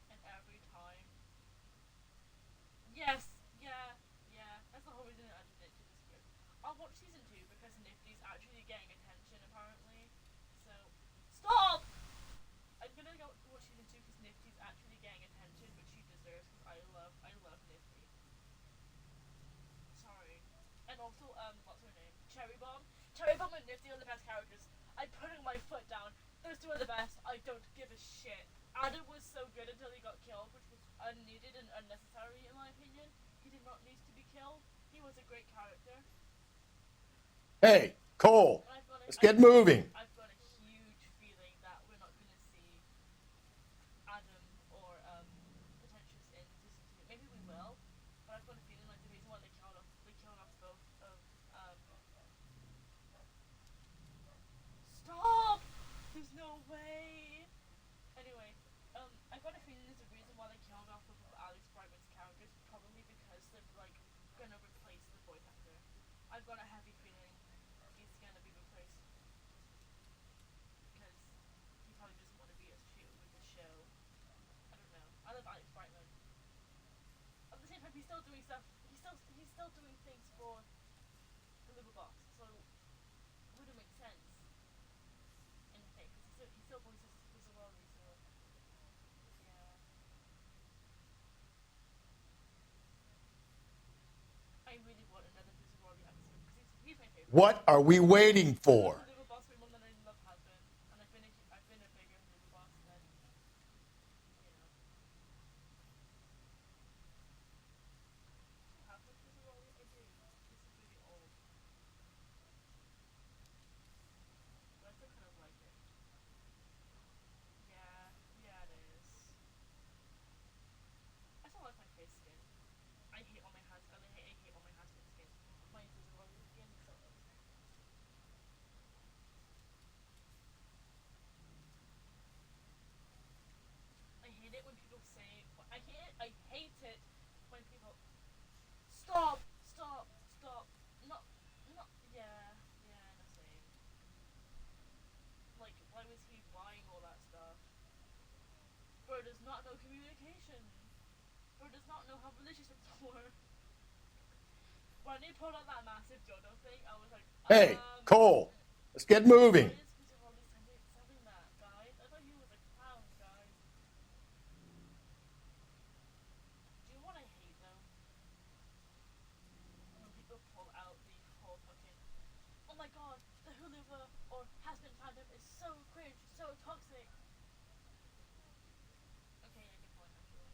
Speaker 14: And every time. Yes! Yeah. That's the whole reason I added it to the script. I'll watch season 2 because Nifty's actually getting attention apparently. So. Stop! I'm gonna go watch season 2 because Nifty's actually getting attention, which she deserves because I love Nifty. Sorry. And also, what's her name? Cherry Bomb. Cherry Bomb and Nifty are the best characters. I'm putting my foot down. Those two are the best. I don't give a shit. Adam was so good until he got killed, which was unneeded and unnecessary in my opinion. He did not need to be killed. He was a great character.
Speaker 5: Hey, Cole, let's get moving.
Speaker 14: I've got a huge feeling that we're not going to see Adam or Pretentious in season 2. Maybe we will, but I've got a feeling like the reason why they killed off both of Stop! There's no way. Anyway, I got a feeling there's a reason why they killed off both of Alex Brightman's characters. Probably because they're like gonna replace the voice actor. I've got a heavy feeling he's gonna be replaced because he probably doesn't want to be as cute with the show. I don't know. I love Alex Brightman. At the same time, he's still doing stuff. He's still doing things for the Liver Box, so it wouldn't make sense. Anything because he still voices Visually, so yeah. I really want another Visually episode because he's my favorite.
Speaker 5: What are we waiting for?
Speaker 14: Liver Box way more than I love Husband, and I've been a bigger Liver Box than Husband Visually. I do. This is really old, but I still kind of like it. Yeah, it is. I still like my face skin. I hate all my husband. I hate all my husband skin. My Visually skin is so ugly. I hate it when people say. I hate it when people. Stop! Stop! Stop! Not. Yeah. No same. Like, why was he buying all that stuff? Bro does not know communication. Bro does not know how relationships work. When they pulled out that massive Jodo thing, I was like,
Speaker 5: Hey, Cole, let's get moving.
Speaker 14: Why is Visually selling that, guys? I thought he was a clown, guys. Do you know what I hate, though? When people pull out the whole fucking, oh my god, the Huluva or has-been fandom is so cringe, so toxic. Okay, yeah, good point, actually.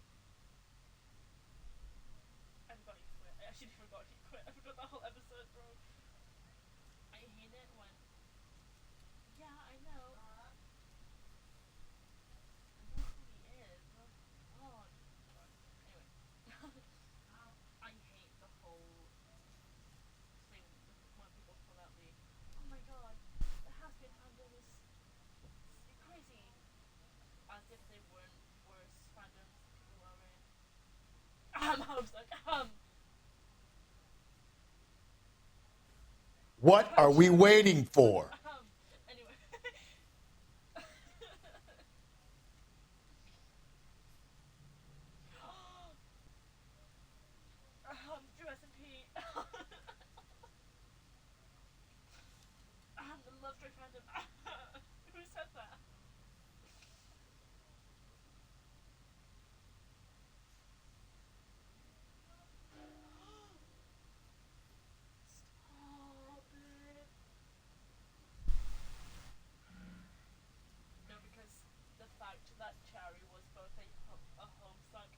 Speaker 14: I forgot he quit. I actually forgot he quit. I forgot that whole episode, bro. I hate it when... Yeah, I know. I know who he is. Oh, God. Anyway. I hate the whole thing when people pull out the, oh my god, the has-been fandom is crazy. As if they weren't worse fandoms people are in. I was like,
Speaker 5: What are we waiting for?
Speaker 14: Anyway. Drew S&P. The Love Story fandom. Who said that? Stop it. No, because the fact that Cherry was both a Homestuck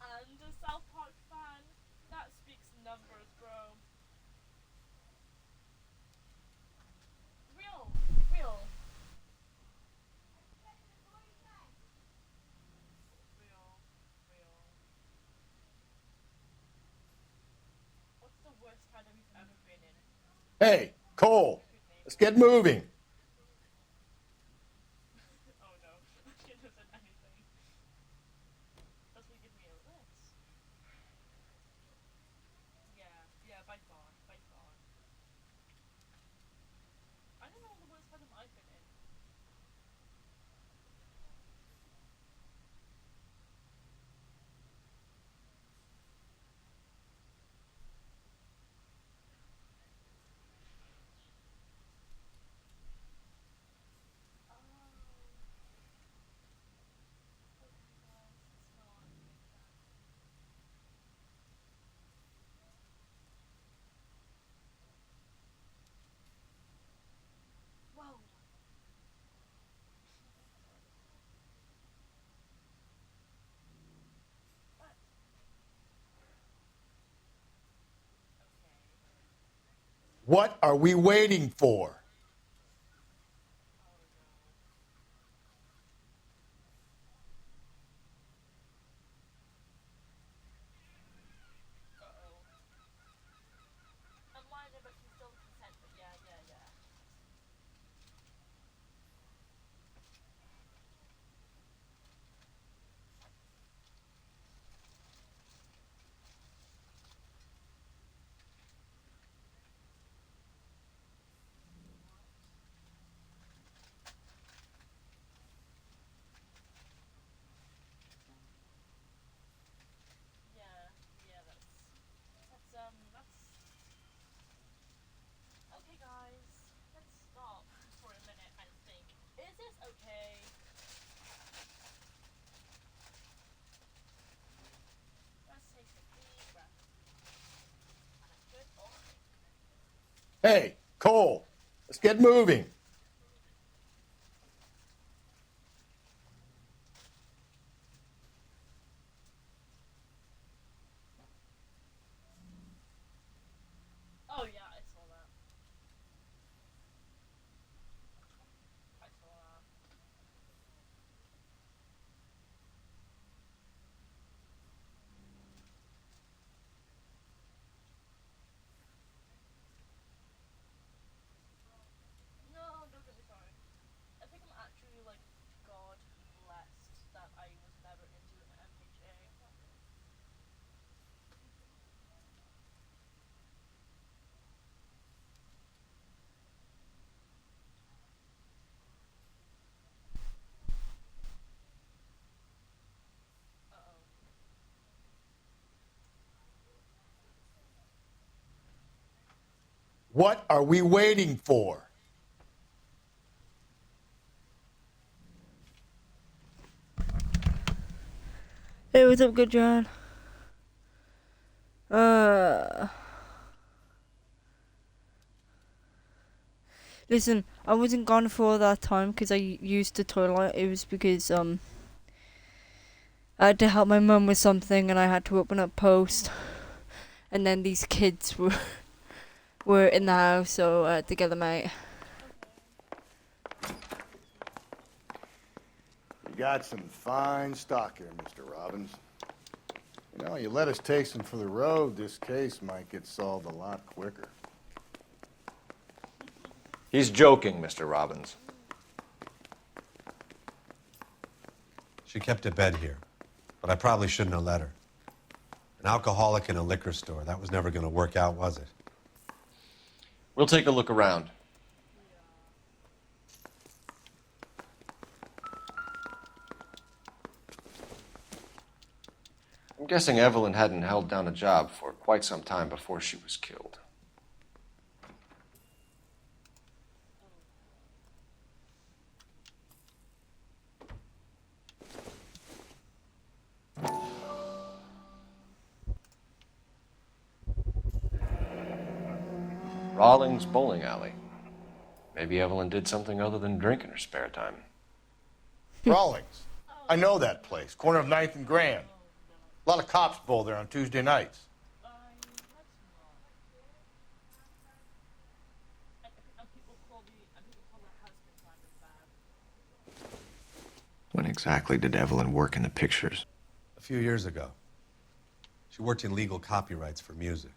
Speaker 14: and a South Park fan, that speaks numbers, bro. Real. Real. What's the worst fandom you've ever been in?
Speaker 5: Hey, Cole, let's get moving.
Speaker 14: Oh no, I shouldn't have said anything. That's what give me a list. Yeah, by far. I don't know the worst fandom I've been in.
Speaker 5: What are we waiting for?
Speaker 14: I'm lying, but she's still consent, but yeah. Okay, guys, let's stop for a minute and think. Is this okay? Let's take a deep breath. And a good old
Speaker 5: Hey, Cole, let's get moving.
Speaker 14: Oh yeah, I saw that. I saw that. No, don't get me started. I think I'm actually like God blessed that I was never into an MHA.
Speaker 5: What are we waiting for?
Speaker 1: Hey, what's up, good John? Listen, I wasn't gone for all that time because I used the toilet. It was because I had to help my mum with something and I had to open up post. And then these kids were in the house, so I had to get them out.
Speaker 5: You got some fine stock here, Mr. Robbins. You know, you let us take some for the road, this case might get solved a lot quicker.
Speaker 4: He's joking, Mr. Robbins.
Speaker 20: She kept a bed here, but I probably shouldn't have let her. An alcoholic in a liquor store, that was never going to work out, was it?
Speaker 4: We'll take a look around. I'm guessing Evelyn hadn't held down a job for quite some time before she was killed. Rawlings Bowling Alley. Maybe Evelyn did something other than drink in her spare time.
Speaker 5: Rawlings. I know that place. Corner of 9th and Grand. A lot of cops bowl there on Tuesday nights.
Speaker 4: When exactly did Evelyn work in the pictures?
Speaker 20: A few years ago. She worked in legal copyrights for music.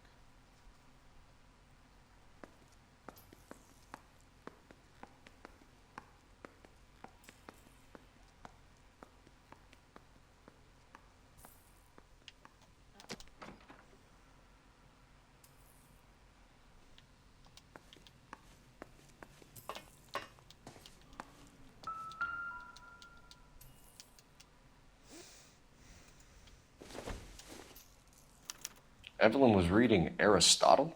Speaker 4: Evelyn was reading Aristotle?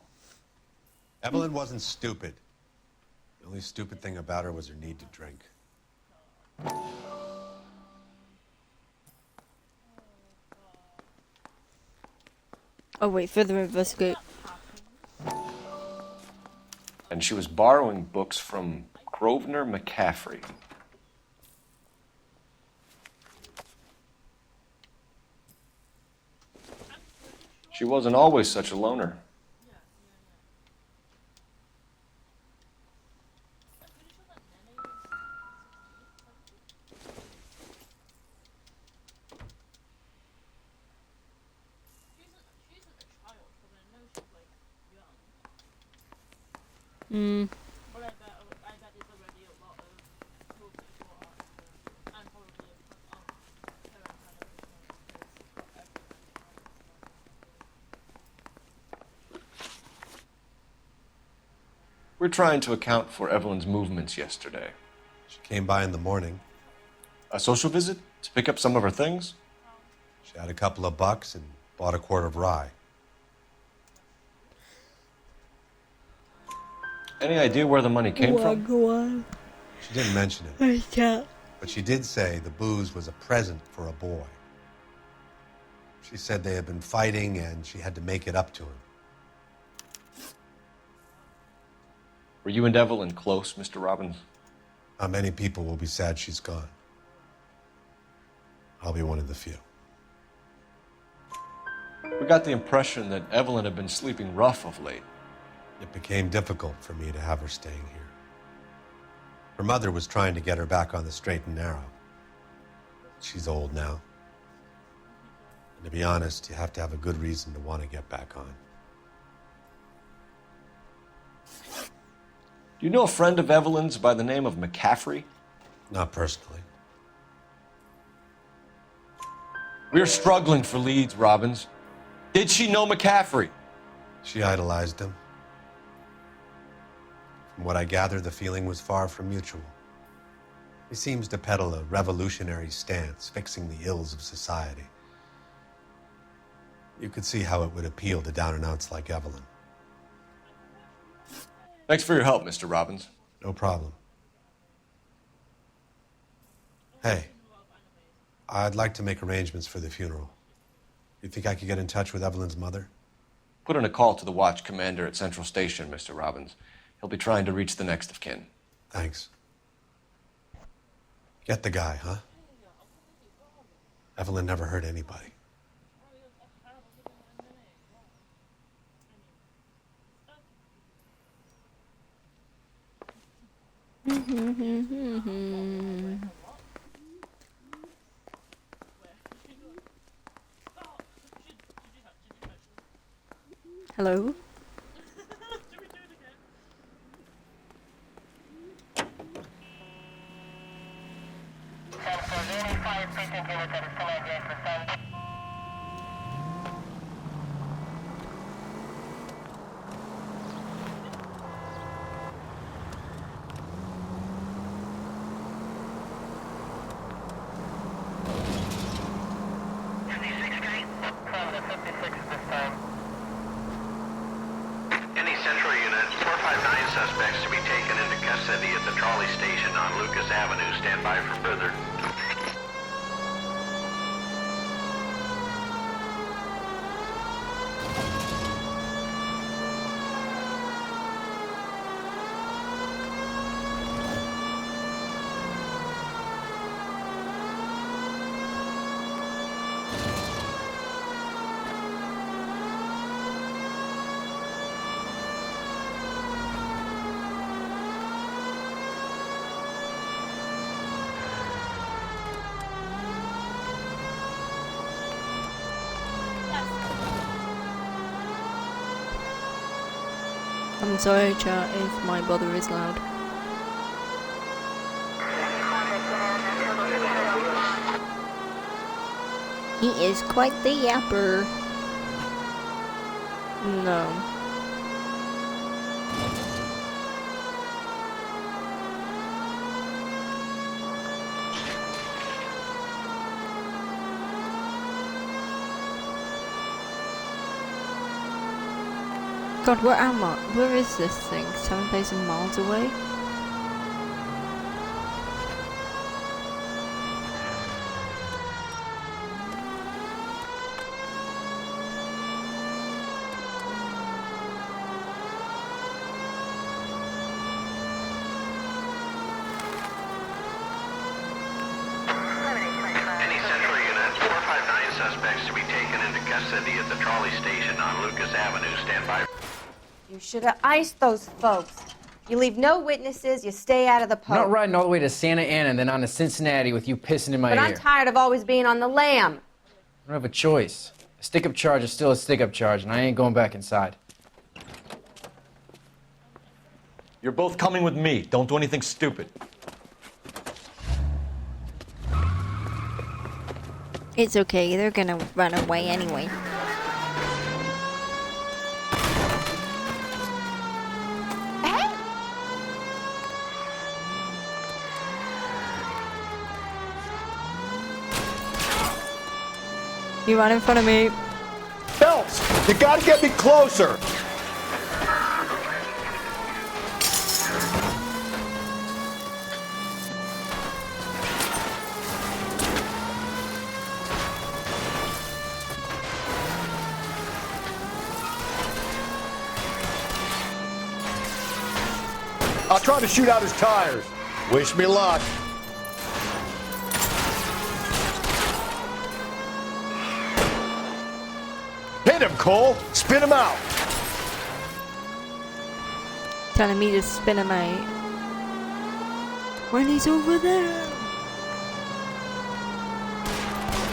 Speaker 20: Evelyn wasn't stupid. The only stupid thing about her was her need to drink.
Speaker 1: Oh wait, further investigate.
Speaker 4: And she was borrowing books from Grosvenor McCaffrey. She wasn't always such a loner.
Speaker 1: Hmm.
Speaker 11: We're trying to account for Evelyn's movements yesterday.
Speaker 20: She came by in the morning.
Speaker 11: A social visit? To pick up some of her things?
Speaker 20: She had a couple of bucks and bought a quart of rye.
Speaker 11: Any idea where the money came from?
Speaker 1: Go on.
Speaker 20: She didn't mention it.
Speaker 1: I can't.
Speaker 20: But she did say the booze was a present for a boy. She said they had been fighting and she had to make it up to him.
Speaker 11: Were you and Evelyn close, Mr. Robbins?
Speaker 20: Many people will be sad she's gone. I'll be one of the few.
Speaker 11: We got the impression that Evelyn had been sleeping rough of late.
Speaker 20: It became difficult for me to have her staying here. Her mother was trying to get her back on the straight and narrow. She's old now. And to be honest, you have to have a good reason to want to get back on.
Speaker 11: Do you know a friend of Evelyn's by the name of McCaffrey?
Speaker 20: Not personally.
Speaker 11: We're struggling for leads, Robbins. Did she know McCaffrey?
Speaker 20: She idolized him. From what I gather, the feeling was far from mutual. He seems to peddle a revolutionary stance, fixing the ills of society. You could see how it would appeal to down-and-outs like Evelyn.
Speaker 11: Thanks for your help, Mr. Robbins.
Speaker 20: No problem. Hey, I'd like to make arrangements for the funeral. You think I could get in touch with Evelyn's mother?
Speaker 11: Put in a call to the watch commander at Central Station, Mr. Robbins. He'll be trying to reach the next of kin.
Speaker 20: Thanks. Get the guy, huh? Evelyn never hurt anybody.
Speaker 1: Hello?
Speaker 7: Any Central unit, 459 suspects to be taken into custody at the trolley station on Lucas Avenue. Stand by for further.
Speaker 1: I'm sorry, chat, if my brother is loud. He is quite the yapper. No. God, where am I? Where is this thing? 7,000 miles away?
Speaker 7: Any Central unit, 459 suspects to be taken into custody at the trolley station on Lucas Avenue. Stand by.
Speaker 10: You should have iced those folks. You leave no witnesses, you stay out of the
Speaker 12: I'm
Speaker 10: post.
Speaker 12: not riding all the way to Santa Ana and then on to Cincinnati with you pissing in my
Speaker 10: But
Speaker 12: ear.
Speaker 10: I'm tired of always being on the lam.
Speaker 12: I don't have a choice. A stick-up charge is still a stick-up charge, and I ain't going back inside.
Speaker 4: You're both coming with me. Don't do anything stupid.
Speaker 1: It's okay, they're gonna run away anyway. You run in front of me.
Speaker 21: Phelps, you gotta get me closer. I'll try to shoot out his tires. Wish me luck. Hit him, Cole. Spin him out.
Speaker 1: Telling me to spin him out. When he's over there.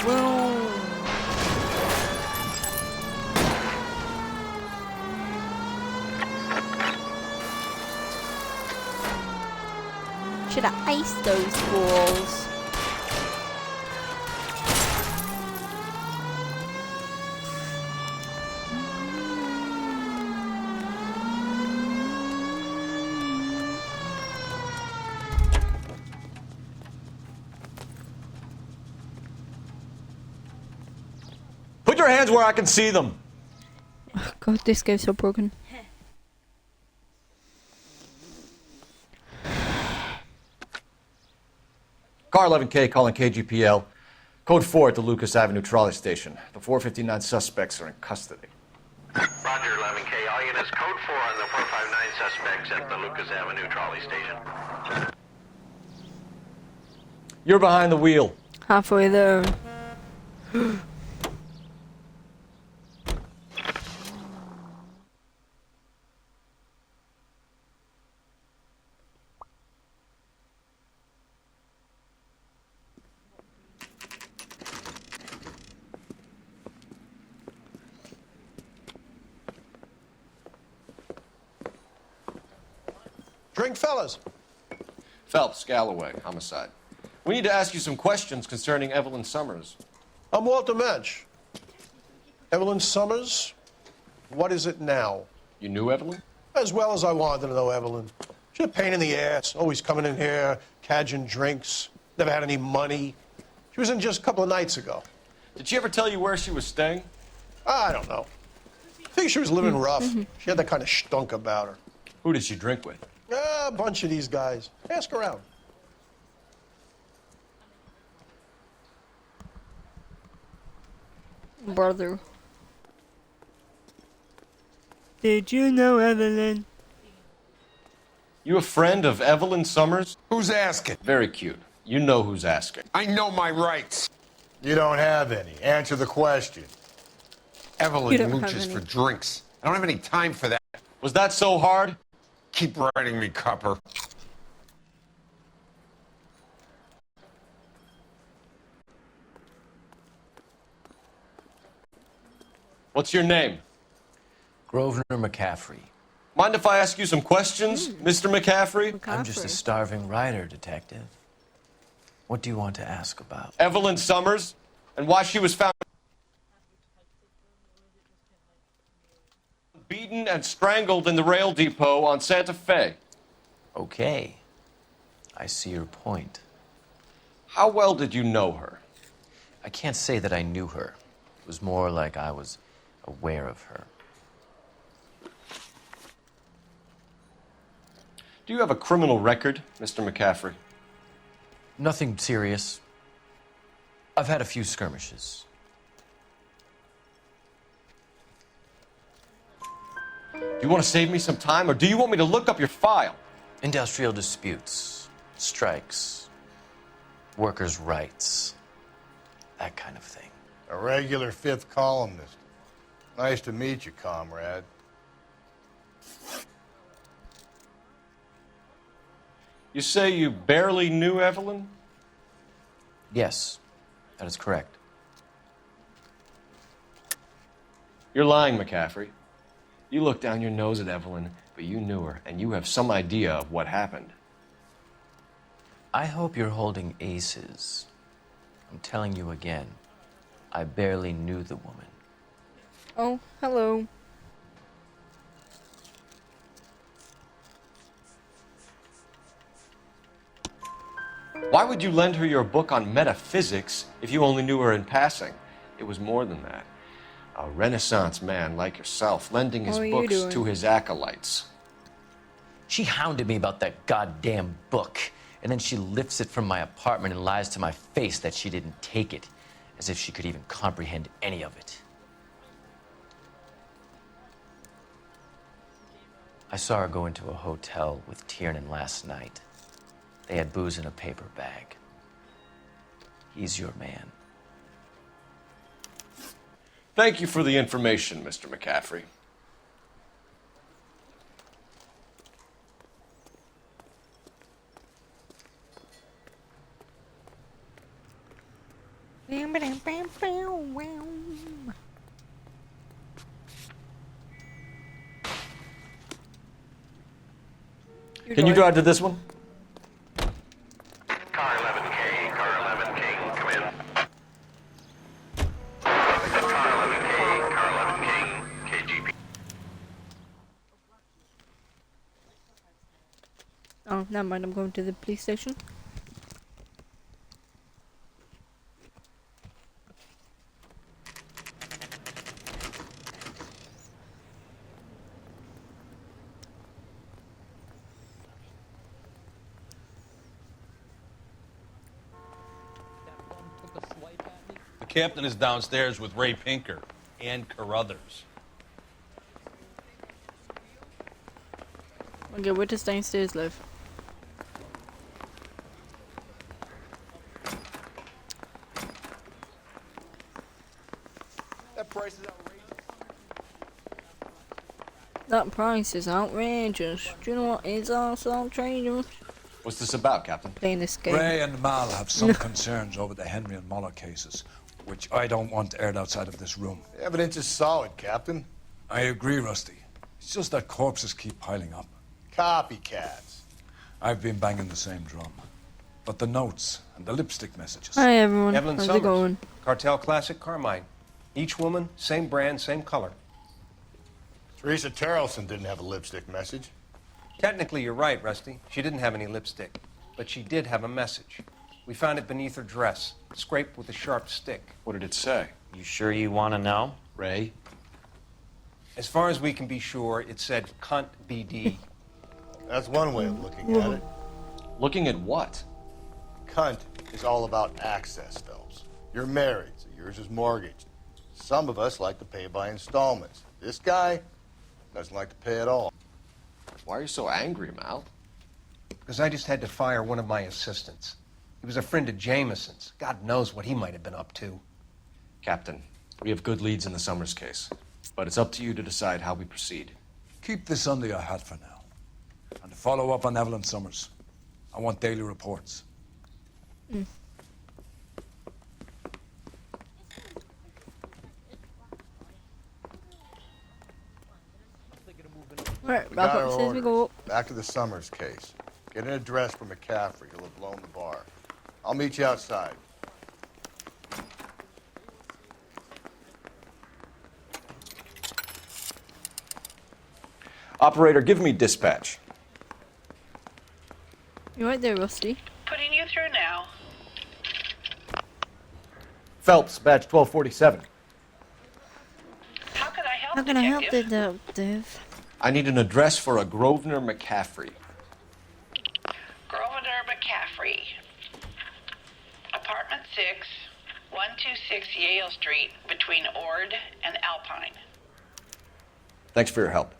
Speaker 1: Boom. Should have iced those balls.
Speaker 4: Put your hands where I can see them.
Speaker 1: Oh God, this game's so broken.
Speaker 4: Car 11K calling KGPL. Code 4 at the Lucas Avenue trolley station. The 459 suspects are in custody.
Speaker 2: Roger, 11K. All units, code 4 on the 459 suspects at the Lucas Avenue trolley station.
Speaker 4: You're behind the wheel.
Speaker 1: Halfway there.
Speaker 21: Drink, fellas.
Speaker 4: Phelps, Galloway, homicide. We need to ask you some questions concerning Evelyn Summers.
Speaker 21: I'm Walter Mensch. Evelyn Summers, what is it now?
Speaker 4: You knew Evelyn?
Speaker 21: As well as I wanted to know Evelyn. She's a pain in the ass, always coming in here, cadging drinks, never had any money. She was in just a couple of nights ago.
Speaker 4: Did she ever tell you where she was staying?
Speaker 21: I don't know. I think she was living rough. She had that kind of stunk about her.
Speaker 4: Who did she drink with?
Speaker 21: A bunch of these guys. Ask around.
Speaker 1: Brother. Did you know Evelyn?
Speaker 4: You a friend of Evelyn Summers?
Speaker 21: Who's asking?
Speaker 4: Very cute. You know who's asking.
Speaker 21: I know my rights. You don't have any. Answer the question.
Speaker 13: Evelyn
Speaker 1: You don't have
Speaker 13: mooches
Speaker 1: any.
Speaker 13: for drinks. I don't have any time for that.
Speaker 4: Was that so hard?
Speaker 13: Keep writing me, copper.
Speaker 4: What's your name?
Speaker 22: Grosvenor McCaffrey.
Speaker 4: Mind if I ask you some questions, Mr. McCaffrey?
Speaker 22: I'm just a starving writer, detective. What do you want to ask about?
Speaker 4: Evelyn Summers, and why she was found beaten and strangled in the rail depot on Santa Fe.
Speaker 22: Okay. I see your point.
Speaker 4: How well did you know her?
Speaker 22: I can't say that I knew her. It was more like I was aware of her.
Speaker 4: Do you have a criminal record, Mr. McCaffrey?
Speaker 22: Nothing serious. I've had a few skirmishes.
Speaker 4: Do you want to save me some time, or do you want me to look up your file?
Speaker 22: Industrial disputes, strikes, workers' rights, that kind of thing.
Speaker 21: A regular fifth columnist. Nice to meet you, comrade.
Speaker 4: You say you barely knew Evelyn?
Speaker 22: Yes, that is correct.
Speaker 4: You're lying, McCaffrey. You look down your nose at Evelyn, but you knew her, and you have some idea of what happened.
Speaker 22: I hope you're holding aces. I'm telling you again, I barely knew the woman.
Speaker 1: Oh, hello.
Speaker 4: Why would you lend her your book on metaphysics if you only knew her in passing? It was more than that. A Renaissance man like yourself, lending his books to his acolytes.
Speaker 22: She hounded me about that goddamn book, and then she lifts it from my apartment and lies to my face that she didn't take it, as if she could even comprehend any of it. I saw her go into a hotel with Tiernan last night. They had booze in a paper bag. He's your man.
Speaker 4: Thank you for the information, Mr. McCaffrey. Can you drive to this one?
Speaker 2: Car 11K, car 11K, come in. Car 11K, car 11K, KGP.
Speaker 1: Oh, never mind, I'm going to the police station.
Speaker 8: The captain is downstairs with Ray Pinker and Carruthers.
Speaker 1: Okay, where does downstairs live?
Speaker 8: That price is outrageous.
Speaker 1: That price is outrageous. Do you know what is also outrageous?
Speaker 4: What's this about, Captain?
Speaker 1: Playing this game.
Speaker 9: Ray and Mal have some concerns over the Henry and Muller cases, which I don't want aired outside of this room.
Speaker 5: The evidence is solid, Captain.
Speaker 9: I agree, Rusty. It's just that corpses keep piling up.
Speaker 5: Copycats.
Speaker 9: I've been banging the same drum. But the notes and the lipstick messages.
Speaker 1: Hi everyone,
Speaker 17: Evelyn
Speaker 1: how's
Speaker 17: Summers,
Speaker 1: it going?
Speaker 17: Cartel Classic Carmine. Each woman, same brand, same color.
Speaker 5: Teresa Terrelson didn't have a lipstick message.
Speaker 17: Technically, you're right, Rusty. She didn't have any lipstick, but she did have a message. We found it beneath her dress, scraped with a sharp stick.
Speaker 4: What did it say?
Speaker 22: You sure you want to know?
Speaker 4: Ray?
Speaker 17: As far as we can be sure, it said cunt BD.
Speaker 5: That's one way of looking at it.
Speaker 4: Looking at what?
Speaker 5: Cunt is all about access, Phelps. You're married, so yours is mortgaged. Some of us like to pay by installments. This guy doesn't like to pay at all.
Speaker 4: Why are you so angry, Mal?
Speaker 17: Because I just had to fire one of my assistants. He was a friend of Jameson's. God knows what he might have been up to.
Speaker 4: Captain, we have good leads in the Summers case, but it's up to you to decide how we proceed.
Speaker 9: Keep this under your hat for now. And to follow up on Evelyn Summers, I want daily reports.
Speaker 1: Alright,
Speaker 5: We
Speaker 1: wrap
Speaker 5: got
Speaker 1: up
Speaker 5: our
Speaker 1: says we go
Speaker 5: orders.
Speaker 1: up.
Speaker 5: Back to the Summers case. Get an address for McCaffrey. He'll have blown the bar. I'll meet you outside.
Speaker 4: Operator, give me dispatch.
Speaker 1: You're right there, Rusty.
Speaker 3: Putting you through now.
Speaker 4: Phelps, badge 1247.
Speaker 3: How can I help,
Speaker 1: How can I help the
Speaker 3: detective?
Speaker 1: detective?
Speaker 4: I need an address for a Grosvenor McCaffrey.
Speaker 3: Grosvenor McCaffrey. Apartment 6, 126 Yale Street, between Ord and Alpine.
Speaker 4: Thanks for your help.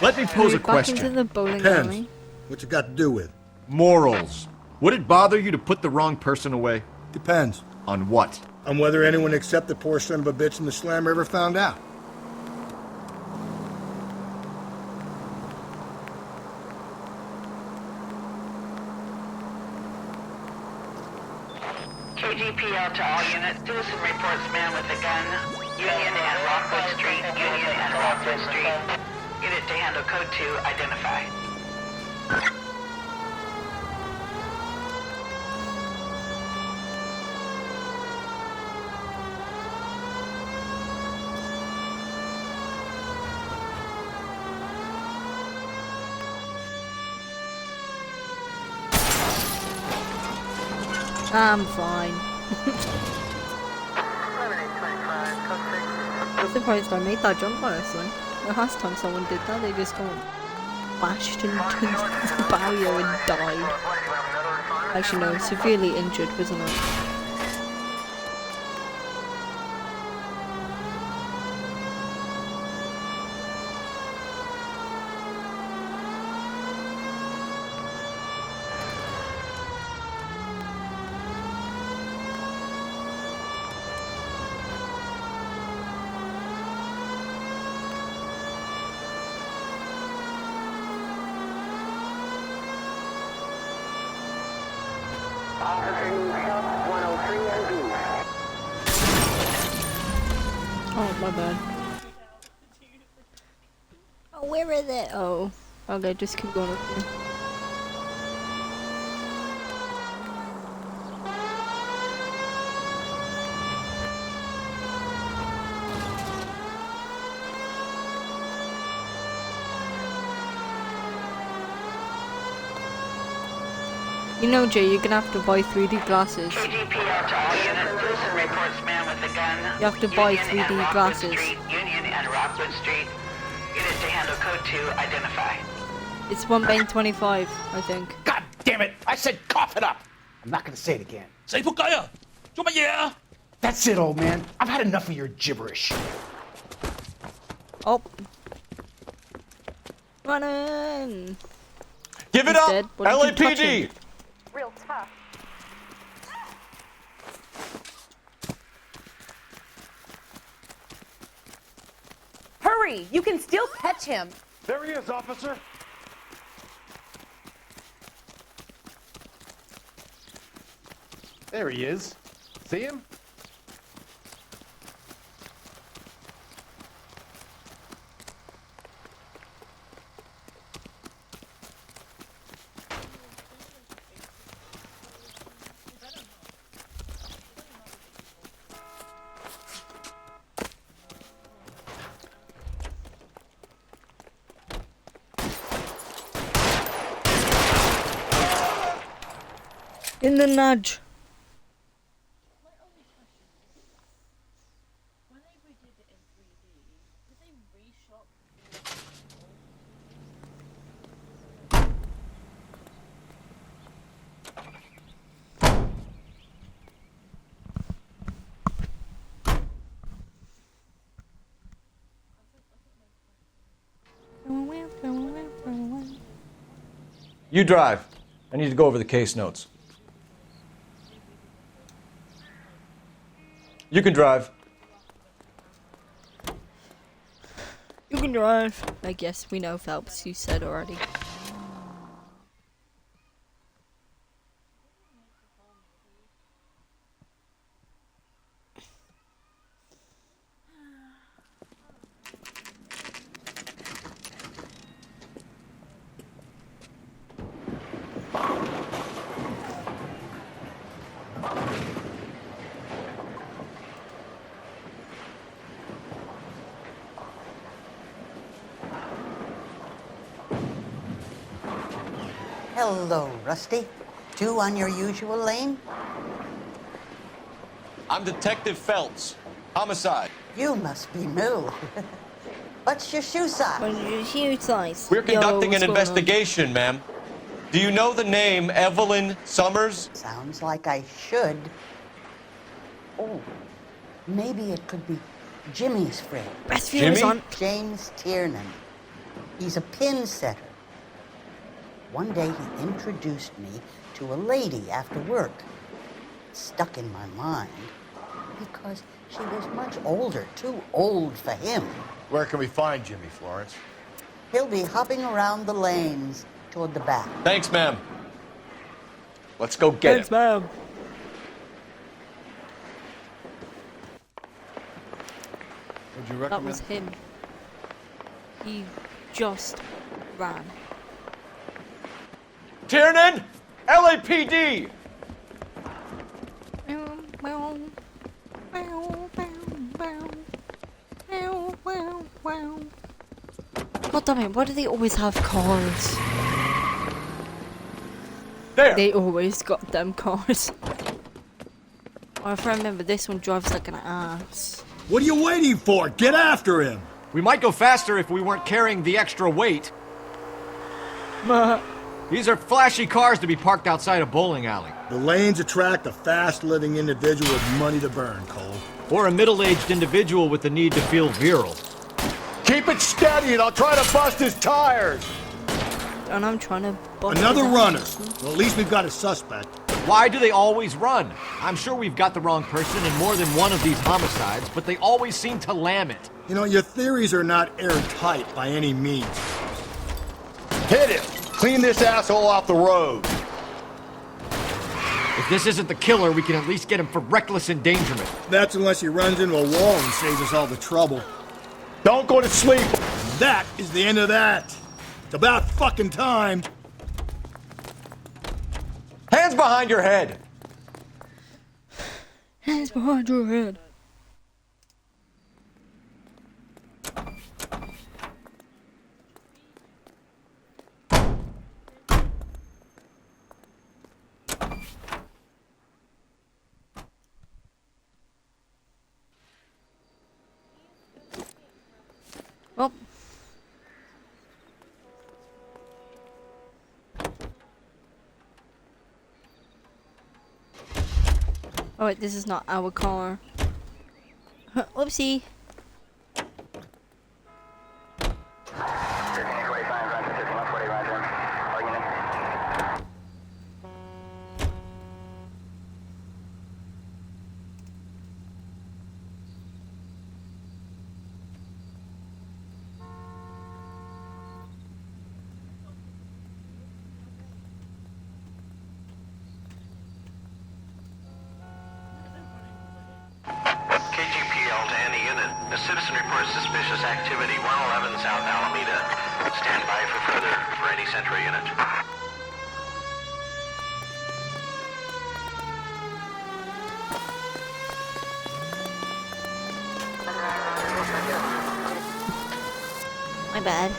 Speaker 6: Let me pose a
Speaker 1: Back
Speaker 6: question.
Speaker 1: into the bowling
Speaker 5: Depends.
Speaker 1: alley.
Speaker 5: What you got to do with?
Speaker 6: Morals. Would it bother you to put the wrong person away?
Speaker 5: Depends.
Speaker 6: On what?
Speaker 5: On whether anyone except the poor son of a bitch in the slammer ever found out.
Speaker 3: KGPL to all units. Citizen reports man with a gun. Union and Rockwood Street. Union and Rockwood Street. Unit to handle code 2. Identify.
Speaker 1: I'm fine. I'm surprised I made that jump, honestly. The last time someone did that, they just got bashed into the barrier and died. Actually, no, severely injured, wasn't it? Oh, my bad. Oh, where is it? Oh. Okay, just keep going up here. You know, Jay, you're gonna have to buy 3D glasses.
Speaker 3: KGPL to all units. Citizen reports man with a gun.
Speaker 1: You have to buy
Speaker 3: Union
Speaker 1: 3D
Speaker 3: and Rockwood
Speaker 1: glasses.
Speaker 3: Street. Union and Rockwood Street. Unit to handle code 2. Identify.
Speaker 1: It's 1.25, I think.
Speaker 15: God damn it! I said cough it up! I'm not gonna say it again.
Speaker 8: Say Pukaya!
Speaker 15: That's it, old man. I've had enough of your gibberish.
Speaker 1: Oh. Running!
Speaker 4: Give it
Speaker 1: He's
Speaker 4: up!
Speaker 1: dead. What did you touch
Speaker 4: LAPD!
Speaker 1: him?
Speaker 10: Real tough. Hurry! You can still catch him.
Speaker 21: There he is, officer. There he is. See him?
Speaker 1: In the nudge.
Speaker 4: You drive. I need to go over the case notes. You can drive.
Speaker 1: You can drive. I guess we know, Phelps. You said already.
Speaker 18: Hello, Rusty. 2 on your usual lane?
Speaker 4: I'm Detective Phelps. Homicide.
Speaker 18: You must be new. What's your shoe size?
Speaker 1: What's your shoe size?
Speaker 4: We're conducting an investigation, ma'am. Do you know the name Evelyn Summers?
Speaker 18: Sounds like I should. Oh, maybe it could be Jimmy's friend.
Speaker 1: Best viewers on.
Speaker 18: James Tiernan. He's a pin setter. One day he introduced me to a lady after work. It stuck in my mind because she was much older, too old for him.
Speaker 5: Where can we find Jimmy, Florence?
Speaker 18: He'll be hopping around the lanes toward the back.
Speaker 4: Thanks, ma'am. Let's go get him.
Speaker 1: Thanks, ma'am.
Speaker 21: Would you
Speaker 1: That
Speaker 21: recommend?
Speaker 1: was him. He just ran.
Speaker 6: Tiernan! LAPD!
Speaker 1: God damn it, why do they always have cars?
Speaker 6: There!
Speaker 1: They always got them cars. Oh, if I remember, this one drives like an ass.
Speaker 16: What are you waiting for? Get after him!
Speaker 6: We might go faster if we weren't carrying the extra weight. These are flashy cars to be parked outside a bowling alley.
Speaker 16: The lanes attract a fast-living individual with money to burn, Cole.
Speaker 6: Or a middle-aged individual with the need to feel virile.
Speaker 21: Keep it steady and I'll try to bust his tires!
Speaker 1: And I'm trying to bust
Speaker 16: Another
Speaker 1: his
Speaker 16: runner.
Speaker 1: ass.
Speaker 16: Well, at least we've got a suspect.
Speaker 6: Why do they always run? I'm sure we've got the wrong person in more than one of these homicides, but they always seem to lam it.
Speaker 16: You know, your theories are not airtight by any means.
Speaker 21: Hit him! Clean this asshole off the road!
Speaker 6: If this isn't the killer, we can at least get him for reckless endangerment.
Speaker 16: That's unless he runs into a wall and saves us all the trouble.
Speaker 21: Don't go to sleep!
Speaker 16: That is the end of that. It's about fucking time.
Speaker 6: Hands behind your head!
Speaker 1: Hands behind your head. Well. Oh wait, this is not our car. Whoopsie.
Speaker 2: KGPL to any unit. A citizen reports suspicious activity 111 South Alameda. Stand by for further for any Central unit.
Speaker 1: My bad.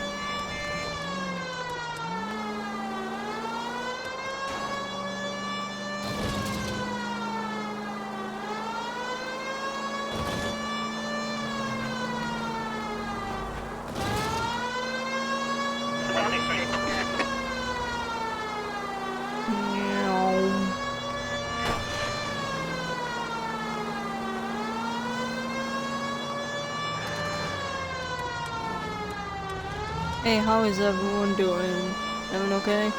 Speaker 1: Hey, how is everyone doing? Everyone okay?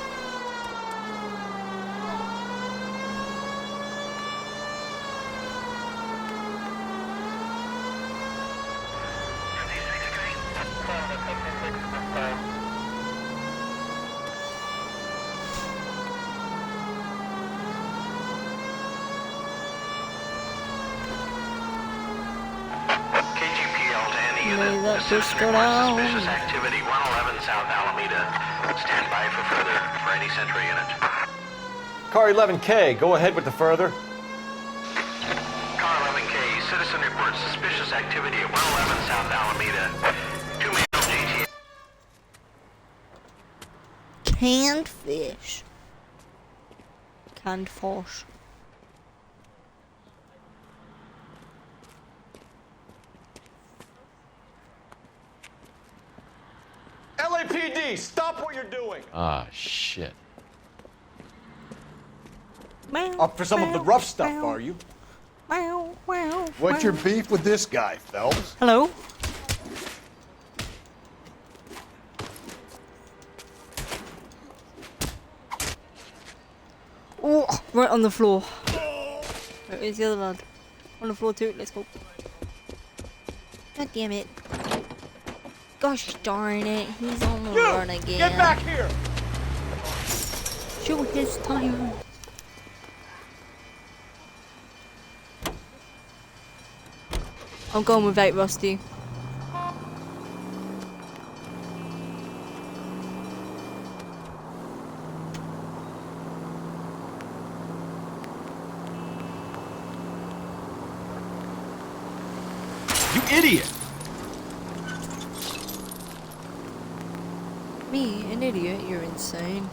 Speaker 2: KGPL to any unit.
Speaker 1: Lay that
Speaker 2: A citizen
Speaker 1: pistol
Speaker 2: reports
Speaker 1: down.
Speaker 2: suspicious activity 111 South Alameda. Stand by for further for any Central unit.
Speaker 6: Car 11K, go ahead with the further.
Speaker 2: Car 11K, citizen reports suspicious activity at 111 South Alameda. 2 male GTA.
Speaker 1: Canned fish. Canned fish.
Speaker 6: LAPD, stop what you're doing!
Speaker 22: Ah, shit.
Speaker 6: Up for some of the rough stuff, are you?
Speaker 21: What's your beef with this guy, Phelps?
Speaker 1: Hello? Oh, right on the floor. Where's the other lad? On the floor too, let's go. God damn it. Gosh darn it, he's on the run again.
Speaker 6: Get back here!
Speaker 1: Shoot his tire. I'm going with 8, Rusty.
Speaker 6: idiot!
Speaker 1: Me, an idiot? You're insane.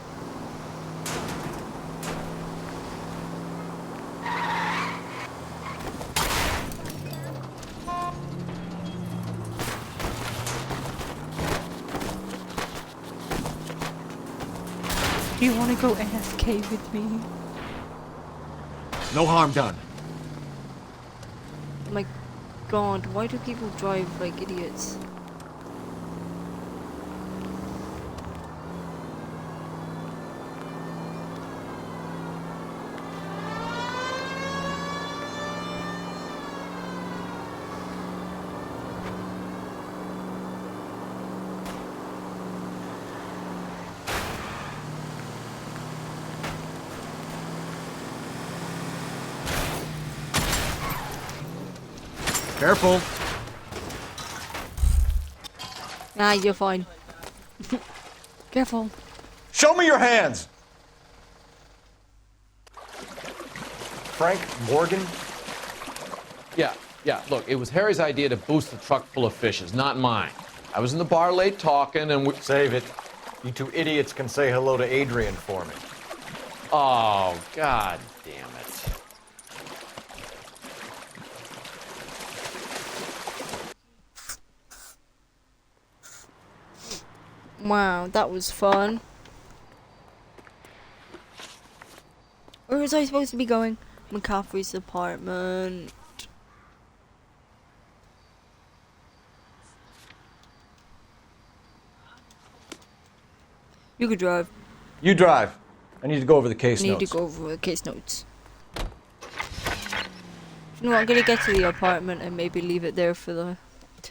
Speaker 1: Do you want to go AFK with me?
Speaker 6: No harm done.
Speaker 1: Oh my god, why do people drive like idiots?
Speaker 6: Careful.
Speaker 1: Nah, you're fine. Careful.
Speaker 6: Show me your hands! Frank Morgan?
Speaker 14: Yeah, look, it was Harry's idea to boost the truck full of fishes, not mine. I was in the bar late talking and we...
Speaker 6: Save it. You two idiots can say hello to Adrian for me.
Speaker 14: Oh, god damn it.
Speaker 1: Wow, that was fun. Where was I supposed to be going? McCaffrey's apartment. You could drive.
Speaker 6: You drive. I need to go over the case
Speaker 1: I need
Speaker 6: notes.
Speaker 1: to go over the case notes. You know what, I'm gonna get to the apartment and maybe leave it there for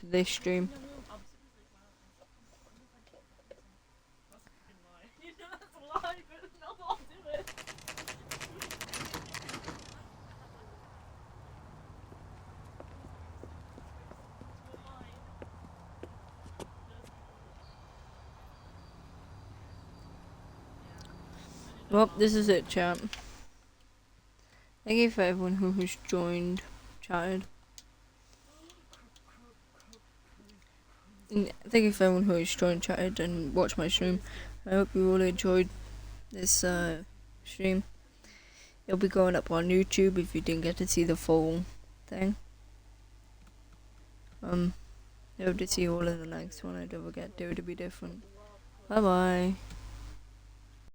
Speaker 1: this stream. Well, this is it, chat. Thank you for everyone who has joined, chatted. And thank you for everyone who has joined, chatted, and watched my stream. I hope you all enjoyed this stream. It'll be going up on YouTube if you didn't get to see the full thing. I hope to see you all in the next one. I don't forget, do it to be different. Bye bye.